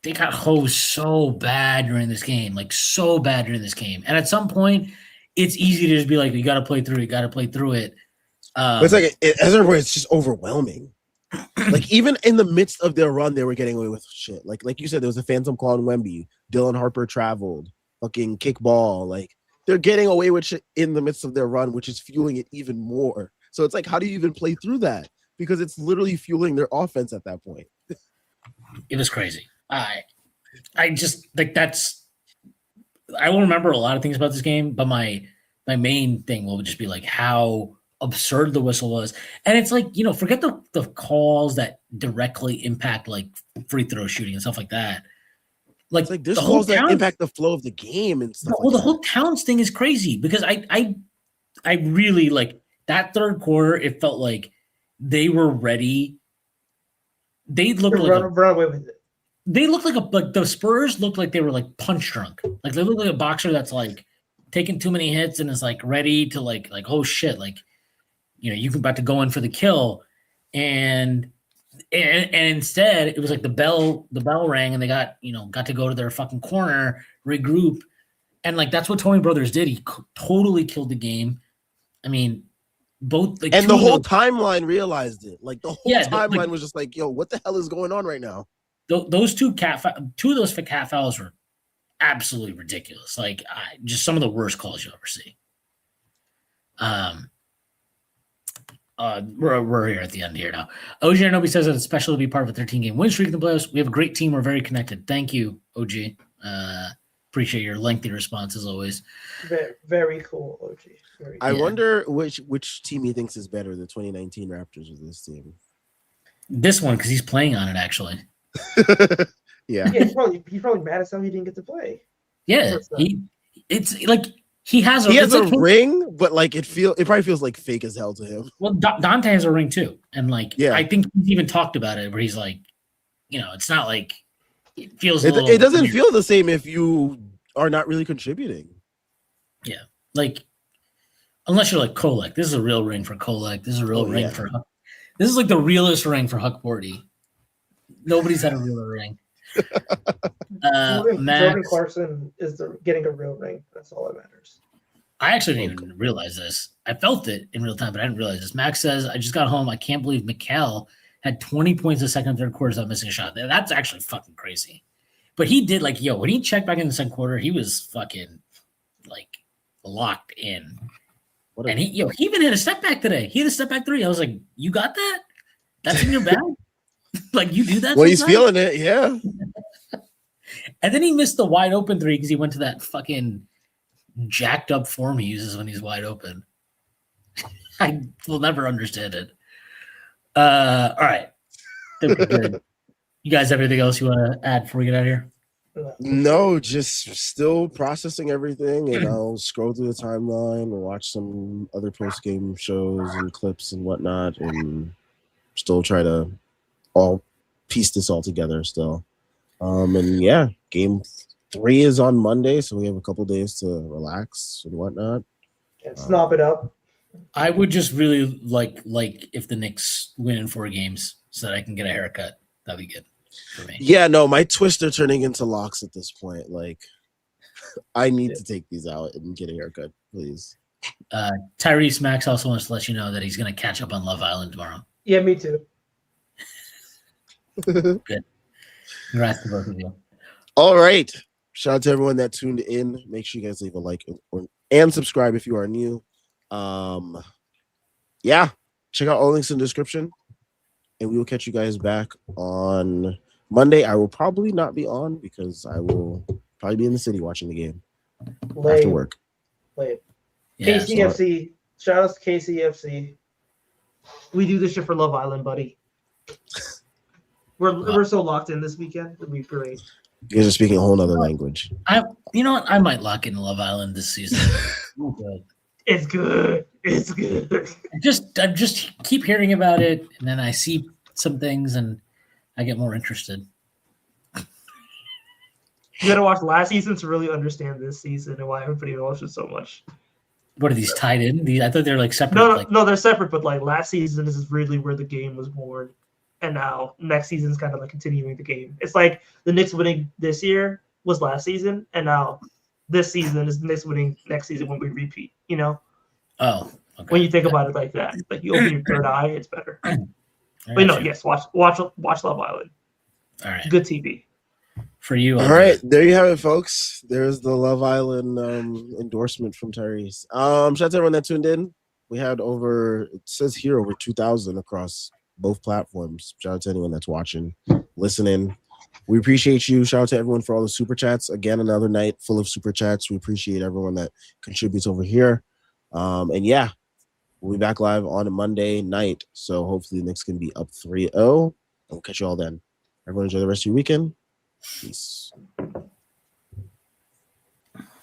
got hosed so bad during this game, like so bad during this game. And at some point, it's easy to just be like, you got to play through it. You got to play through it. But it's like it's just overwhelming. Like even in the midst of their run, they were getting away with shit. Like you said, there was a phantom call on Wemby. Dylan Harper traveled, fucking kick ball. Like they're getting away with shit in the midst of their run, which is fueling it even more. So it's like, how do you even play through that? Because it's literally fueling their offense at that point. It was crazy. I just like I will remember a lot of things about this game, but my main thing will just be like how absurd the whistle was. And it's like, forget the calls that directly impact like free throw shooting and stuff like that. Like there's calls that impact the flow of the game and stuff. Well, the whole Towns thing is crazy because I really like that third quarter. It felt like they were ready. They looked like run away with it. They looked like the Spurs looked like they were like punch drunk. Like they looked like a boxer that's like taking too many hits and is like ready to like oh shit, like you can about to go in for the kill. and instead it was like the bell rang and they got to go to their fucking corner, regroup, and like that's what Tony Brothers did. He totally killed the game. I mean, both like and the whole timeline realized it. Like the whole timeline like, was just like, yo, what the hell is going on right now? Those two of those cat fouls were absolutely ridiculous. Like just some of the worst calls you'll ever see. We're here at the end here now. OG Anobi says that it's special to be part of a 13-game win streak in the playoffs. We have a great team. We're very connected. Thank you, OG. Appreciate your lengthy response as always. Very, very cool, OG. I wonder which team he thinks is better, the 2019 Raptors or this team. This one, because he's playing on it actually. Yeah, he's probably mad at something he didn't get to play. Yeah, it's like he has a ring, but like it probably feels like fake as hell to him. Well, Dante has a ring too, and like I think he's even talked about it where he's like, it's not like it feels. It doesn't feel the same if you are not really contributing. Yeah, like unless you're like Kolek, this is a real ring for Kolek. This is a real ring for Huck. This is like the realest ring for Huck Bordy. Nobody's had a real ring. Jordan Clarkson is getting a real ring. That's all that matters. I actually didn't even realize this. I felt it in real time, but I didn't realize this. Max says, I just got home. I can't believe Mikal had 20 points the second and third quarters without missing a shot. That's actually fucking crazy. But he did when he checked back in the second quarter, he was fucking like locked in. And he even hit a step back today. He hit a step back three. I was like, you got that? That's in your bag? Like you do that? Well, he's feeling it, yeah. And then he missed the wide open three because he went to that fucking jacked up form he uses when he's wide open. I will never understand it. All right. Good. You guys have anything else you want to add before we get out of here? No, just still processing everything, and I'll scroll through the timeline and watch some other post-game shows and clips and whatnot, and still try to all piece this all together still. And yeah, game 3 is on Monday, so we have a couple days to relax and whatnot. And snob it up. I would just really like if the Knicks win in 4 games so that I can get a haircut. That'd be good for me. Yeah, no, my twists are turning into locks at this point. Like, I need to take these out and get a haircut, please. Tyrese Max also wants to let you know that he's going to catch up on Love Island tomorrow. Yeah, me too. Good. Congrats to both of you. All right. Shout out to everyone that tuned in. Make sure you guys leave a like and subscribe if you are new. Yeah. Check out all links in the description. And we will catch you guys back on Monday. I will probably not be on because I will probably be in the city watching the game after work. Late. Yeah, KCFC. Shout out to KCFC. We do this shit for Love Island, buddy. We're so locked in this weekend. It'll be great. You guys are speaking a whole other language. You know what? I might lock in Love Island this season. It's good. It's good. I just keep hearing about it, and then I see some things, and I get more interested. You gotta watch last season to really understand this season and why everybody loves it so much. What are these tied in? I thought they're like separate. No, they're separate. But like last season, this is really where the game was born, and now next season is kind of like continuing the game. It's like the Knicks winning this year was last season, and now this season is the Knicks winning next season when we repeat. You know? Oh, okay. When you think about it like that, like you open your third eye, it's better. But no, yes, watch Love Island. All right, good TV. For you. All right, there you have it, folks. There's the Love Island endorsement from Tyrese. Shout out to everyone that tuned in. We had over 2,000 across both platforms. Shout out to anyone that's watching, listening. We appreciate you. Shout out to everyone for all the super chats. Again, another night full of super chats. We appreciate everyone that contributes over here. And yeah, we'll be back live on a Monday night. So hopefully the Knicks can be up 3-0. We'll catch you all then. Everyone enjoy the rest of your weekend. Peace.